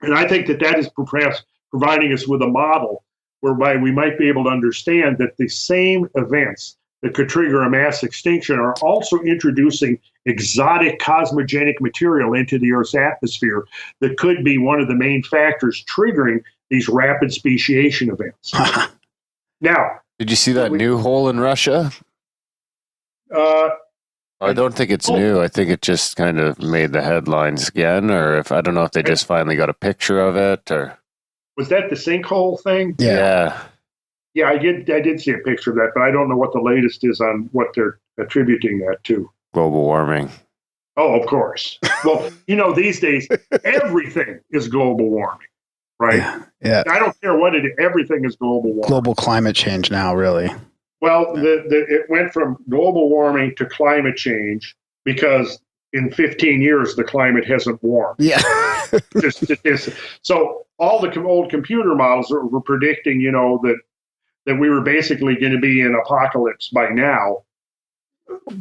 And I think that is perhaps providing us with a model whereby we might be able to understand that the same events that could trigger a mass extinction are also introducing exotic cosmogenic material into the Earth's atmosphere that could be one of the main factors triggering these rapid speciation events. Now, did you see that new hole in Russia? I don't think it's new. I think it just kind of made the headlines again, or I don't know if they just finally got a picture of it, or was that the sinkhole thing? Yeah. Yeah, I did see a picture of that, but I don't know what the latest is on what they're attributing that to. Global warming. Oh, of course. Well, these days, everything is global warming, right? Yeah. I don't care what it is. Everything is global warming. Global climate change now, really. Well, it went from global warming to climate change because in 15 years, the climate hasn't warmed. Yeah. So all the old computer models were predicting, that we were basically going to be in apocalypse by now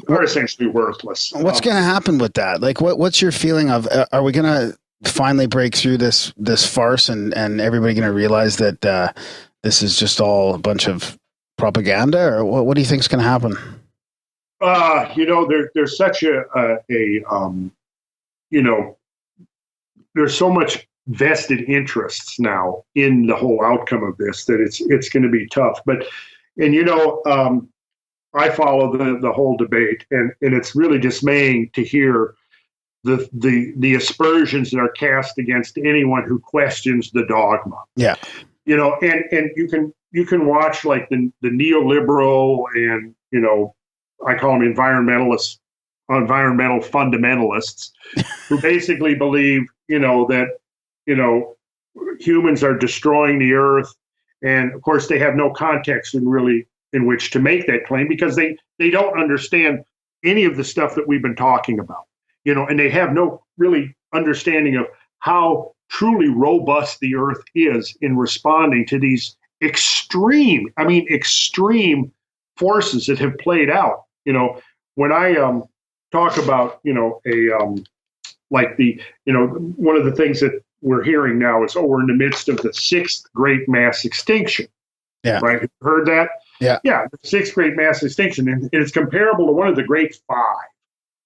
are essentially worthless. What's going to happen with that? Like, what's your feeling of, are we going to finally break through this farce and everybody going to realize that this is just all a bunch of propaganda, or what do you think is going to happen? There's such there's so much vested interests now in the whole outcome of this that it's going to be tough. But I follow the whole debate, and it's really dismaying to hear the aspersions that are cast against anyone who questions the dogma. Yeah, and you can watch like the neoliberal and I call them environmental fundamentalists who basically believe that humans are destroying the earth, and of course they have no context in which to make that claim because they don't understand any of the stuff that we've been talking about, and they have no really understanding of how truly robust the earth is in responding to these extreme forces that have played out. When I talk about one of the things that we're hearing now is, we're in the midst of the sixth great mass extinction. Yeah. Right. Heard that? Yeah. Yeah. The sixth great mass extinction. And it's comparable to one of the great five.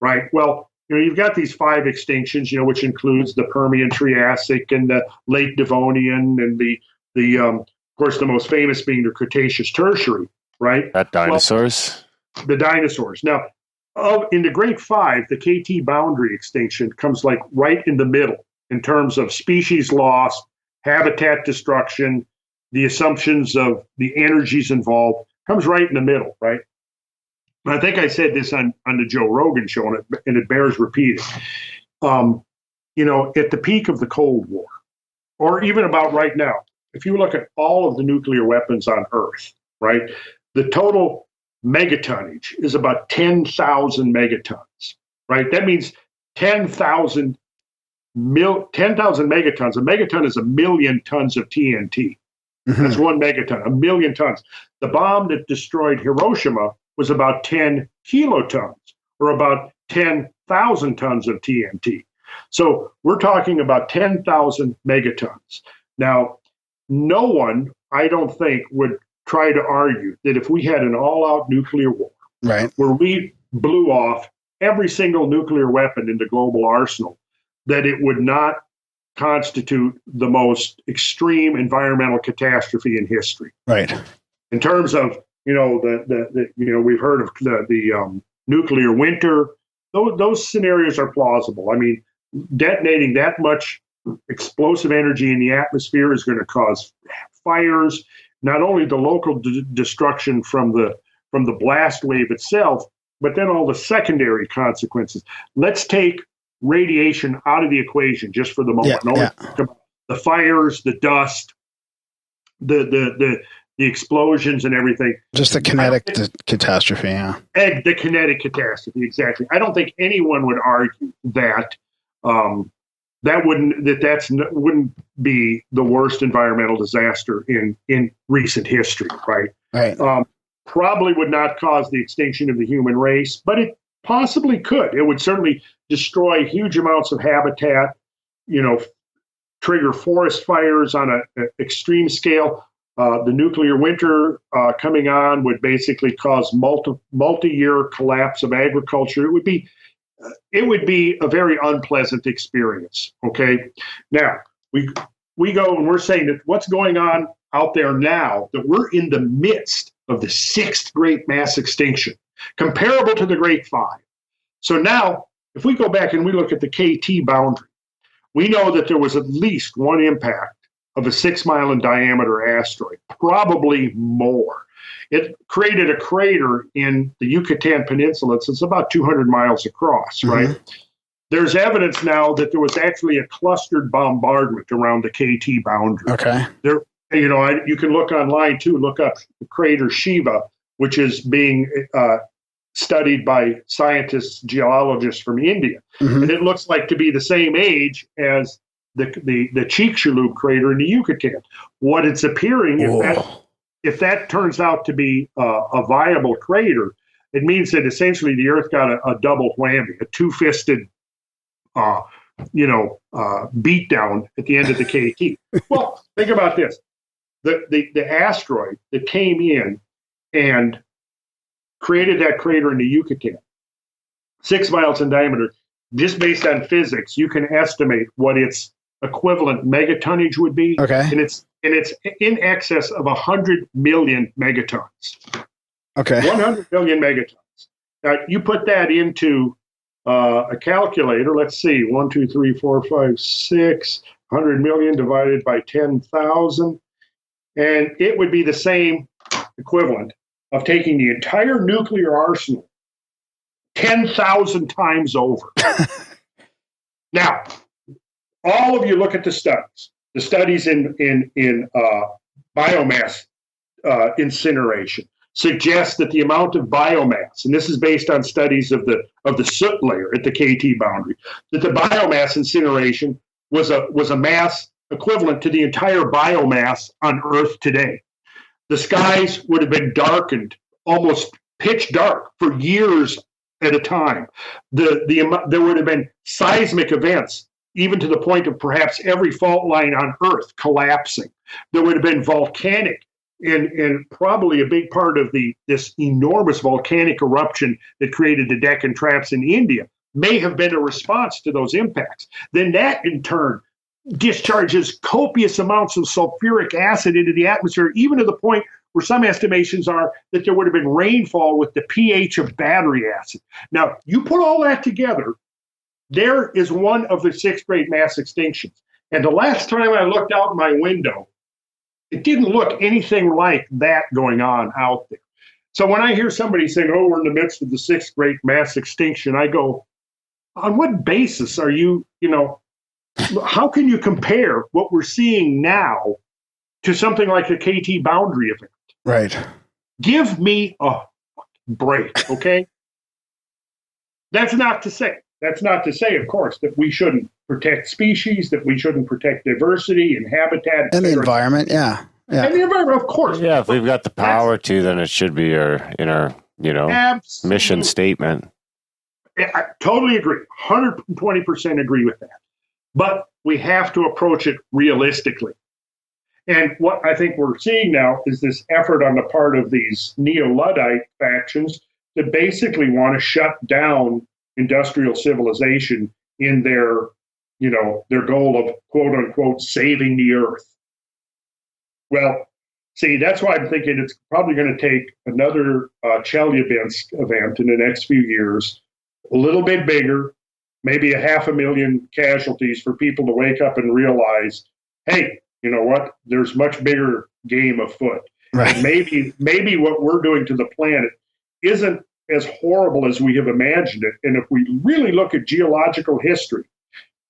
Right. Well, you've got these five extinctions, which includes the Permian Triassic and the late Devonian and of course, the most famous being the Cretaceous Tertiary. Right. That dinosaurs. Well, the dinosaurs. Now, in the Great Five, the KT boundary extinction comes like right in the middle in terms of species loss, habitat destruction, the assumptions of the energies involved, comes right in the middle, right? And I think I said this on the Joe Rogan show, and it bears repeating. At the peak of the Cold War, or even about right now, if you look at all of the nuclear weapons on Earth, right, the total megatonnage is about 10,000 megatons, right? That means 10,000 megatons. A megaton is 1 million tons of TNT. Mm-hmm. That's 1 megaton, 1 million tons. The bomb that destroyed Hiroshima was about 10 kilotons, or about 10,000 tons of TNT. So we're talking about 10,000 megatons. Now, no one, I don't think, would try to argue that if we had an all-out nuclear war, right, where we blew off every single nuclear weapon in the global arsenal, that it would not constitute the most extreme environmental catastrophe in history. Right. In terms of, we've heard of the nuclear winter. Those scenarios are plausible. I mean, detonating that much explosive energy in the atmosphere is going to cause fires. Not only the local destruction from the blast wave itself, but then all the secondary consequences. Let's take radiation out of the equation just for the moment. The fires, the dust, the explosions and everything. Just the kinetic catastrophe, yeah. The kinetic catastrophe, exactly. I don't think anyone would argue that wouldn't be the worst environmental disaster in recent history, right? Right. Probably would not cause the extinction of the human race, but it possibly could. It would certainly destroy huge amounts of habitat, trigger forest fires on an extreme scale. The nuclear winter coming on would basically cause multi-year collapse of agriculture. It would be a very unpleasant experience. Okay, now we go and we're saying that what's going on out there now, that we're in the midst of the sixth great mass extinction, comparable to the Great Five. So now, if we go back and we look at the KT boundary, we know that there was at least one impact of a 6-mile in diameter asteroid, probably more. It created a crater in the Yucatan Peninsula. It's about 200 miles across, right? Mm-hmm. There's evidence now that there was actually a clustered bombardment around the KT boundary. Okay. You can look online too, look up the crater Shiva, which is being studied by scientists, geologists from India. Mm-hmm. And it looks like to be the same age as the Chicxulub crater in the Yucatan. What it's appearing, if that turns out to be a viable crater, it means that essentially the Earth got a double whammy, a two-fisted, beatdown at the end of the KT. Well, think about this. The asteroid that came in and created that crater in the Yucatan, 6 miles in diameter, just based on physics, you can estimate what its equivalent megatonnage would be. Okay. And it's in excess of 100 million megatons. Okay. 100 million megatons. Now, you put that into a calculator. Let's see, 1, 2, 3, 4, 5, 6, 100 million divided by 10,000. And it would be the same equivalent of taking the entire nuclear arsenal 10,000 times over. Now, all of you look at the studies. The studies in biomass incineration suggest that the amount of biomass, and this is based on studies of the soot layer at the KT boundary, that the biomass incineration was a mass equivalent to the entire biomass on Earth today. The skies would have been darkened, almost pitch dark, for years at a time. There would have been seismic events, even to the point of perhaps every fault line on Earth collapsing. There would have been volcanic, and probably a big part of this enormous volcanic eruption that created the Deccan Traps in India may have been a response to those impacts. Then that, in turn, discharges copious amounts of sulfuric acid into the atmosphere, even to the point where some estimations are that there would have been rainfall with the pH of battery acid. Now, you put all that together, there is one of the 6 great mass extinctions. And the last time I looked out my window, it didn't look anything like that going on out there. So when I hear somebody saying, oh, we're in the midst of the 6th great mass extinction, I go, on what basis are you, how can you compare what we're seeing now to something like a KT boundary event? Right. Give me a break, okay? That's not to say, of course, that we shouldn't protect species, that we shouldn't protect diversity and habitat. And the environment, yeah. And the environment, of course. Yeah, if we've got the power to, then it should be in our mission statement. I totally agree. 120% agree with that. But we have to approach it realistically. And what I think we're seeing now is this effort on the part of these neo-Luddite factions that basically want to shut down industrial civilization in their goal of, quote unquote, saving the earth. Well, see, that's why I'm thinking it's probably going to take another Chelyabinsk event in the next few years, a little bit bigger, maybe 500,000 casualties for people to wake up and realize, hey, you know what? There's much bigger game afoot. Right. And maybe what we're doing to the planet isn't as horrible as we have imagined it. And if we really look at geological history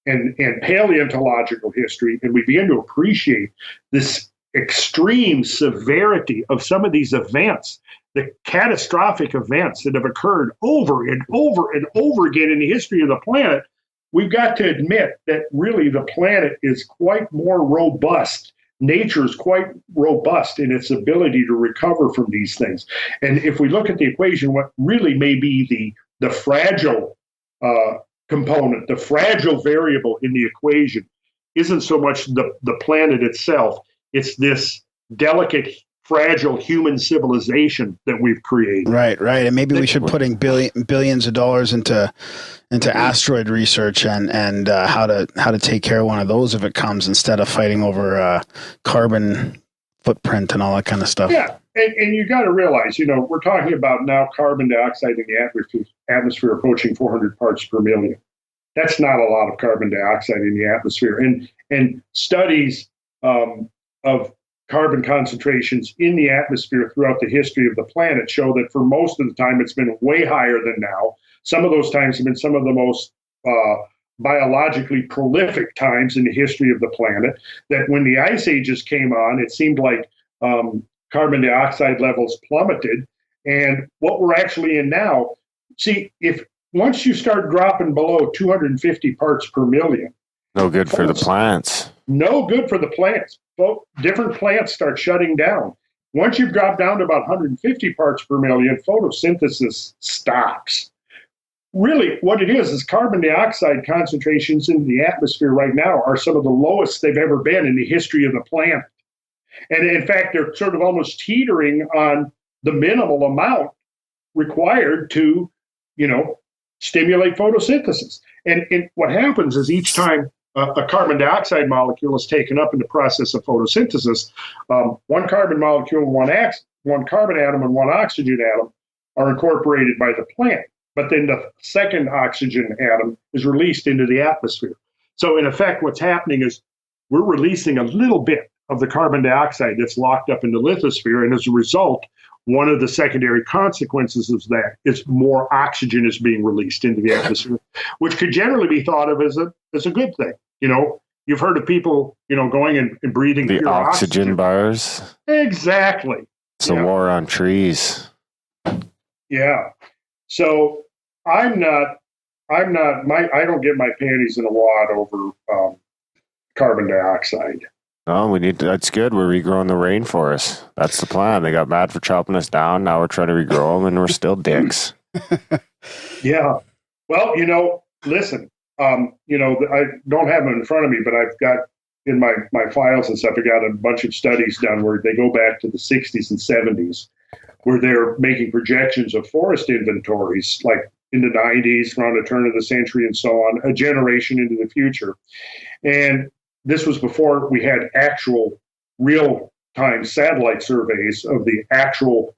and paleontological history, and we begin to appreciate this extreme severity of some of these events, the catastrophic events that have occurred over and over and over again in the history of the planet, we've got to admit that really the planet is quite more robust. Nature is quite robust in its ability to recover from these things. And if we look at the equation, what really may be the fragile component, the fragile variable in the equation, isn't so much the planet itself. It's this delicate, fragile human civilization that we've created. Right. And maybe we should putting billions of dollars into asteroid research and how to take care of one of those if it comes, instead of fighting over carbon footprint and all that kind of stuff. Yeah, and you got to realize, we're talking about now carbon dioxide in the atmosphere approaching 400 parts per million. That's not a lot of carbon dioxide in the atmosphere. And studies of carbon concentrations in the atmosphere throughout the history of the planet show that for most of the time it's been way higher than now. Some of those times have been some of the most biologically prolific times in the history of the planet, that when the ice ages came on, it seemed like carbon dioxide levels plummeted. And what we're actually in now, see, once you start dropping below 250 parts per million, no good for the plants. No good for the plants. Different plants start shutting down. Once you've dropped down to about 150 parts per million, photosynthesis stops. Really, what it is carbon dioxide concentrations in the atmosphere right now are some of the lowest they've ever been in the history of the planet. And in fact, they're sort of almost teetering on the minimal amount required to, stimulate photosynthesis. And what happens is each time a carbon dioxide molecule is taken up in the process of photosynthesis, one carbon molecule, one carbon atom, and one oxygen atom are incorporated by the plant. But then the second oxygen atom is released into the atmosphere. So in effect, what's happening is we're releasing a little bit of the carbon dioxide that's locked up in the lithosphere. And as a result, one of the secondary consequences of that is more oxygen is being released into the atmosphere, which could generally be thought of as a good thing. You've heard of people, going and breathing the pure oxygen bars. Exactly. It's a war on trees. Yeah. So I don't get my panties in a wad over carbon dioxide. Oh, that's good. We're regrowing the rainforest. That's the plan. They got mad for chopping us down. Now we're trying to regrow them and we're still dicks. Yeah. Well, listen, I don't have them in front of me, but I've got in my files and stuff, I got a bunch of studies done where they go back to the 60s and 70s, where they're making projections of forest inventories, like in the 90s, around the turn of the century and so on, a generation into the future. And this was before we had actual real-time satellite surveys of the actual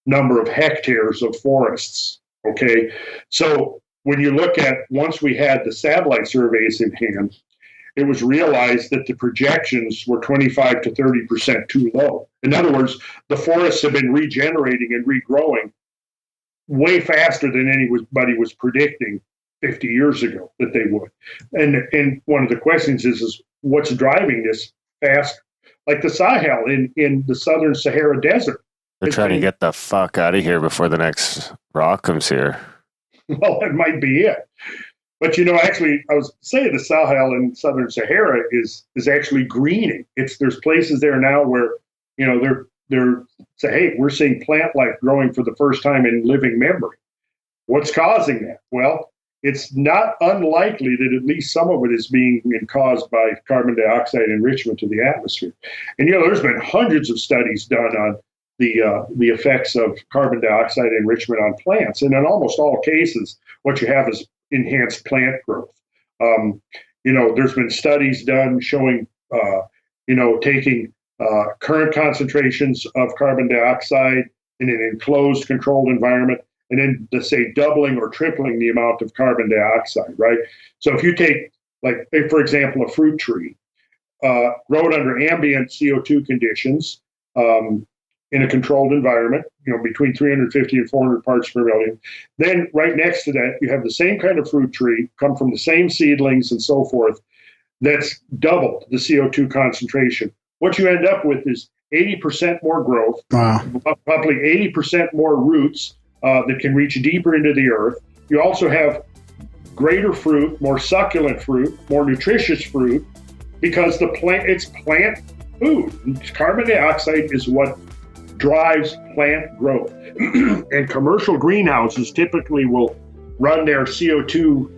number of hectares of forests, okay? So when you look at, once we had the satellite surveys in hand, it was realized that the projections were 25 to 30% too low. In other words, the forests have been regenerating and regrowing way faster than anybody was predicting 50 years ago that they would. And one of the questions is what's driving this fast? Like the Sahel in the southern Sahara Desert. They're trying to get the fuck out of here before the next rock comes here. Well, that might be it. But actually, I was saying the Sahel in southern Sahara is actually greening. There's places there now where they're say, hey, we're seeing plant life growing for the first time in living memory. What's causing that? Well, it's not unlikely that at least some of it is being caused by carbon dioxide enrichment to the atmosphere. And there's been hundreds of studies done on the effects of carbon dioxide enrichment on plants, and in almost all cases, what you have is enhanced plant growth. There's been studies done showing, taking current concentrations of carbon dioxide in an enclosed, controlled environment, and then to say doubling or tripling the amount of carbon dioxide, right? So if you take, for example, a fruit tree, grow it under ambient CO2 conditions in a controlled environment, between 350 and 400 parts per million. Then right next to that, you have the same kind of fruit tree, come from the same seedlings and so forth, that's doubled the CO2 concentration. What you end up with is 80% more growth, probably 80% more roots that can reach deeper into the earth. You also have greater fruit, more succulent fruit, more nutritious fruit, because it's plant food. Carbon dioxide is what drives plant growth. And commercial greenhouses typically will run their CO2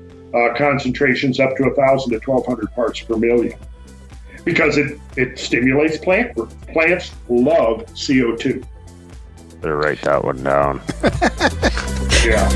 concentrations up to 1,000 to 1,200 parts per million, because it stimulates plant growth. Plants love CO2. Better write that one down. Yeah.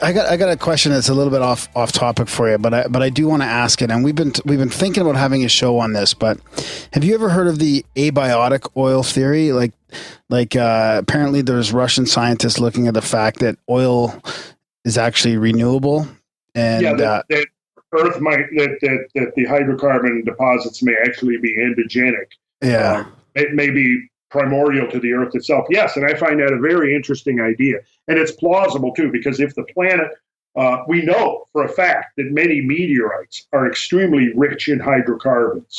I got a question that's a little bit off topic for you, but I do want to ask it. And we've been thinking about having a show on this. But have you ever heard of the abiotic oil theory? Like apparently there's Russian scientists looking at the fact that oil is actually renewable, and that Earth might that the hydrocarbon deposits may actually be endogenic. Yeah, it may be primordial to the Earth itself. Yes, and I find that a very interesting idea. And it's plausible, too, because if the planet, we know for a fact that many meteorites are extremely rich in hydrocarbons,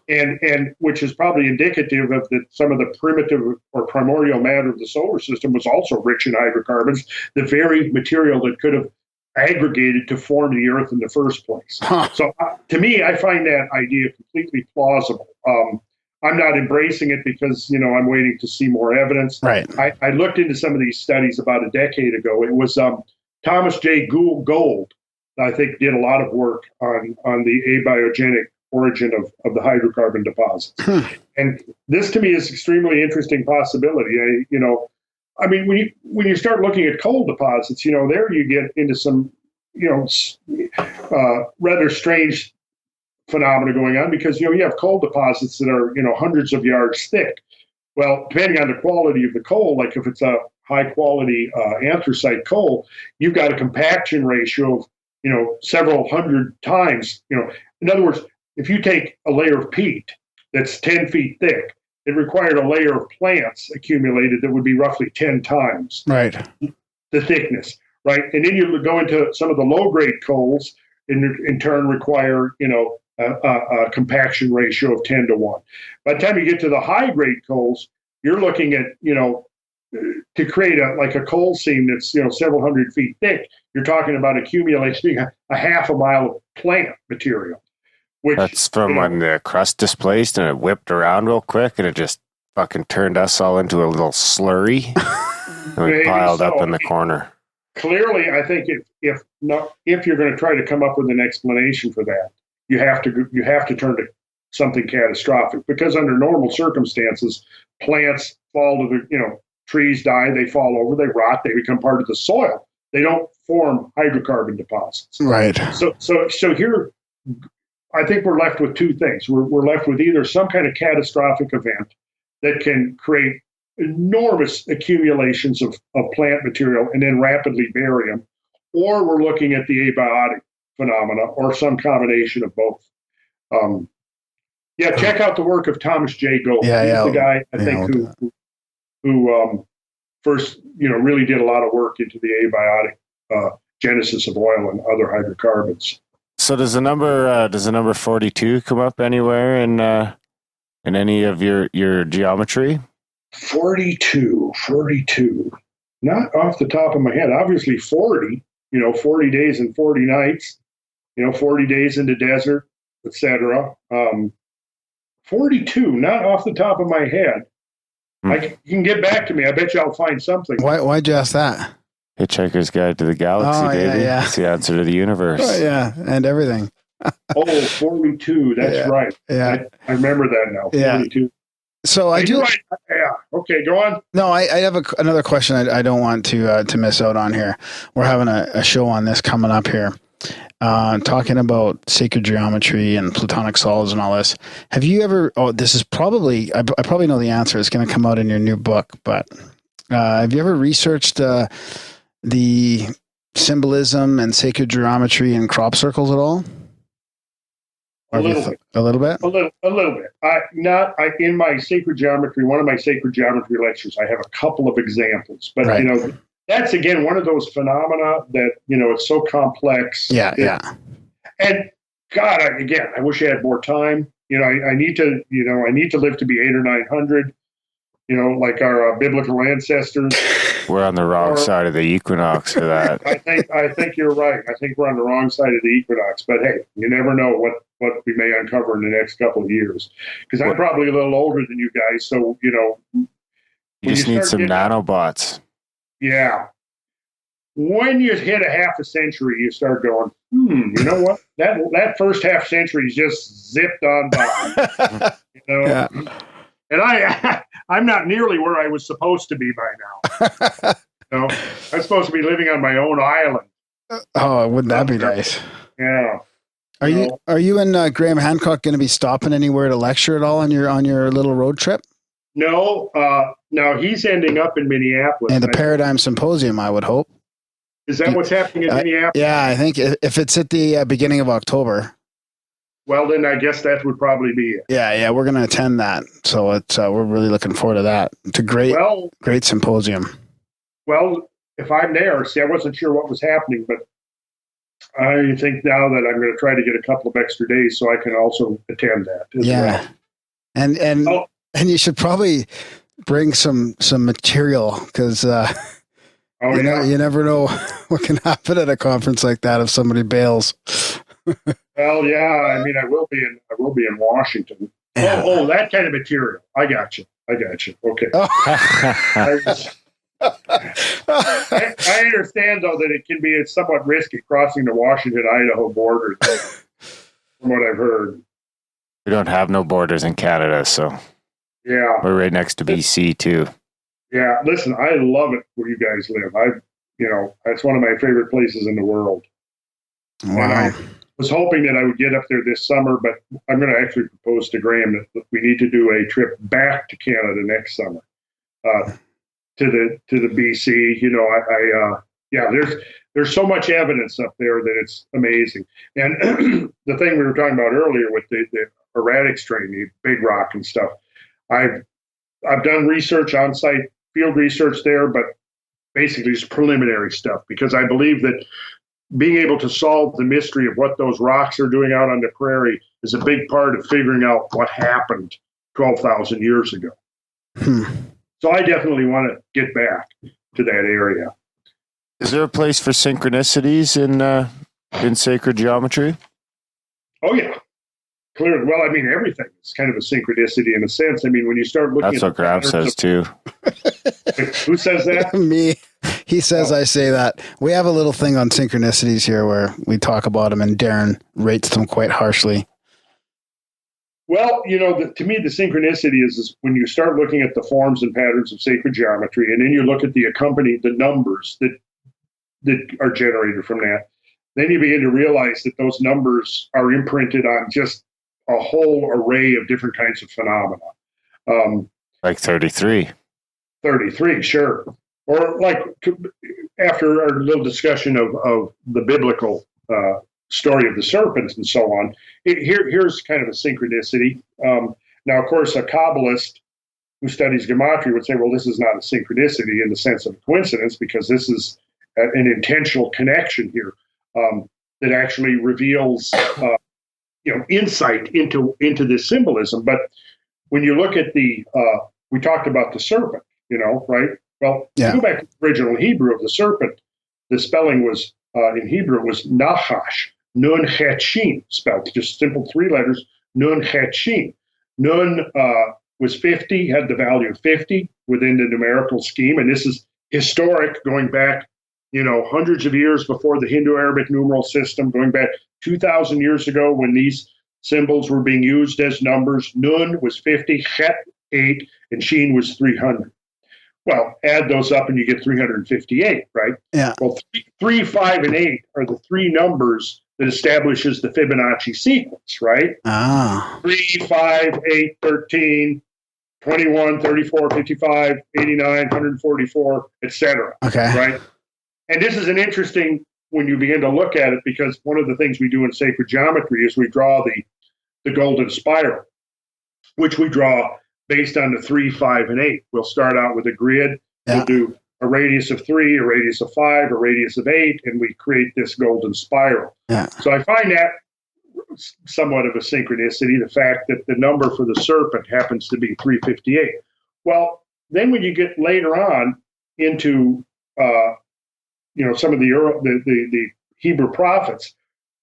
and which is probably indicative of that some of the primitive or primordial matter of the solar system was also rich in hydrocarbons, the very material that could have aggregated to form the Earth in the first place. So to me, I find that idea completely plausible. I'm not embracing it because, I'm waiting to see more evidence. Right. I looked into some of these studies about a decade ago. It was Thomas J. Gould, I think, did a lot of work on the abiogenic origin of the hydrocarbon deposits. And this, to me, is extremely interesting possibility. When you start looking at coal deposits, there you get into some, rather strange phenomena going on, because you have coal deposits that are hundreds of yards thick. Well, depending on the quality of the coal, like if it's a high quality anthracite coal, you've got a compaction ratio of several hundred times. In other words, if you take a layer of peat that's 10 feet thick, it required a layer of plants accumulated that would be roughly 10 times the thickness, right? And then you go into some of the low grade coals, in turn require a compaction ratio of 10 to 1. By the time you get to the high grade coals, you're looking at, to create a coal seam that's, several hundred feet thick, you're talking about accumulating a half a mile of plant material. That's from when the crust displaced and it whipped around real quick and it just fucking turned us all into a little slurry. And we piled up in the corner. Clearly, I think if you're going to try to come up with an explanation for that, you have to turn to something catastrophic, because under normal circumstances, plants fall to the, trees die, they fall over, they rot, they become part of the soil. They don't form hydrocarbon deposits. Right. So here, I think we're left with two things. We're left with either some kind of catastrophic event that can create enormous accumulations of plant material and then rapidly bury them, or we're looking at the abiotic phenomena, or some combination of both. Check out the work of Thomas J. Gould. He's the guy, I think, who first, really did a lot of work into the abiotic genesis of oil and other hydrocarbons. So does the number 42 come up anywhere in any of your geometry? 42. Not off the top of my head. Obviously 40, 40 days and 40 nights, 40 days in the desert, etc. 42, not off the top of my head. You can get back to me. I bet you I'll find something. Why'd you ask that? Hitchhiker's Guide to the Galaxy, baby. Yeah. It's the answer to the universe. Oh, yeah, and everything. 42. That's right. Yeah. I remember that now. 42. Yeah. So I do. Yeah. Okay, go on. No, I have another question I don't want to miss out on here. We're having a show on this coming up here, talking about sacred geometry and platonic solids and all this. Have you ever? Oh, this is probably I probably know the answer. It's going to come out in your new book. But have you ever researched the symbolism and sacred geometry in crop circles at all? A little bit. A little bit? A little bit. In my sacred geometry, one of my sacred geometry lectures, I have a couple of examples. But, right. That's, again, one of those phenomena that, it's so complex. Yeah. And, God, I wish I had more time. I need to live to be 800 or 900, like our biblical ancestors. We're on the wrong side of the equinox for that. I think you're right. I think we're on the wrong side of the equinox. But hey, you never know what we may uncover in the next couple of years. Because I'm probably a little older than you guys, so you just need some nanobots. Yeah. When you hit a half a century, you start going, you know what? That first half century just zipped on by. Yeah. And I'm not nearly where I was supposed to be by now. I'm supposed to be living on my own island. Oh, wouldn't that be nice? Yeah. Are you and Graham Hancock going to be stopping anywhere to lecture at all on your little road trip? No. No, he's ending up in Minneapolis. And the Paradigm Symposium, I would hope. Is that what's happening in Minneapolis? Yeah, I think if it's at the beginning of October. Well, then I guess that would probably be it. Yeah, we're going to attend that, so it's we're really looking forward to that. It's a great symposium. Well, if I'm there, I wasn't sure what was happening, but I think now that I'm going to try to get a couple of extra days so I can also attend that. Yeah, well. and you should probably bring some material because you never know what can happen at a conference like that if somebody bails. Well, yeah, I mean, I will be in Washington. Yeah. Oh, that kind of material. I got you. Okay. Oh. I understand though that it can be somewhat risky crossing the Washington-Idaho border, from what I've heard. We don't have no borders in Canada, so yeah, we're right next to BC too. Yeah, listen, I love it where you guys live. That's one of my favorite places in the world. Wow. And I was hoping that I would get up there this summer, but I'm going to actually propose to Graham that we need to do a trip back to Canada next summer, to the BC. There's so much evidence up there that it's amazing. And the thing we were talking about earlier with the erratic strain, the big rock and stuff, I've done research on site, field research there, but basically just preliminary stuff because I believe that being able to solve the mystery of what those rocks are doing out on the prairie is a big part of figuring out what happened 12,000 years ago. So I definitely want to get back to that area. Is there a place for synchronicities in sacred geometry? Oh, yeah. Clearly. Well, I mean, everything is kind of a synchronicity in a sense. I mean, when you start looking That's what Graham says, too. Who says that? Me. He says I say that. We have a little thing on synchronicities here where we talk about them, and Darren rates them quite harshly. Well, to me, the synchronicity is when you start looking at the forms and patterns of sacred geometry, and then you look at the numbers that are generated from that, then you begin to realize that those numbers are imprinted on just a whole array of different kinds of phenomena. Like 33. 33, sure. Or like after our little discussion of the biblical story of the serpent and so on, here's kind of a synchronicity. Now, of course, a Kabbalist who studies Gematria would say, well, this is not a synchronicity in the sense of a coincidence because this is an intentional connection here that actually reveals insight into this symbolism. But when you look at we talked about the serpent, right? Well, yeah. Go back to the original Hebrew of the serpent. The spelling was in Hebrew was Nahash, Nun Het Shin, spelled just simple three letters, Nun Het Shin. Nun was 50, had the value of 50 within the numerical scheme, and this is historic, going back hundreds of years before the Hindu-Arabic numeral system, going back 2,000 years ago when these symbols were being used as numbers. Nun was 50, Chet 8, and Sheen was 300. Well, add those up and you get 358, right? Yeah. Well, 3, 5, and 8 are the three numbers that establishes the Fibonacci sequence, right? 3, 5, 8, 13, 21, 34, 55, 89, 144, etc. Okay. Right? And this is an interesting, when you begin to look at it, because one of the things we do in sacred geometry is we draw the golden spiral, which we draw based on the 3, 5, and 8. We'll start out with a grid. Yeah. We'll do a radius of 3, a radius of 5, a radius of 8, and we create this golden spiral. Yeah. So I find that somewhat of a synchronicity, the fact that the number for the serpent happens to be 358. Well, then when you get later on into some of the Hebrew prophets,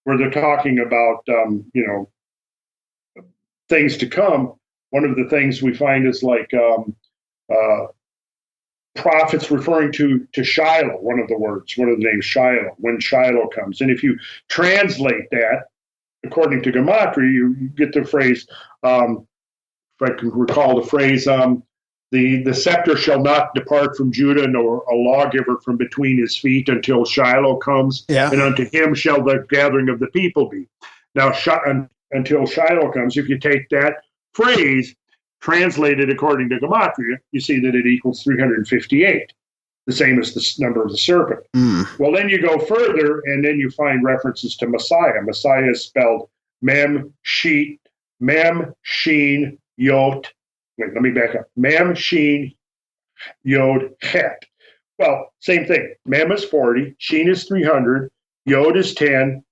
where they're talking about things to come, one of the things we find is like prophets referring to Shiloh, one of the names Shiloh, when Shiloh comes. And if you translate that, according to Gematria, you get the phrase, if I can recall the phrase, the scepter shall not depart from Judah, nor a lawgiver from between his feet until Shiloh comes, and unto him shall the gathering of the people be. Now, until Shiloh comes, if you take that phrase, translated according to Gematria, you see that it equals 358, the same as the number of the serpent. Well, then you go further, and then you find references to Messiah. Messiah is spelled Mem, Sheen, Yod. Wait, let me back up. Mem, Sheen, Yod, Het. Well, same thing. Mem is 40, Sheen is 300, Yod is 10,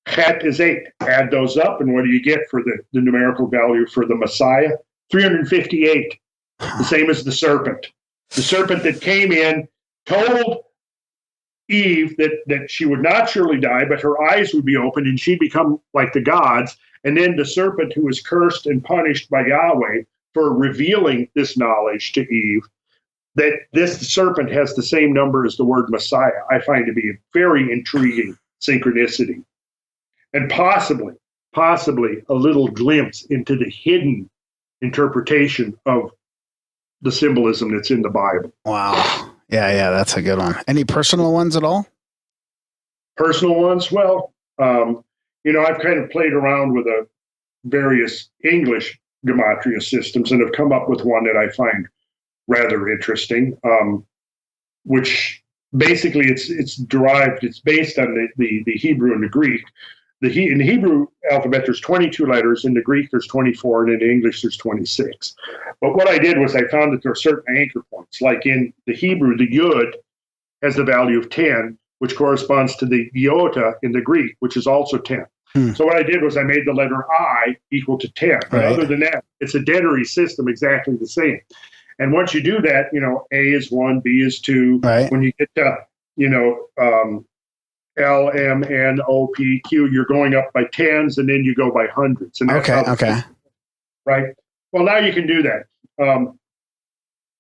Het is 8. Add those up, and what do you get for the numerical value for the Messiah? 358, the same as the serpent. The serpent that came in told Eve that she would not surely die, but her eyes would be opened and she'd become like the gods. And then the serpent, who was cursed and punished by Yahweh for revealing this knowledge to Eve, that this serpent has the same number as the word Messiah, I find to be a very intriguing synchronicity. And possibly a little glimpse into the hidden interpretation of the symbolism that's in the Bible. Wow. Yeah, that's a good one. Any personal ones at all? Personal ones? Well, I've kind of played around with various English gematria systems and have come up with one that I find rather interesting, which basically it's based on the Hebrew and the Greek. In the Hebrew alphabet, there's 22 letters. In the Greek, there's 24, and in English, there's 26. But what I did was I found that there are certain anchor points. Like in the Hebrew, the Yud has the value of 10, which corresponds to the Iota in the Greek, which is also 10. So what I did was I made the letter I equal to 10. But other than that, it's a denary system exactly the same. And once you do that, A is 1, B is 2. Right. When you get to, L, M, N, O, P, Q, you're going up by tens, and then you go by hundreds. And that's okay. Right? Well, now you can do that.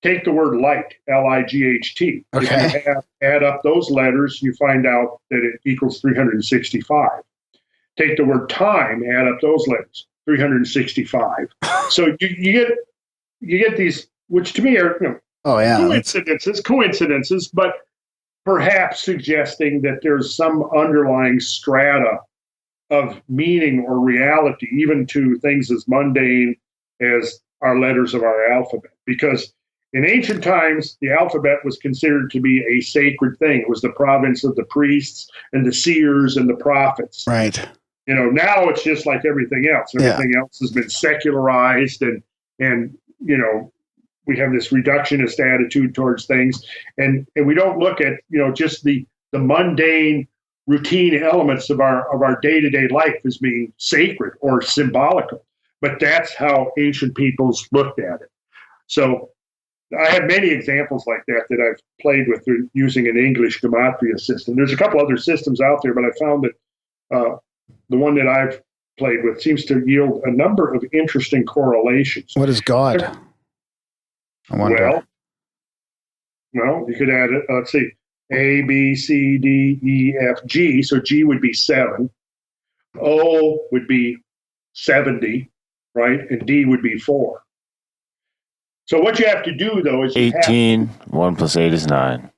Take the word light, L-I-G-H-T. Okay. If you add up those letters, you find out that it equals 365. Take the word time, add up those letters, 365. So you get these, which to me are coincidences, but perhaps suggesting that there's some underlying strata of meaning or reality, even to things as mundane as our letters of our alphabet. Because in ancient times, the alphabet was considered to be a sacred thing. It was the province of the priests and the seers and the prophets. Right. Now it's just like everything else. Everything else has been secularized, and we have this reductionist attitude towards things, and we don't look at just the mundane routine elements of our day-to-day life as being sacred or symbolical. But that's how ancient peoples looked at it. So I have many examples like that I've played with using an English gematria system. There's a couple other systems out there, but I found that the one that I've played with seems to yield a number of interesting correlations. What is God? I wonder. Well, you could add it. Let's see. A, B, C, D, E, F, G. So G would be 7. O would be 70, right? And D would be 4. So what you have to do, though, is 18. 1 plus 8 is 9.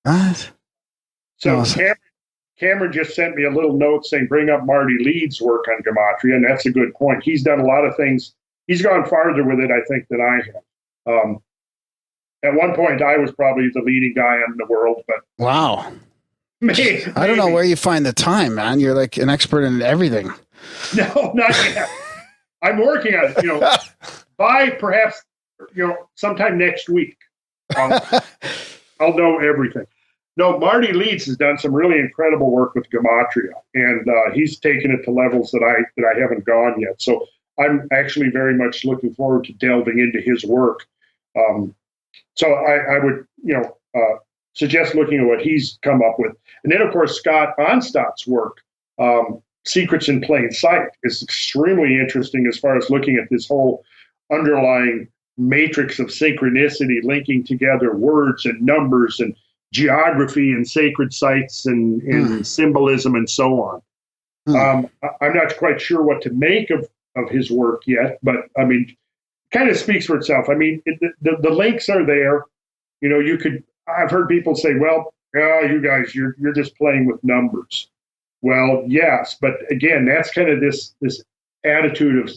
What? So No, Cameron just sent me a little note saying, bring up Marty Leeds' work on Gematria, and that's a good point. He's done a lot of things. He's gone farther with it, I think, than I have. At one point, I was probably the leading guy in the world, but wow. maybe. I don't know where you find the time, man. You're like an expert in everything. No, not yet. I'm working on it. By perhaps sometime next week, I'll know everything. No, Marty Leeds has done some really incredible work with Gematria, and he's taken it to levels that I haven't gone yet. So I'm actually very much looking forward to delving into his work. So I would suggest looking at what he's come up with, and then of course Scott Onstott's work, Secrets in Plain Sight, is extremely interesting as far as looking at this whole underlying matrix of synchronicity, linking together words and numbers and geography and sacred sites and symbolism and so on. I'm not quite sure what to make of his work yet, but I mean, kind of speaks for itself. I mean, the links are there. I've heard people say, well, you guys, you're just playing with numbers. Well, yes, but again, that's kind of this attitude of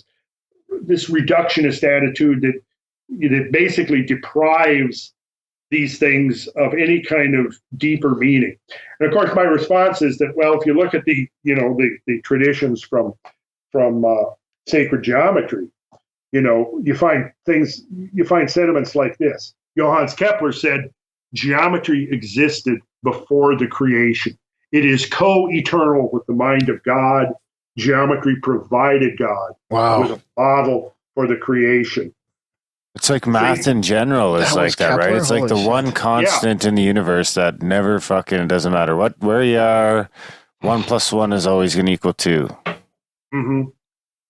this reductionist attitude that basically deprives these things of any kind of deeper meaning. And of course, my response is that, well, if you look at the traditions from sacred geometry, you find sentiments like this. Johannes Kepler said, geometry existed before the creation. It is co-eternal with the mind of God. Geometry provided God with a model for the creation. It's like math in general is like that, right? It's like the one constant in the universe that never it doesn't matter where you are, 1 plus 1 is always going to equal 2. Mm-hmm.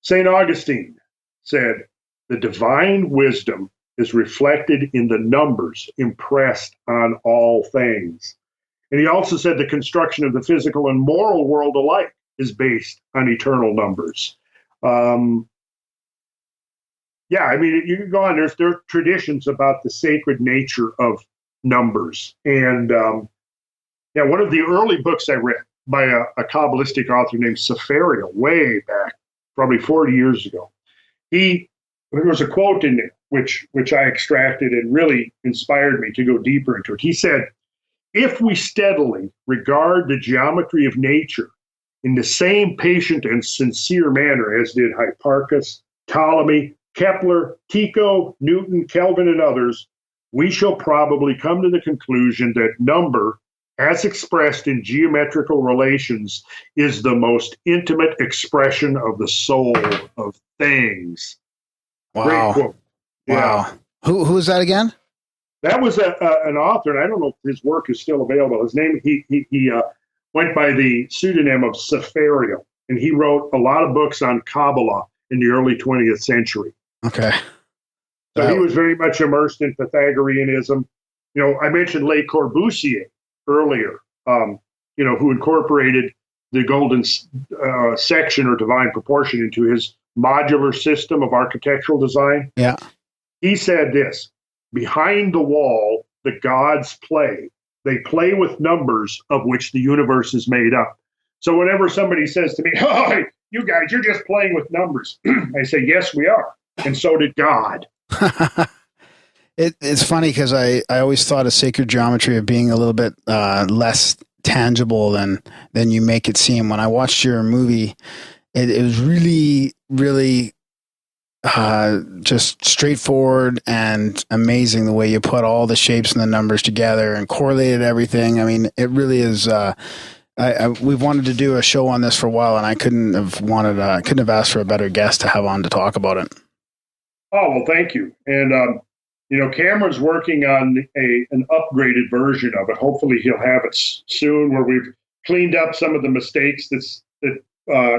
St. Augustine said, the divine wisdom is reflected in the numbers impressed on all things. And he also said the construction of the physical and moral world alike is based on eternal numbers. I mean, you can go on. There are traditions about the sacred nature of numbers. And one of the early books I read by a Kabbalistic author named Safariel, way back, probably 40 years ago, there was a quote in there which I extracted and really inspired me to go deeper into it. He said, if we steadily regard the geometry of nature in the same patient and sincere manner as did Hipparchus, Ptolemy, Kepler, Tycho, Newton, Kelvin, and others, we shall probably come to the conclusion that number, as expressed in geometrical relations, is the most intimate expression of the soul of things. Wow. Great quote. Wow. Yeah. Who is that again? That was an author, and I don't know if his work is still available. His name, he went by the pseudonym of Safariel, and he wrote a lot of books on Kabbalah in the early 20th century. Okay. So he was very much immersed in Pythagoreanism. I mentioned Le Corbusier earlier, who incorporated the golden section or divine proportion into his modular system of architectural design. Yeah. He said this, behind the wall, the gods play. They play with numbers of which the universe is made up. So whenever somebody says to me, oh, you guys, you're just playing with numbers, I say, yes, we are. And so did God. It's funny because I always thought of sacred geometry of being a little bit less tangible than you make it seem. When I watched your movie, it was really, really just straightforward and amazing the way you put all the shapes and the numbers together and correlated everything. I mean, it really is. We've wanted to do a show on this for a while, and I couldn't have asked for a better guest to have on to talk about it. Oh, well, thank you. And, Cameron's working on an upgraded version of it. Hopefully he'll have it soon, where we've cleaned up some of the mistakes that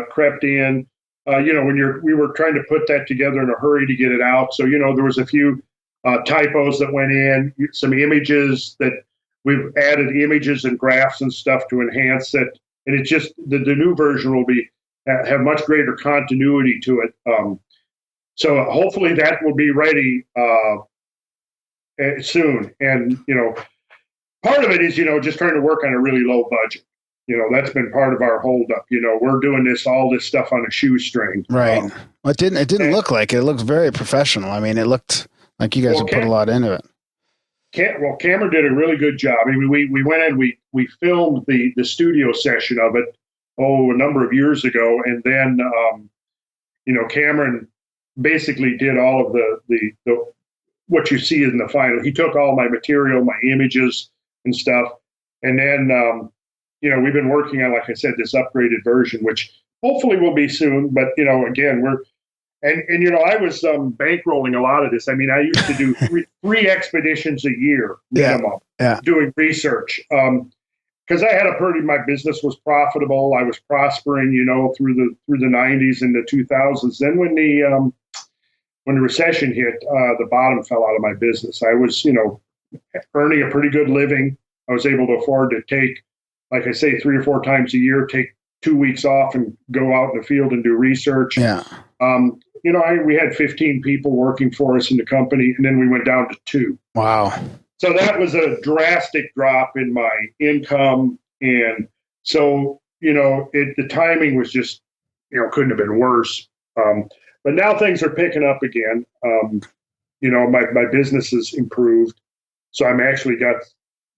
crept in. When we were trying to put that together in a hurry to get it out. So, there was a few typos that went in, some images that We've added images and graphs and stuff to enhance it, and it's just the new version will be have much greater continuity to it. So hopefully that will be ready soon. And part of it is just trying to work on a really low budget. That's been part of our holdup. We're doing all this stuff on a shoestring. Right. Well, it didn't look like it. It looked very professional. I mean, it looked like you guys have put a lot into it. Cameron did a really good job. I mean, we went in, we filmed the studio session of it, a number of years ago. And then, Cameron basically did all of the what you see in the final. He took all my material, my images and stuff. And then, we've been working on, like I said, this upgraded version, which hopefully will be soon. But, again, I was bankrolling a lot of this. I mean, I used to do three expeditions a year minimum doing research. Because I had my business was profitable. I was prospering, through the 90s and the 2000s. Then when the recession hit, the bottom fell out of my business. I was, earning a pretty good living. I was able to afford to take, like I say, 3 or 4 times a year, take 2 weeks off and go out in the field and do research. Yeah. We had 15 people working for us in the company, and then we went down to 2. Wow. So that was a drastic drop in my income. And so, the timing was just, couldn't have been worse. But now things are picking up again. My business has improved. So I'm actually got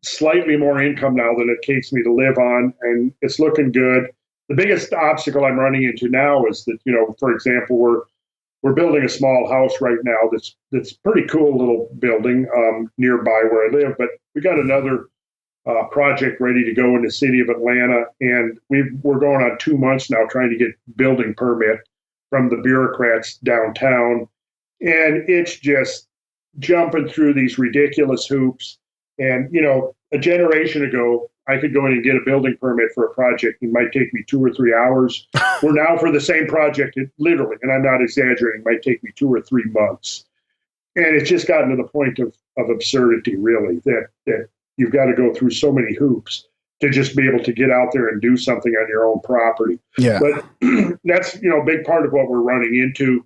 slightly more income now than it takes me to live on, and it's looking good. The biggest obstacle I'm running into now is that, for example, we're building a small house right now that's pretty cool little building nearby where I live, but we got another project ready to go in the city of Atlanta, and we're going on 2 months now trying to get building permit from the bureaucrats downtown, and it's just jumping through these ridiculous hoops. And, a generation ago, I could go in and get a building permit for a project. It might take me 2 or 3 hours. We're now for the same project, it literally, and I'm not exaggerating, might take me 2 or 3 months. And it's just gotten to the point of absurdity, really, that you've got to go through so many hoops to just be able to get out there and do something on your own property. Yeah. But that's, a big part of what we're running into.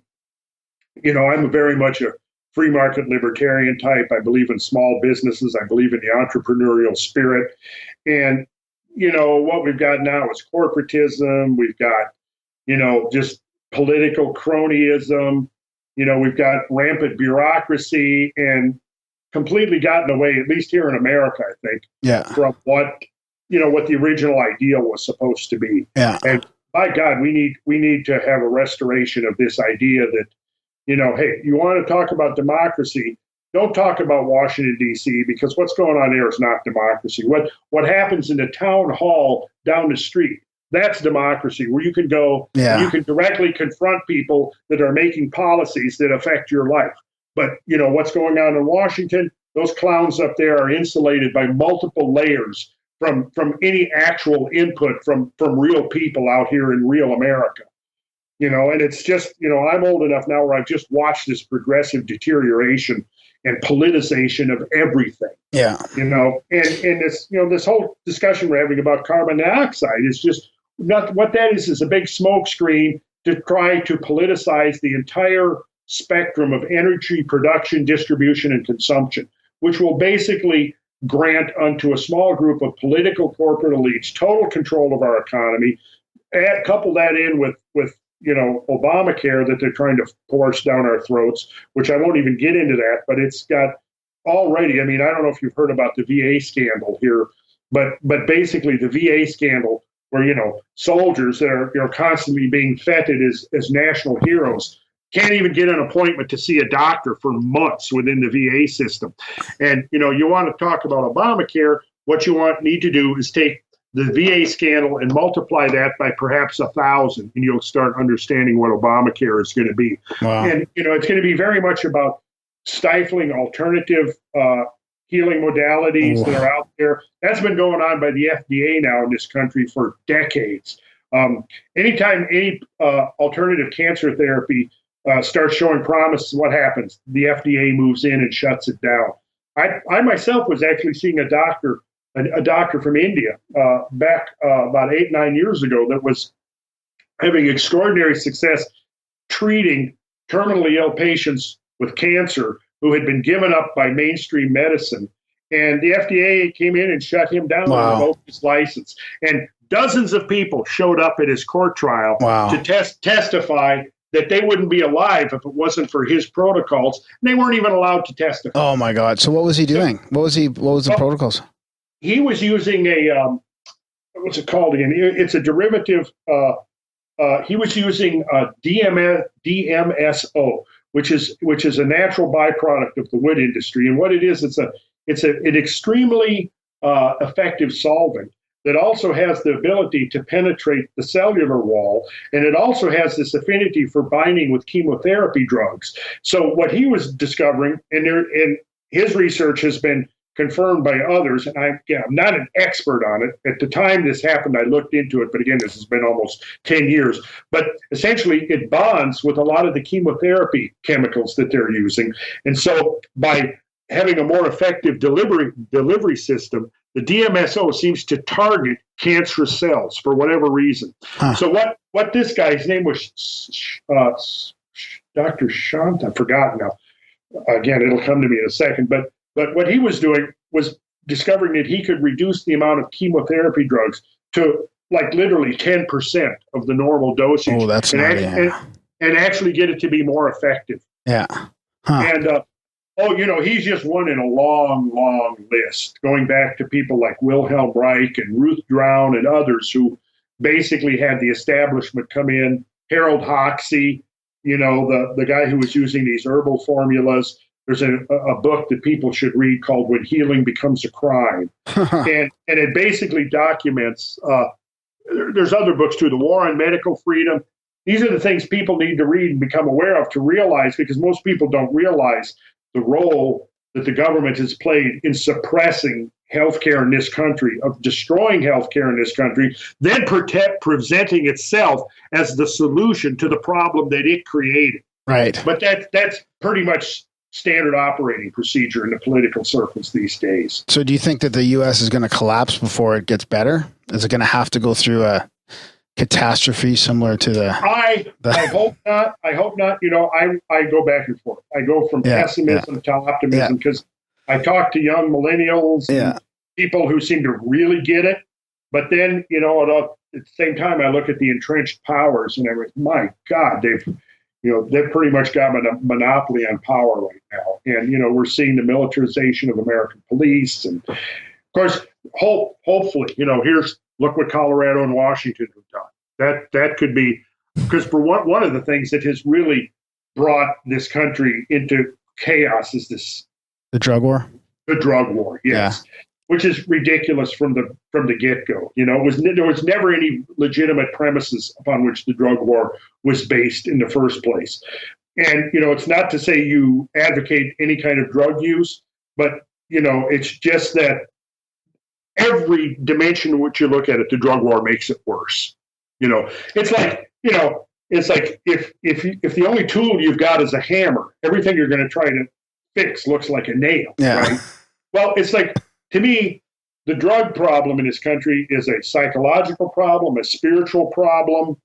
I'm very much a free market libertarian type. I believe in small businesses. I believe in the entrepreneurial spirit. And, what we've got now is corporatism. We've got, just political cronyism. We've got rampant bureaucracy and completely gotten away, at least here in America, I think, from what the original ideal was supposed to be. Yeah. And by God, we need to have a restoration of this idea that, hey, you want to talk about democracy, don't talk about Washington, D.C., because what's going on there is not democracy. What happens in the town hall down the street, that's democracy, where you can go, you can directly confront people that are making policies that affect your life. But, what's going on in Washington, those clowns up there are insulated by multiple layers from any actual input from real people out here in real America. And it's just, I'm old enough now where I've just watched this progressive deterioration and politicization of everything. Yeah. And this, this whole discussion we're having about carbon dioxide is just not what that is a big smoke screen to try to politicize the entire spectrum of energy production, distribution, and consumption, which will basically grant unto a small group of political corporate elites total control of our economy. Couple that in with Obamacare that they're trying to force down our throats, which I won't even get into that, but it's got already, I don't know if you've heard about the VA scandal here, but basically the VA scandal where, soldiers that are, constantly being feted as national heroes can't even get an appointment to see a doctor for months within the VA system. And, you want to talk about Obamacare, what you need to do is take the VA scandal and multiply that by perhaps 1,000, and you'll start understanding what Obamacare is going to be. Wow. And, it's going to be very much about stifling alternative healing modalities that are out there. That's been going on by the FDA now in this country for decades. Anytime any alternative cancer therapy starts showing promise, what happens? The FDA moves in and shuts it down. I myself was actually seeing a doctor a doctor from India back about 8-9 years ago that was having extraordinary success treating terminally ill patients with cancer who had been given up by mainstream medicine. And the FDA came in and shut him down and revoked his license. And dozens of people showed up at his court trial to testify that they wouldn't be alive if it wasn't for his protocols. And they weren't even allowed to testify. Oh my God! So what was he doing? What was the protocols? He was using a what's it called again? It's a derivative. He was using DMSO, which is a natural byproduct of the wood industry. And what it is, it's an extremely effective solvent that also has the ability to penetrate the cellular wall, and it also has this affinity for binding with chemotherapy drugs. So what he was discovering, and his research has been confirmed by others, and I'm not an expert on it. At the time this happened, I looked into it, but again, this has been almost 10 years. But essentially, it bonds with a lot of the chemotherapy chemicals that they're using. And so by having a more effective delivery system, the DMSO seems to target cancerous cells for whatever reason. So what this guy's name was, Dr. Shant, I forgot now. Again, it'll come to me in a second. But what he was doing was discovering that he could reduce the amount of chemotherapy drugs to like literally 10% of the normal dosage. Oh, that's and actually get it to be more effective. Yeah. And he's just one in a long, long list, going back to people like Wilhelm Reich and Ruth Drown and others who basically had the establishment come in. Harold Hoxie, the guy who was using these herbal formulas. There's a book that people should read called When Healing Becomes a Crime. and it basically documents, there's other books too, The War on Medical Freedom. These are the things people need to read and become aware of to realize, because most people don't realize the role that the government has played in suppressing healthcare in this country, of destroying healthcare in this country, then presenting itself as the solution to the problem that it created. Right. But that's pretty much standard operating procedure in the political circles these days. So do you think that the U.S. is going to collapse before it gets better? Is it going to have to go through a catastrophe similar to the... I hope not. I hope not. I go back and forth. I go from pessimism to optimism because I talk to young millennials and people who seem to really get it. But then, at the same time, I look at the entrenched powers and I go, my God, they've pretty much got a monopoly on power right now. And, we're seeing the militarization of American police. And of course, hopefully, look what Colorado and Washington have done. That could be, because for one of the things that has really brought this country into chaos is the drug war. The drug war, yes. Yeah. Which is ridiculous from the get-go. There was never any legitimate premises upon which the drug war was based in the first place. And, it's not to say you advocate any kind of drug use, but, it's just that every dimension in which you look at it, the drug war makes it worse. It's like if the only tool you've got is a hammer, everything you're going to try to fix looks like a nail, right? Well, it's like, to me, the drug problem in this country is a psychological problem, a spiritual problem.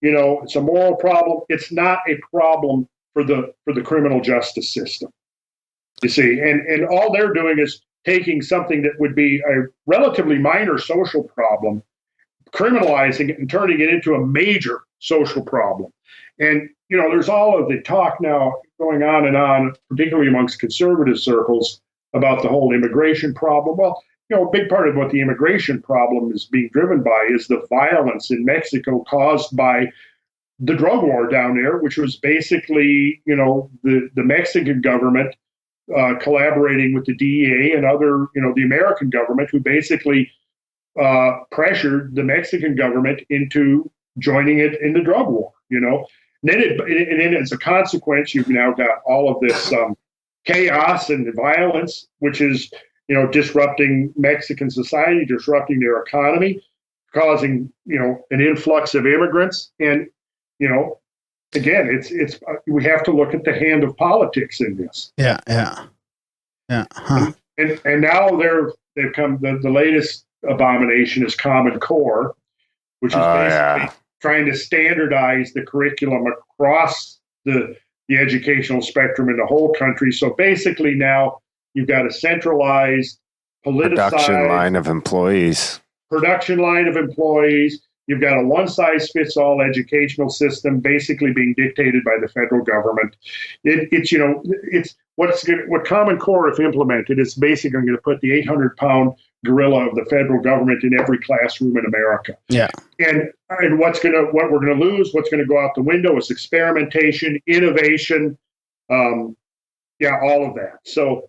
It's a moral problem. It's not a problem for the criminal justice system. You see, and all they're doing is taking something that would be a relatively minor social problem, criminalizing it and turning it into a major social problem. And, there's all of the talk now going on and on, particularly amongst conservative circles, about the whole immigration problem. Well, a big part of what the immigration problem is being driven by is the violence in Mexico caused by the drug war down there, which was basically, the Mexican government collaborating with the DEA and other, the American government, who basically pressured the Mexican government into joining it in the drug war, And then as a consequence, you've now got all of this chaos and violence, which is, disrupting Mexican society, disrupting their economy, causing, an influx of immigrants. And, again, we have to look at the hand of politics in this. Yeah. Huh. And now they've come, the latest abomination is Common Core, which is basically trying to standardize the curriculum across the educational spectrum in the whole country. So basically now you've got a centralized, politicized production line of employees. You've got a one-size-fits-all educational system basically being dictated by the federal government. It's what Common Core, if implemented, is basically going to put the 800-pound gorilla of the federal government in every classroom in America. Yeah. And what we're going to lose, what's going to go out the window is experimentation, innovation, all of that. So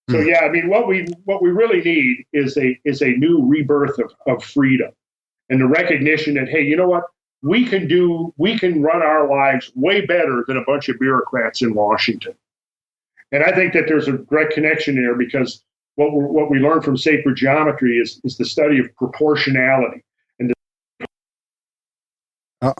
yeah, I mean, what we really need is a new rebirth of freedom, and the recognition that, hey, you know what, we can run our lives way better than a bunch of bureaucrats in Washington. And I think that there's a direct connection there, because what we learn from sacred geometry is the study of proportionality. And I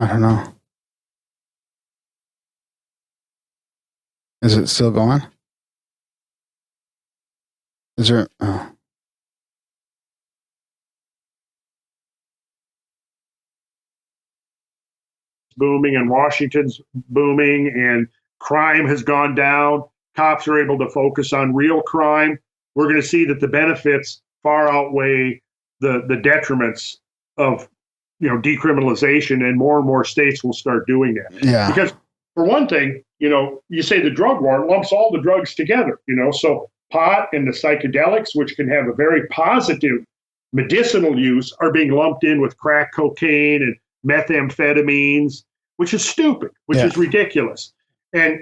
don't know. Is it still going? Is there? Oh. booming, and Washington's booming, and crime has gone down. Cops are able to focus on real crime. We're going to see that the benefits far outweigh the detriments of decriminalization, and more states will start doing that. Yeah. Because for one thing, you say the drug war lumps all the drugs together. So pot and the psychedelics, which can have a very positive medicinal use, are being lumped in with crack cocaine and methamphetamines, which is stupid, which is ridiculous. And,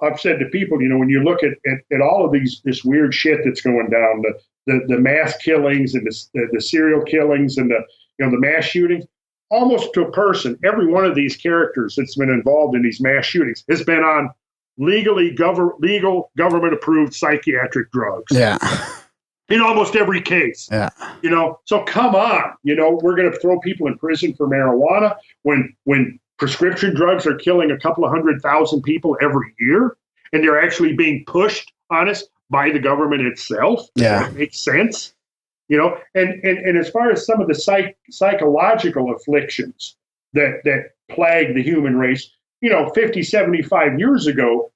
I've said to people, when you look at all of this weird shit that's going down, the mass killings and the serial killings and the mass shootings, almost to a person, every one of these characters that's been involved in these mass shootings has been on legal government approved psychiatric drugs. Yeah. In almost every case. Yeah. So come on, we're going to throw people in prison for marijuana when prescription drugs are killing a couple of 100,000 people every year, and they're actually being pushed on us by the government itself. Yeah. It makes sense. And as far as some of the psychological afflictions that plague the human race, 50, 75 years ago,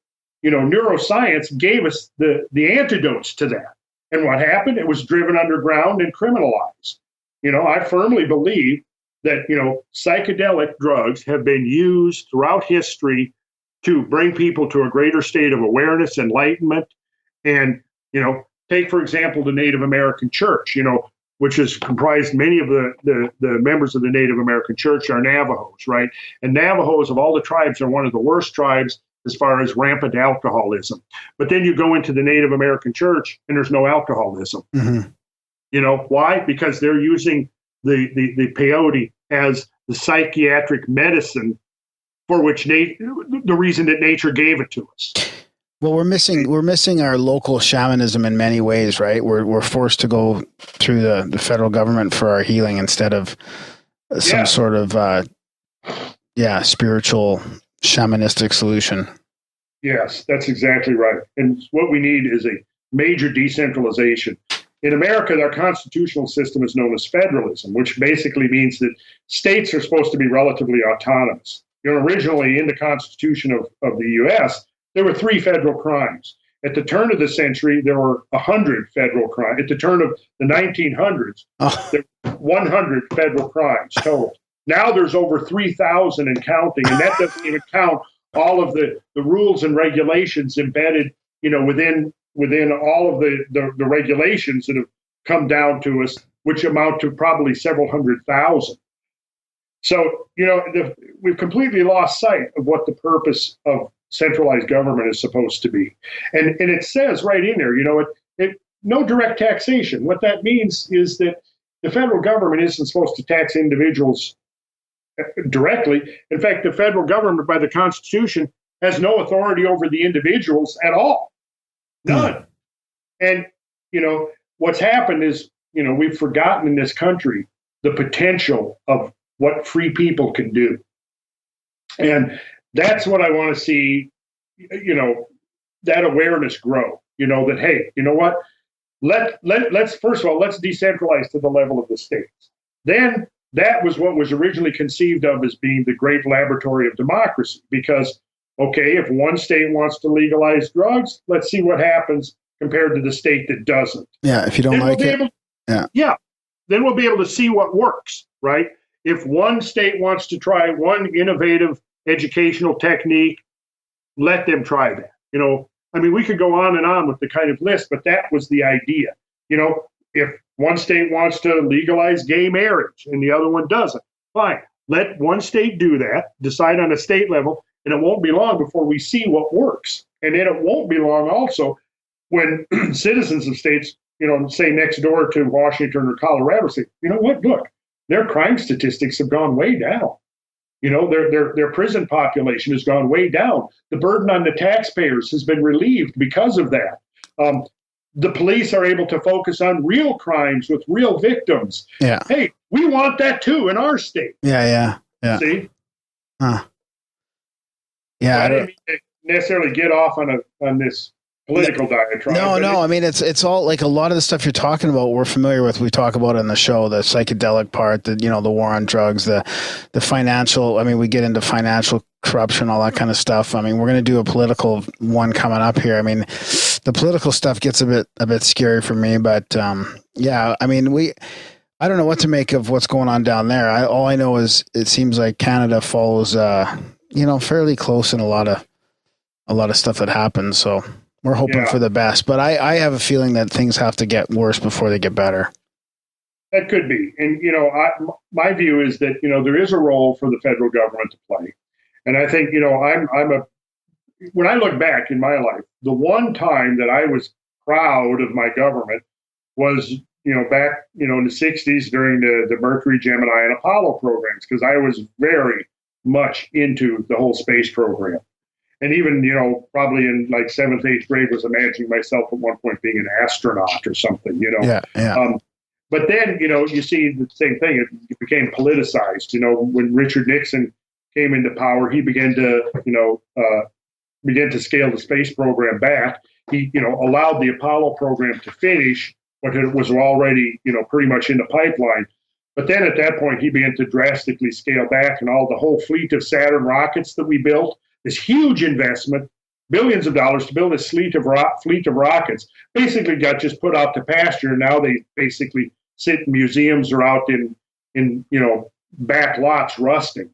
neuroscience gave us the antidotes to that. And what happened? It was driven underground and criminalized. I firmly believe that, psychedelic drugs have been used throughout history to bring people to a greater state of awareness, enlightenment. And, take, for example, the Native American Church, which is comprised, many of the members of the Native American Church are Navajos, right? And Navajos, of all the tribes, are one of the worst tribes as far as rampant alcoholism. But then you go into the Native American Church and there's no alcoholism. Mm-hmm. Why? Because they're using the peyote as the psychiatric medicine for which the reason that nature gave it to us. Well, we're missing our local shamanism in many ways, right? We're forced to go through the federal government for our healing instead of some sort of spiritual shamanistic solution. Yes, that's exactly right. And what we need is a major decentralization. In America, our constitutional system is known as federalism, which basically means that states are supposed to be relatively autonomous. Originally in the Constitution of the U.S., there were 3 federal crimes. At the turn of the century, there were 100 federal crimes. At the turn of the 1900s, there were 100 federal crimes total. Now there's over 3,000 and counting, and that doesn't even count all of the rules and regulations embedded, within all of the regulations that have come down to us, which amount to probably several 100,000. So, we've completely lost sight of what the purpose of centralized government is supposed to be. And it says right in there, no direct taxation. What that means is that the federal government isn't supposed to tax individuals directly. In fact, the federal government, by the Constitution, has no authority over the individuals at all. None. And, what's happened is, we've forgotten in this country the potential of what free people can do. And that's what I want to see, that awareness grow, that, hey, you know what? Let's first of all, let's decentralize to the level of the states. Then that was what was originally conceived of as being the great laboratory of democracy. Because, okay, if one state wants to legalize drugs, let's see what happens compared to the state that doesn't. Yeah, if you don't like it. Yeah. Then we'll be able to see what works, right? If one state wants to try one innovative educational technique, let them try that. We could go on and on with the kind of list, but that was the idea. If one state wants to legalize gay marriage and the other one doesn't, fine. Let one state do that, decide on a state level, and it won't be long before we see what works. And then it won't be long also when citizens of states, say next door to Washington or Colorado, say, you know what, look, their crime statistics have gone way down. Their prison population has gone way down. The burden on the taxpayers has been relieved because of that. The police are able to focus on real crimes with real victims. Yeah. Hey, we want that too in our state. Yeah. See? Huh. Yeah. I didn't mean to necessarily get off on this political diatribe. No. It's all like a lot of the stuff you're talking about, we're familiar with. We talk about it in the show, the psychedelic part, the war on drugs, the financial. We get into financial corruption, all that kind of stuff. We're going to do a political one coming up here. The political stuff gets a bit scary for me, but I don't know what to make of what's going on down there. All I know is it seems like Canada follows, fairly close in a lot of stuff that happens. So we're hoping for the best, but I have a feeling that things have to get worse before they get better. That could be. And, my view is that, there is a role for the federal government to play. And I think, when I look back in my life, the one time that I was proud of my government was, back, in the 60s during the Mercury, Gemini, and Apollo programs, because I was very much into the whole space program. And even, probably in like 7th, 8th grade was imagining myself at one point being an astronaut or something, Yeah. But then, you see the same thing. It became politicized. When Richard Nixon came into power, he began to, scale the space program back. He, allowed the Apollo program to finish, but it was already, pretty much in the pipeline. But then at that point, he began to drastically scale back, and the whole fleet of Saturn rockets that we built, this huge investment, billions of dollars to build this fleet of rockets, basically got just put out to pasture. And now they basically sit in museums or out in back lots rusting.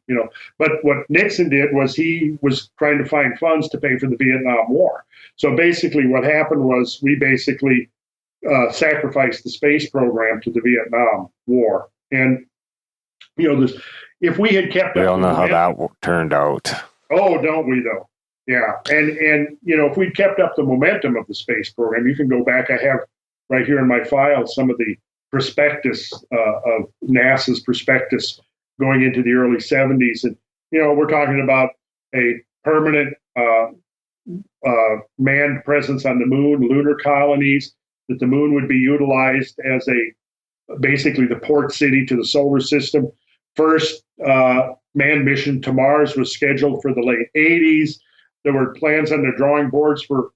But what Nixon did was he was trying to find funds to pay for the Vietnam War. So basically, what happened was we basically sacrificed the space program to the Vietnam War. And if we had kept, we all know how that turned out. Oh, don't we though? Yeah. And if we'd kept up the momentum of the space program, you can go back. I have right here in my file some of the prospectus of NASA's prospectus going into the early 70s. And, we're talking about a permanent manned presence on the moon, lunar colonies, that the moon would be utilized as basically the port city to the solar system. First manned mission to Mars was scheduled for the late 80s. There were plans on the drawing boards for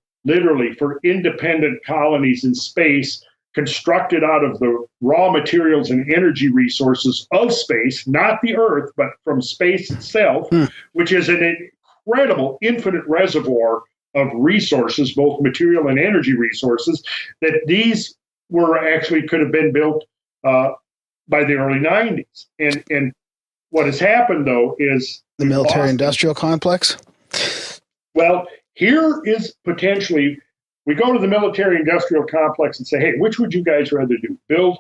independent colonies in space constructed out of the raw materials and energy resources of space, not the Earth, but from space itself, which is an incredible infinite reservoir of resources, both material and energy resources, that these could have been built by the early 90s. And what has happened, though, is the military-industrial complex? Well, here is potentially, we go to the military-industrial complex and say, hey, which would you guys rather do? Build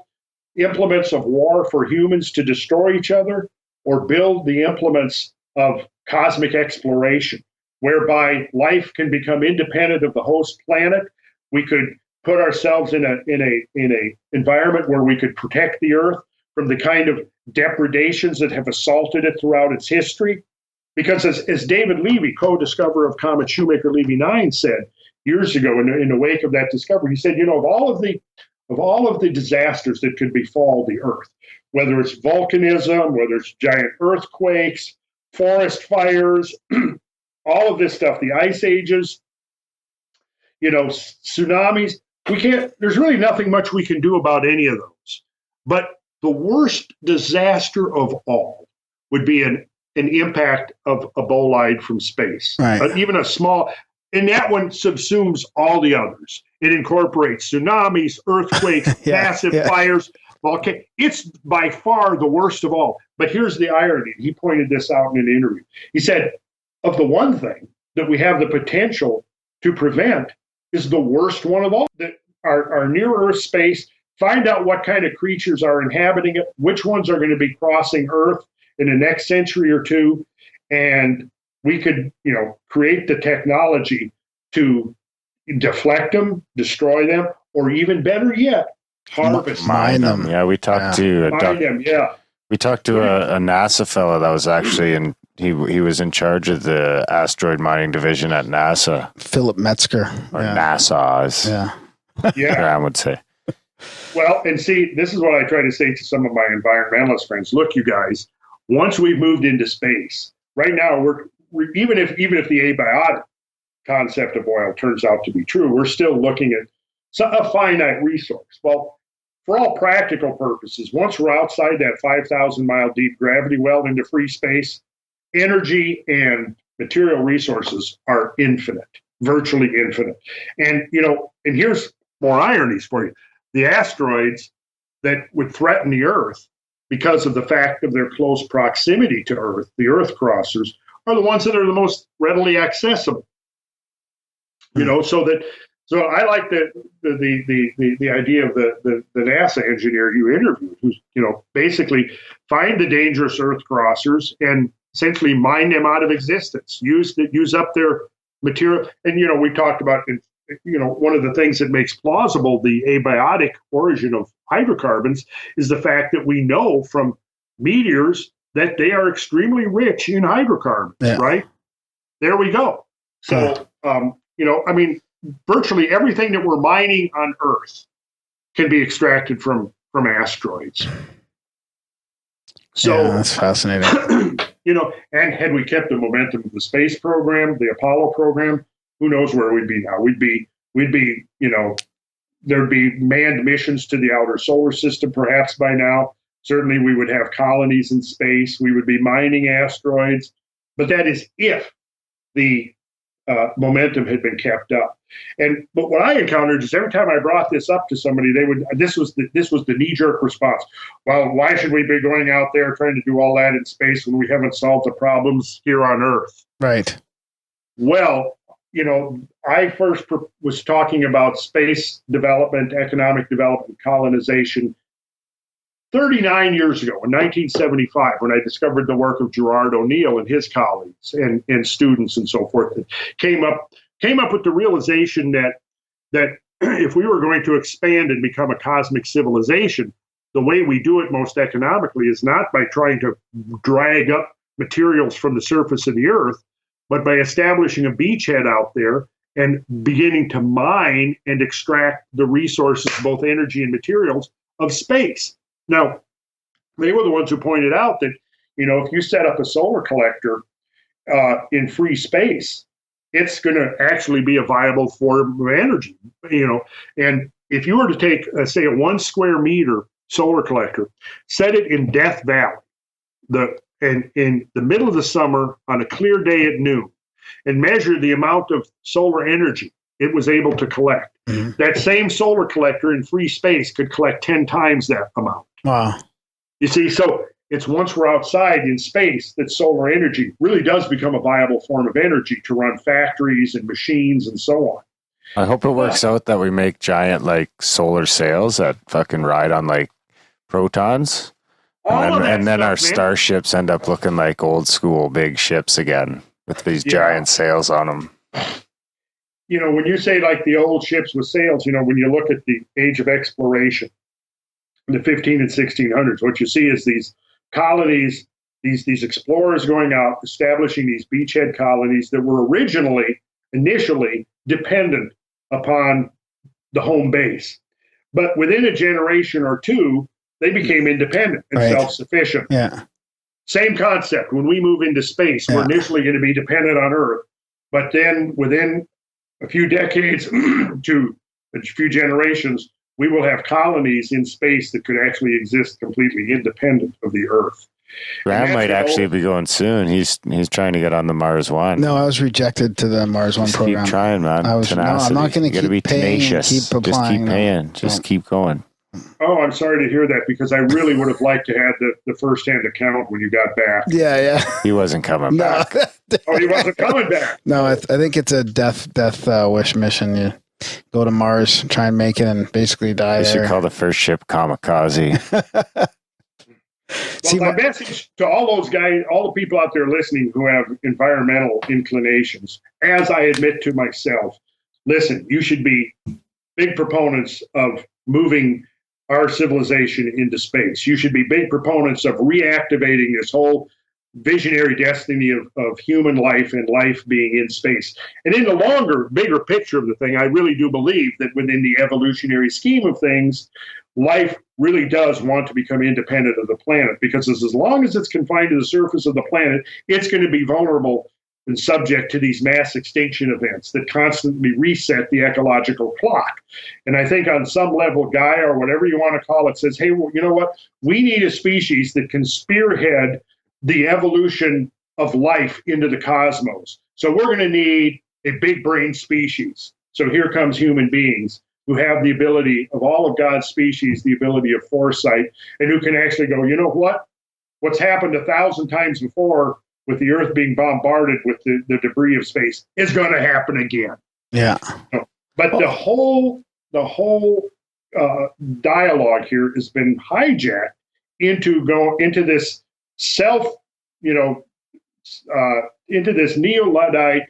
implements of war for humans to destroy each other, or build the implements of cosmic exploration, whereby life can become independent of the host planet? We could put ourselves in a environment where we could protect the Earth from the kind of depredations that have assaulted it throughout its history. Because as David Levy, co-discoverer of Comet Shoemaker-Levy 9, said years ago in the wake of that discovery, he said, of all of all of the disasters that could befall the Earth, whether it's volcanism, whether it's giant earthquakes, forest fires, all of this stuff, the ice ages, tsunamis. There's really nothing much we can do about any of those. But the worst disaster of all would be an impact of a bolide from space. Right. Even a small, and that one subsumes all the others. It incorporates tsunamis, earthquakes, massive fires, volcanoes. It's by far the worst of all. But here's the irony. He pointed this out in an interview. He said, of the one thing that we have the potential to prevent is the worst one of all, that our near-Earth space, find out what kind of creatures are inhabiting it, which ones are going to be crossing Earth in the next century or two, and we could, create the technology to deflect them, destroy them, or even better yet, harvest mine them. Yeah, we talked to we talked to a NASA fellow that was actually in. He was in charge of the asteroid mining division at NASA. Philip Metzger. Or NASA, as Graham would say. Well, and see, this is what I try to say to some of my environmentalist friends. Look, you guys, once we've moved into space, right now, we're even if the abiotic concept of oil turns out to be true, we're still looking at a finite resource. Well, for all practical purposes, once we're outside that 5,000-mile deep gravity well into free space, energy and material resources are infinite, virtually infinite. And, and here's more ironies for you. The asteroids that would threaten the Earth because of the fact of their close proximity to Earth, the Earth crossers, are the ones that are the most readily accessible. So I like the idea of the NASA engineer you interviewed, who's basically find the dangerous Earth crossers and essentially mine them out of existence, use up their material. And we talked about one of the things that makes plausible the abiotic origin of hydrocarbons is the fact that we know from meteors that they are extremely rich in hydrocarbons. Right? There we go. So virtually everything that we're mining on Earth can be extracted from asteroids. So that's fascinating. And had we kept the momentum of the space program, the Apollo program, who knows where we'd be now? We'd be, there'd be manned missions to the outer solar system perhaps by now. Certainly we would have colonies in space. We would be mining asteroids. But that is if the momentum had been kept up. But what I encountered is every time I brought this up to somebody, this was the knee-jerk response. Well, why should we be going out there trying to do all that in space when we haven't solved the problems here on Earth? Right. Well, I first was talking about space development, economic development, colonization 39 years ago, in 1975, when I discovered the work of Gerard O'Neill and his colleagues and students and so forth, that came up with the realization that if we were going to expand and become a cosmic civilization, the way we do it most economically is not by trying to drag up materials from the surface of the Earth, but by establishing a beachhead out there and beginning to mine and extract the resources, both energy and materials, of space. Now, they were the ones who pointed out that, if you set up a solar collector in free space, it's going to actually be a viable form of energy, And if you were to take, say, a 1 square meter solar collector, set it in Death Valley, and in the middle of the summer on a clear day at noon, and measure the amount of solar energy it was able to collect, that same solar collector in free space could collect 10 times that amount. Wow. You see, so it's once we're outside in space that solar energy really does become a viable form of energy to run factories and machines and so on. I hope it works out that we make giant solar sails that fucking ride on protons. And then our starships end up looking like old school big ships again with these giant sails on them. When you say the old ships with sails, when you look at the age of exploration, the 15 and 1600s, what you see is these colonies, these explorers going out, establishing these beachhead colonies that were initially dependent upon the home base. But within a generation or two, they became independent and self-sufficient. Yeah. Same concept. When we move into space, we're initially going to be dependent on Earth, but then within a few decades to a few generations, we will have colonies in space that could actually exist completely independent of the Earth. Graham might actually be going soon. He's trying to get on the Mars One. No, I was rejected to the Mars One program. Keep trying, man. I'm not going to keep paying tenacious. and keep applying. Just keep paying. Just keep going. Oh, I'm sorry to hear that, because I really would have liked to have the first-hand account when you got back. Yeah. He wasn't coming back. Oh, he wasn't coming back. No, I think it's a death wish mission. You go to Mars, try and make it, and basically die there. You should call the first ship kamikaze. Well, my message to all those guys, all the people out there listening who have environmental inclinations, as I admit to myself, listen, you should be big proponents of moving our civilization into space. You should be big proponents of reactivating this whole visionary destiny of human life and life being in space. And in the longer, bigger picture of the thing, I really do believe that within the evolutionary scheme of things, life really does want to become independent of the planet, because as long as it's confined to the surface of the planet, it's going to be vulnerable and subject to these mass extinction events that constantly reset the ecological clock. And I think on some level, Gaia, or whatever you want to call it, says, hey, well, you know what? We need a species that can spearhead the evolution of life into the cosmos. So we're going to need a big brain species. So here comes human beings who have the ability of all of God's species, the ability of foresight, and who can actually go, you know what? What's happened 1,000 times before with the Earth being bombarded with the debris of space is going to happen again. Yeah. But the whole dialogue here has been hijacked into this into this neo-Luddite,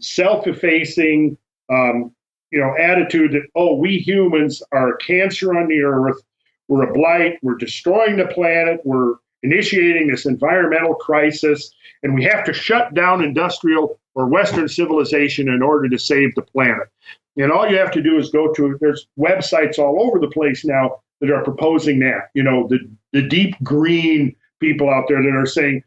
self-effacing, attitude that, oh, we humans are a cancer on the Earth, we're a blight, we're destroying the planet, we're initiating this environmental crisis, and we have to shut down industrial or Western civilization in order to save the planet. And all you have to do is there's websites all over the place now that are proposing that, the deep green people out there that are saying,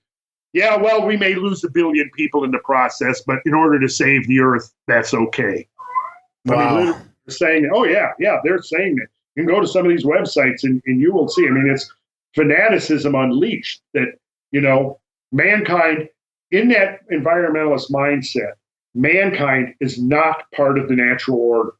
yeah, well, we may lose 1 billion people in the process, but in order to save the Earth, that's okay. Wow. I mean, literally saying, oh, yeah, they're saying that. You can go to some of these websites and you will see. I mean, it's fanaticism unleashed that, mankind, in that environmentalist mindset, mankind is not part of the natural order.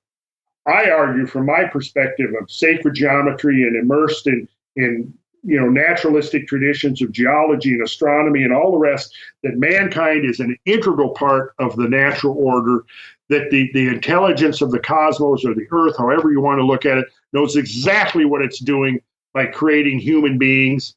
I argue from my perspective of sacred geometry and immersed in naturalistic traditions of geology and astronomy and all the rest, that mankind is an integral part of the natural order, that the intelligence of the cosmos or the Earth, however you want to look at it, knows exactly what it's doing by creating human beings.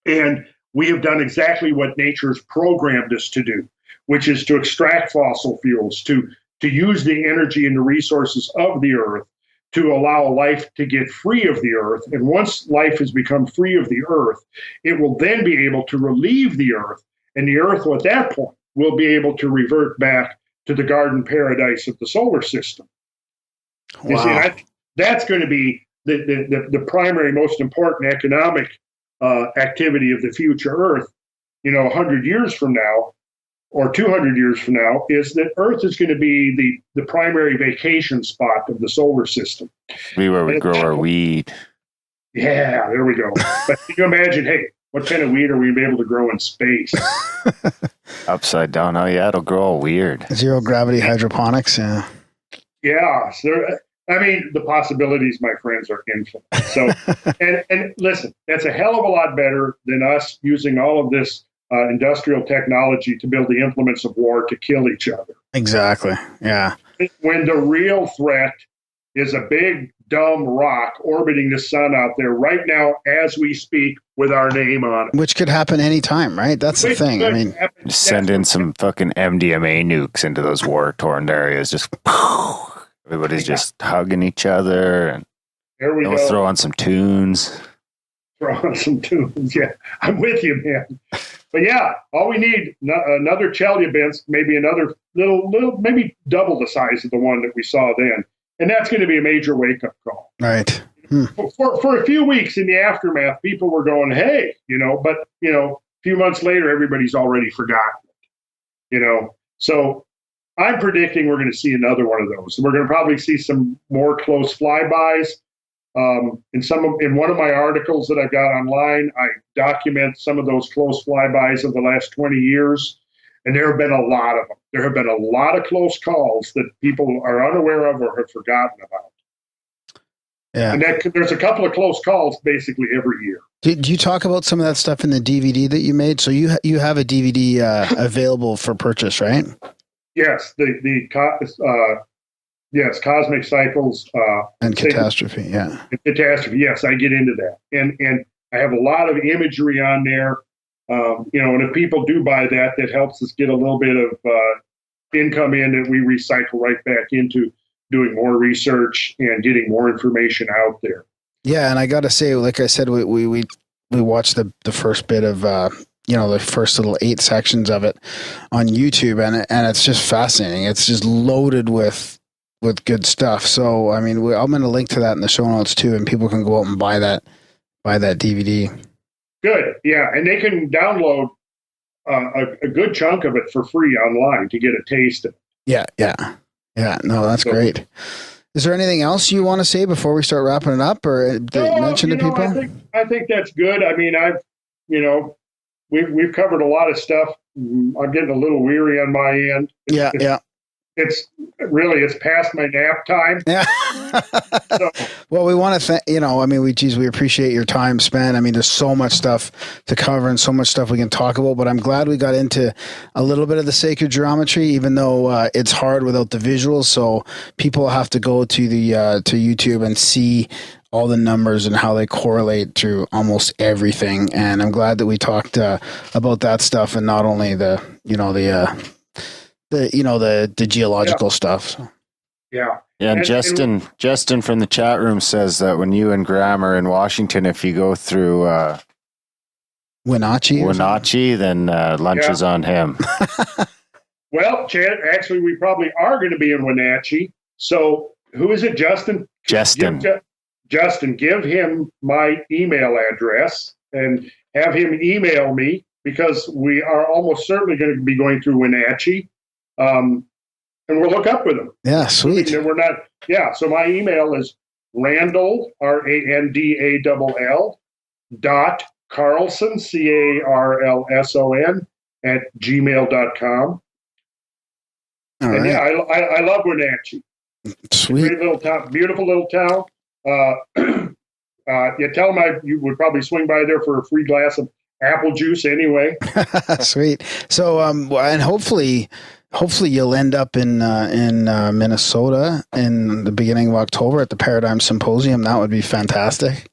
And we have done exactly what nature's programmed us to do, which is to extract fossil fuels, to use the energy and the resources of the Earth, to allow life to get free of the Earth. And once life has become free of the Earth, it will then be able to relieve the Earth. And the Earth, at that point, will be able to revert back to the garden paradise of the solar system. Wow. You see, that's going to be the primary, most important economic activity of the future Earth, 100 years from now, or 200 years from now, is that Earth is going to be the primary vacation spot of the solar system. Be where we grow our weed. Yeah, there we go. But can you imagine, hey, what kind of weed are we going to be able to grow in space? Upside down. Oh, yeah, it'll grow all weird. Zero gravity hydroponics, yeah. Yeah, so, the possibilities, my friends, are infinite. So, and listen, that's a hell of a lot better than us using all of this industrial technology to build the implements of war to kill each other. Exactly. Yeah. When the real threat is a big, dumb rock orbiting the sun out there right now as we speak with our name on it. Which could happen anytime, right? That's the thing. Send in some fucking MDMA nukes into those war-torn areas. Just everybody's just hugging each other. And there we go. Throw on some tunes. Yeah. I'm with you, man. But yeah, all we need, another Chelyabinsk, maybe another little, maybe double the size of the one that we saw then. And that's going to be a major wake-up call. Right. For a few weeks in the aftermath, people were going, hey, but, a few months later, everybody's already forgotten it, So I'm predicting we're going to see another one of those. We're going to probably see some more close flybys. In one of my articles that I've got online, I document some of those close flybys of the last 20 years, and there have been a lot of them. There have been a lot of close calls that people are unaware of or have forgotten about. Yeah. And there's a couple of close calls basically every year. Do you talk about some of that stuff in the DVD that you made? So you have a DVD available for purchase, right? Yes, yes, Cosmic Cycles and Catastrophe, yeah. Catastrophe, yes, I get into that, and I have a lot of imagery on there. And if people do buy that, that helps us get a little bit of income in that we recycle right back into doing more research and getting more information out there. Yeah, and I got to say, like I said, we watched the first bit of the first little 8 sections of it on YouTube, and it's just fascinating. It's just loaded with good stuff. So I mean, I'm going to link to that in the show notes too, and people can go out and buy that DVD. Good, yeah, and they can download a good chunk of it for free online to get a taste of it. Yeah. No, that's great. Is there anything else you want to say before we start wrapping it up, or mention to people? I think that's good. I mean, we've covered a lot of stuff. I'm getting a little weary on my end. It's past my nap time. Yeah. So. Well, we want to we appreciate your time spent. I mean, there's so much stuff to cover and so much stuff we can talk about, but I'm glad we got into a little bit of the sacred geometry, even though it's hard without the visuals. So people have to go to to YouTube and see all the numbers and how they correlate to almost everything. And I'm glad that we talked about that stuff, and not only the geological stuff. So. Yeah. And Justin from the chat room says that when you and Graham are in Washington, if you go through Wenatchee, then lunch is on him. Well, Chad, actually, we probably are going to be in Wenatchee. So who is it, Justin? Justin, give him my email address and have him email me, because we are almost certainly going to be going through Wenatchee. And we'll hook up with them. Yeah, sweet. And we're not. Yeah. So my email is Randall RANDALL .Carlson CARLSON @gmail.com. All right. Yeah, I love Wenatchee. Sweet. Great little town, beautiful little town. You tell them you would probably swing by there for a free glass of apple juice anyway. Sweet. So, and hopefully you'll end up in Minnesota in the beginning of October at the Paradigm Symposium. That would be fantastic.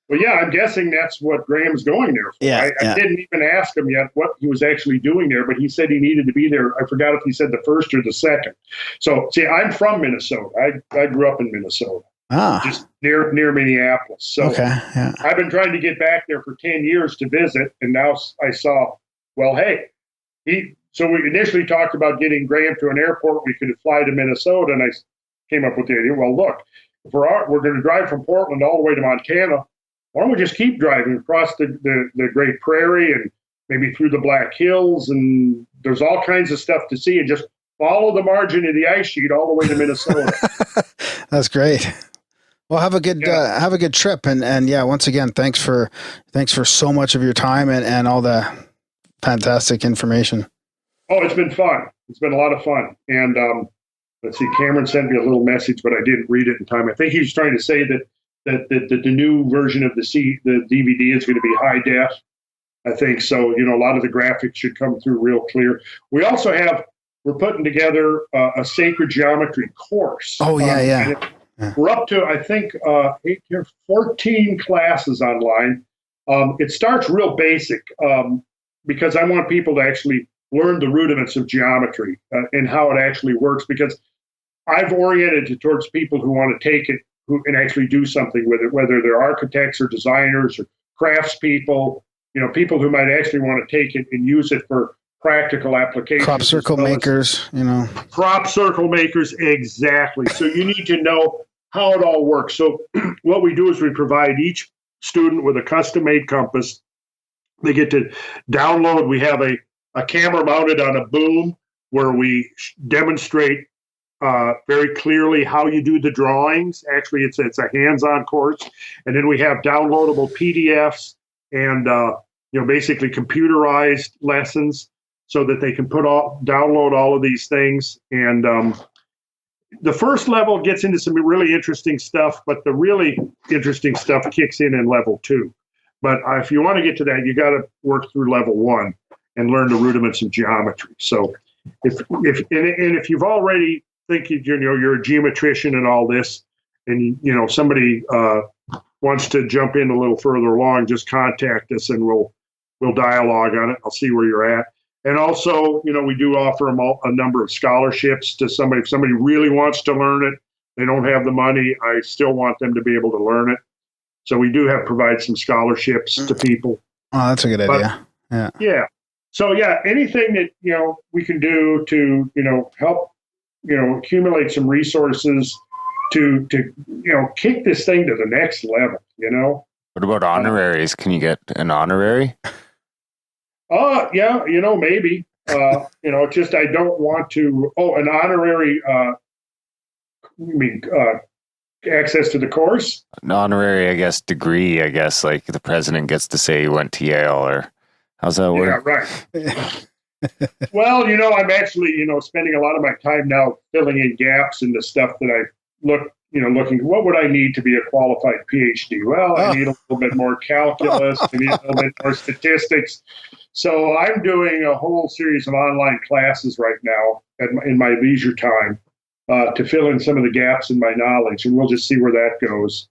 Well, yeah, I'm guessing that's what Graham's going there for. Yeah, I didn't even ask him yet what he was actually doing there, but he said he needed to be there. I forgot if he said the first or the second. So, see, I'm from Minnesota. I grew up in Minnesota. Just near Minneapolis. So yeah. I've been trying to get back there for 10 years to visit, and now I saw, so we initially talked about getting Graham to an airport we could fly to Minnesota, and I came up with the idea, well, look, if we're going to drive from Portland all the way to Montana, why don't we just keep driving across the Great Prairie and maybe through the Black Hills, and there's all kinds of stuff to see, and just follow the margin of the ice sheet all the way to Minnesota. That's great. Well, have a good trip, and yeah, once again, thanks for so much of your time and all the fantastic information. Oh, it's been fun. It's been a lot of fun. And let's see, Cameron sent me a little message, but I didn't read it in time. I think he was trying to say that the new version of the DVD is going to be high def. I think so. A lot of the graphics should come through real clear. We're putting together a sacred geometry course. Oh yeah, yeah. We're up to, I think, 14 classes online. It starts real basic because I want people to actually learn the rudiments of geometry and how it actually works, because I've oriented it towards people who want to take it and actually do something with it, whether they're architects or designers or craftspeople, people who might actually want to take it and use it for practical applications. Crop circle makers, Crop circle makers, exactly. So you need to know how it all works. So what we do is we provide each student with a custom-made compass. They get to download. We have a camera mounted on a boom where we demonstrate very clearly how you do the drawings. Actually, it's a hands-on course. And then we have downloadable PDFs and basically computerized lessons so that they can download all of these things. And the first level gets into some really interesting stuff, but the really interesting stuff kicks in level 2. But if you want to get to that, you got to work through level 1 and learn the rudiments of geometry. So if you've already think you're a geometrician and all this, and somebody wants to jump in a little further along, just contact us and we'll dialogue on it. I'll see where you're at. And also, we do offer a number of scholarships to somebody. If somebody really wants to learn it, they don't have the money, I still want them to be able to learn it. So we do provide some scholarships to people. Oh, that's a good idea. Yeah. Yeah. So anything that, we can do to, help, accumulate some resources to kick this thing to the next level, What about honoraries? Can you get an honorary? Yeah, maybe. Just I don't want to. Oh, an honorary. Access to the course? An honorary, I guess, degree. I guess like the president gets to say he went to Yale, or how's that work? Yeah, right. Well, I'm actually, spending a lot of my time now filling in gaps in the stuff that I looking. What would I need to be a qualified PhD? Well, I need a little bit more calculus. I need a little bit more statistics. So I'm doing a whole series of online classes right now in my leisure time to fill in some of the gaps in my knowledge, and we'll just see where that goes.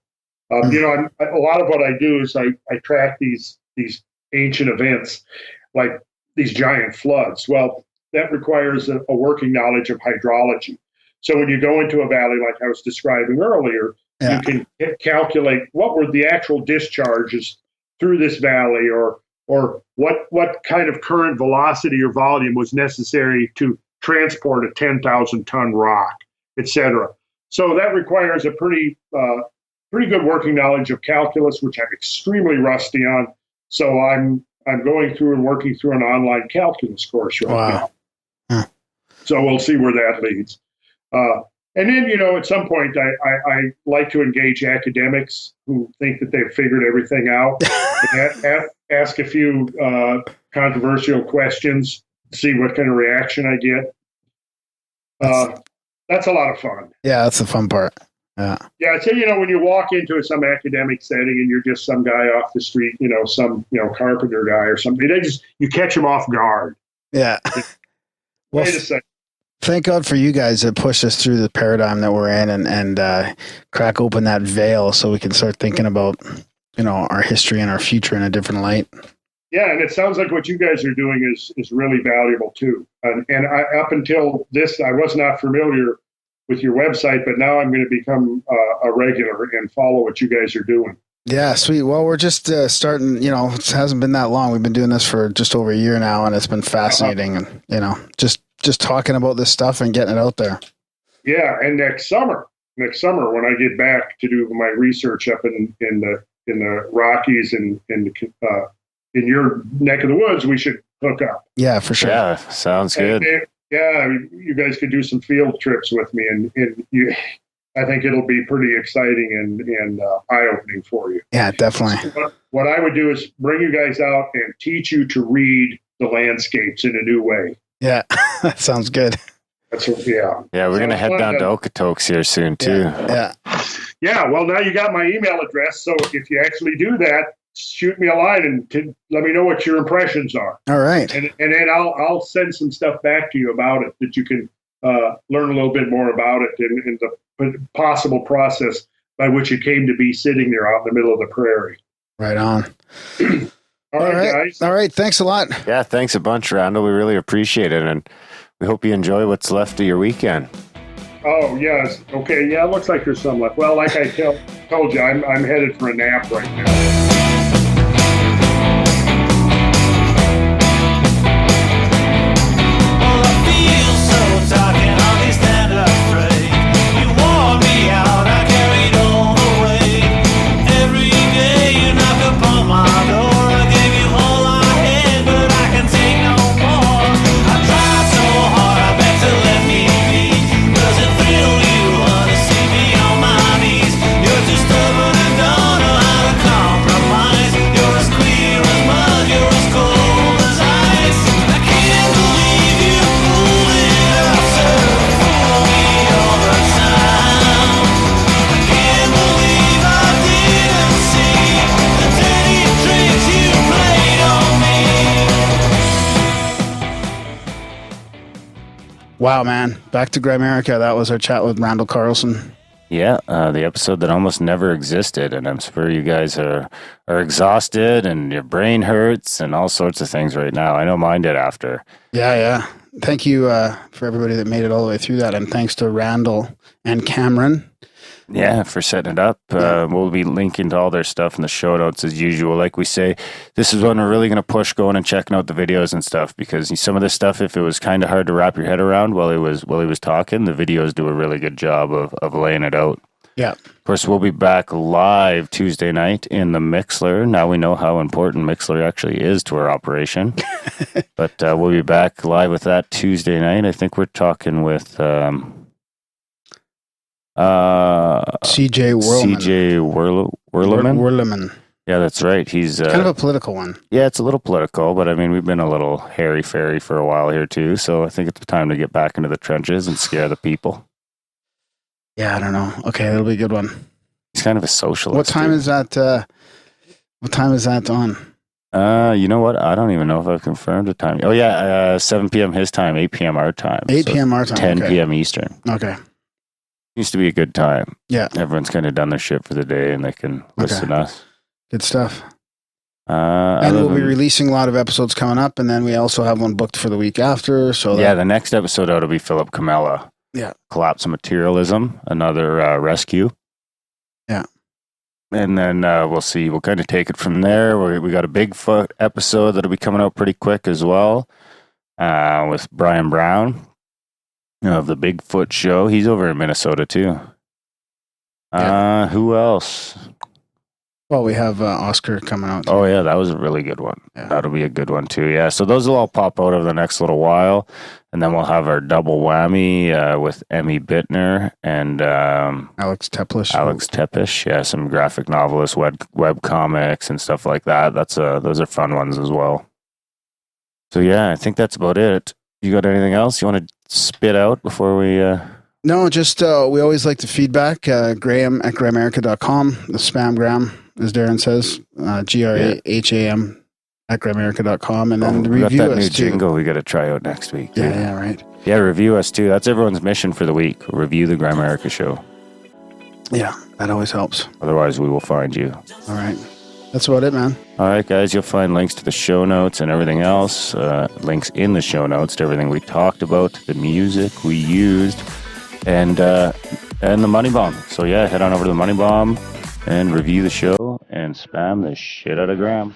A lot of what I do is I track these ancient events, like these giant floods. Well, that requires a working knowledge of hydrology. So when you go into a valley, like I was describing earlier, you can calculate what were the actual discharges through this valley, or what kind of current velocity or volume was necessary to transport a 10,000 ton rock, etc. So that requires a pretty good working knowledge of calculus, which I'm extremely rusty on. So I'm going through and working through an online calculus course right now. Huh. So we'll see where that leads. And then, at some point, I like to engage academics who think that they've figured everything out, and ask a few controversial questions, see what kind of reaction I get. That's a lot of fun. Yeah, that's the fun part. Yeah. Yeah, so, when you walk into some academic setting and you're just some guy off the street, some, carpenter guy or something, you catch them off guard. Yeah. Well, wait a second. Thank God for you guys that push us through the paradigm that we're in and crack open that veil so we can start thinking about, our history and our future in a different light. Yeah, and it sounds like what you guys are doing is really valuable too. And up until this, I was not familiar with your website, but now I'm going to become a regular and follow what you guys are doing. Yeah, sweet. Well, we're just starting, it hasn't been that long. We've been doing this for just over a year now, and it's been fascinating. And, just talking about this stuff and getting it out there. Yeah, and next summer when I get back to do my research up in the Rockies and in your neck of the woods, we should hook up. Yeah, for sure. Yeah, sounds good. You guys could do some field trips with me, and I think it'll be pretty exciting and eye-opening for you. Yeah, definitely. So what I would do is bring you guys out and teach you to read the landscapes in a new way. Yeah, that sounds good. Yeah, we're going to head down to Okotoks here soon, too. Yeah, well, now you got my email address, so if you actually do that, shoot me a line and let me know what your impressions are. All right. And then I'll send some stuff back to you about it that you can learn a little bit more about it and the possible process by which it came to be sitting there out in the middle of the prairie. Right on. All right, guys. All right. Thanks a lot. Yeah, thanks a bunch, Randall. We really appreciate it, and we hope you enjoy what's left of your weekend. Oh, yes. Okay, yeah, it looks like there's some left. Well, like I told you, I'm headed for a nap right now. Wow, man. Back to Grimerica. That was our chat with Randall Carlson. Yeah, the episode that almost never existed, and I'm sure you guys are exhausted and your brain hurts and all sorts of things right now. I know mine did after. Yeah. Thank you for everybody that made it all the way through that, and thanks to Randall and Cameron. Yeah, for setting it up. We'll be linking to all their stuff in the show notes as usual. Like we say, this is when we're really going to push going and checking out the videos and stuff, because some of this stuff, if it was kind of hard to wrap your head around while he was talking, the videos do a really good job of laying it out. Yeah. Of course, we'll be back live Tuesday night in the Mixler. Now we know how important Mixler actually is to our operation. But we'll be back live with that Tuesday night. I think we're talking with... CJ Werleman. Yeah, that's right. He's kind of a political one. Yeah, it's a little political, but I mean, we've been a little hairy-fairy for a while here too, so I think it's time to get back into the trenches and scare the people. Yeah, I don't know. Okay, that'll be a good one. He's kind of a socialist. What time is that? What time is that on? You know what? I don't even know if I've confirmed the time. Oh yeah, 7 p.m. his time, 8 p.m. our time. 8 p.m. our time. 10 p.m. Eastern. Okay. Used to be a good time. Yeah. Everyone's kind of done their shit for the day and they can listen to us. Good stuff. And we'll be releasing a lot of episodes coming up, and then we also have one booked for the week after. So the next episode out will be Philip Camella. Yeah. Collapse of Materialism, another rescue. Yeah. And then we'll see. We'll kind of take it from there. We got a Bigfoot episode that'll be coming out pretty quick as well, with Brian Brown of the Bigfoot Show. He's over in Minnesota too. Who else? Well, we have Oscar coming out. Oh yeah, that was a really good one. Yeah. That'll be a good one too. Yeah, so those will all pop out over the next little while, and then we'll have our double whammy with Emmy Bittner and Alex Tepish. Yeah, some graphic novelists, web comics, and stuff like that. Those are fun ones as well. So yeah, I think that's about it. You got anything else you want to spit out before we? No, just we always like to feedback. Graham at Grimerica.com. The spam Graham, as Darren says, GRAHAM at Grimerica.com, and then review we got that us new too. jingle we got to try out next week. Yeah, right. Yeah, review us too. That's everyone's mission for the week. Review the Grimerica show. Yeah, that always helps. Otherwise, we will find you. All right. That's about it, man. All right, guys. You'll find links to the show notes and everything else. Links in the show notes to everything we talked about, the music we used, and the Money Bomb. So yeah, head on over to the Money Bomb and review the show and spam the shit out of Graham.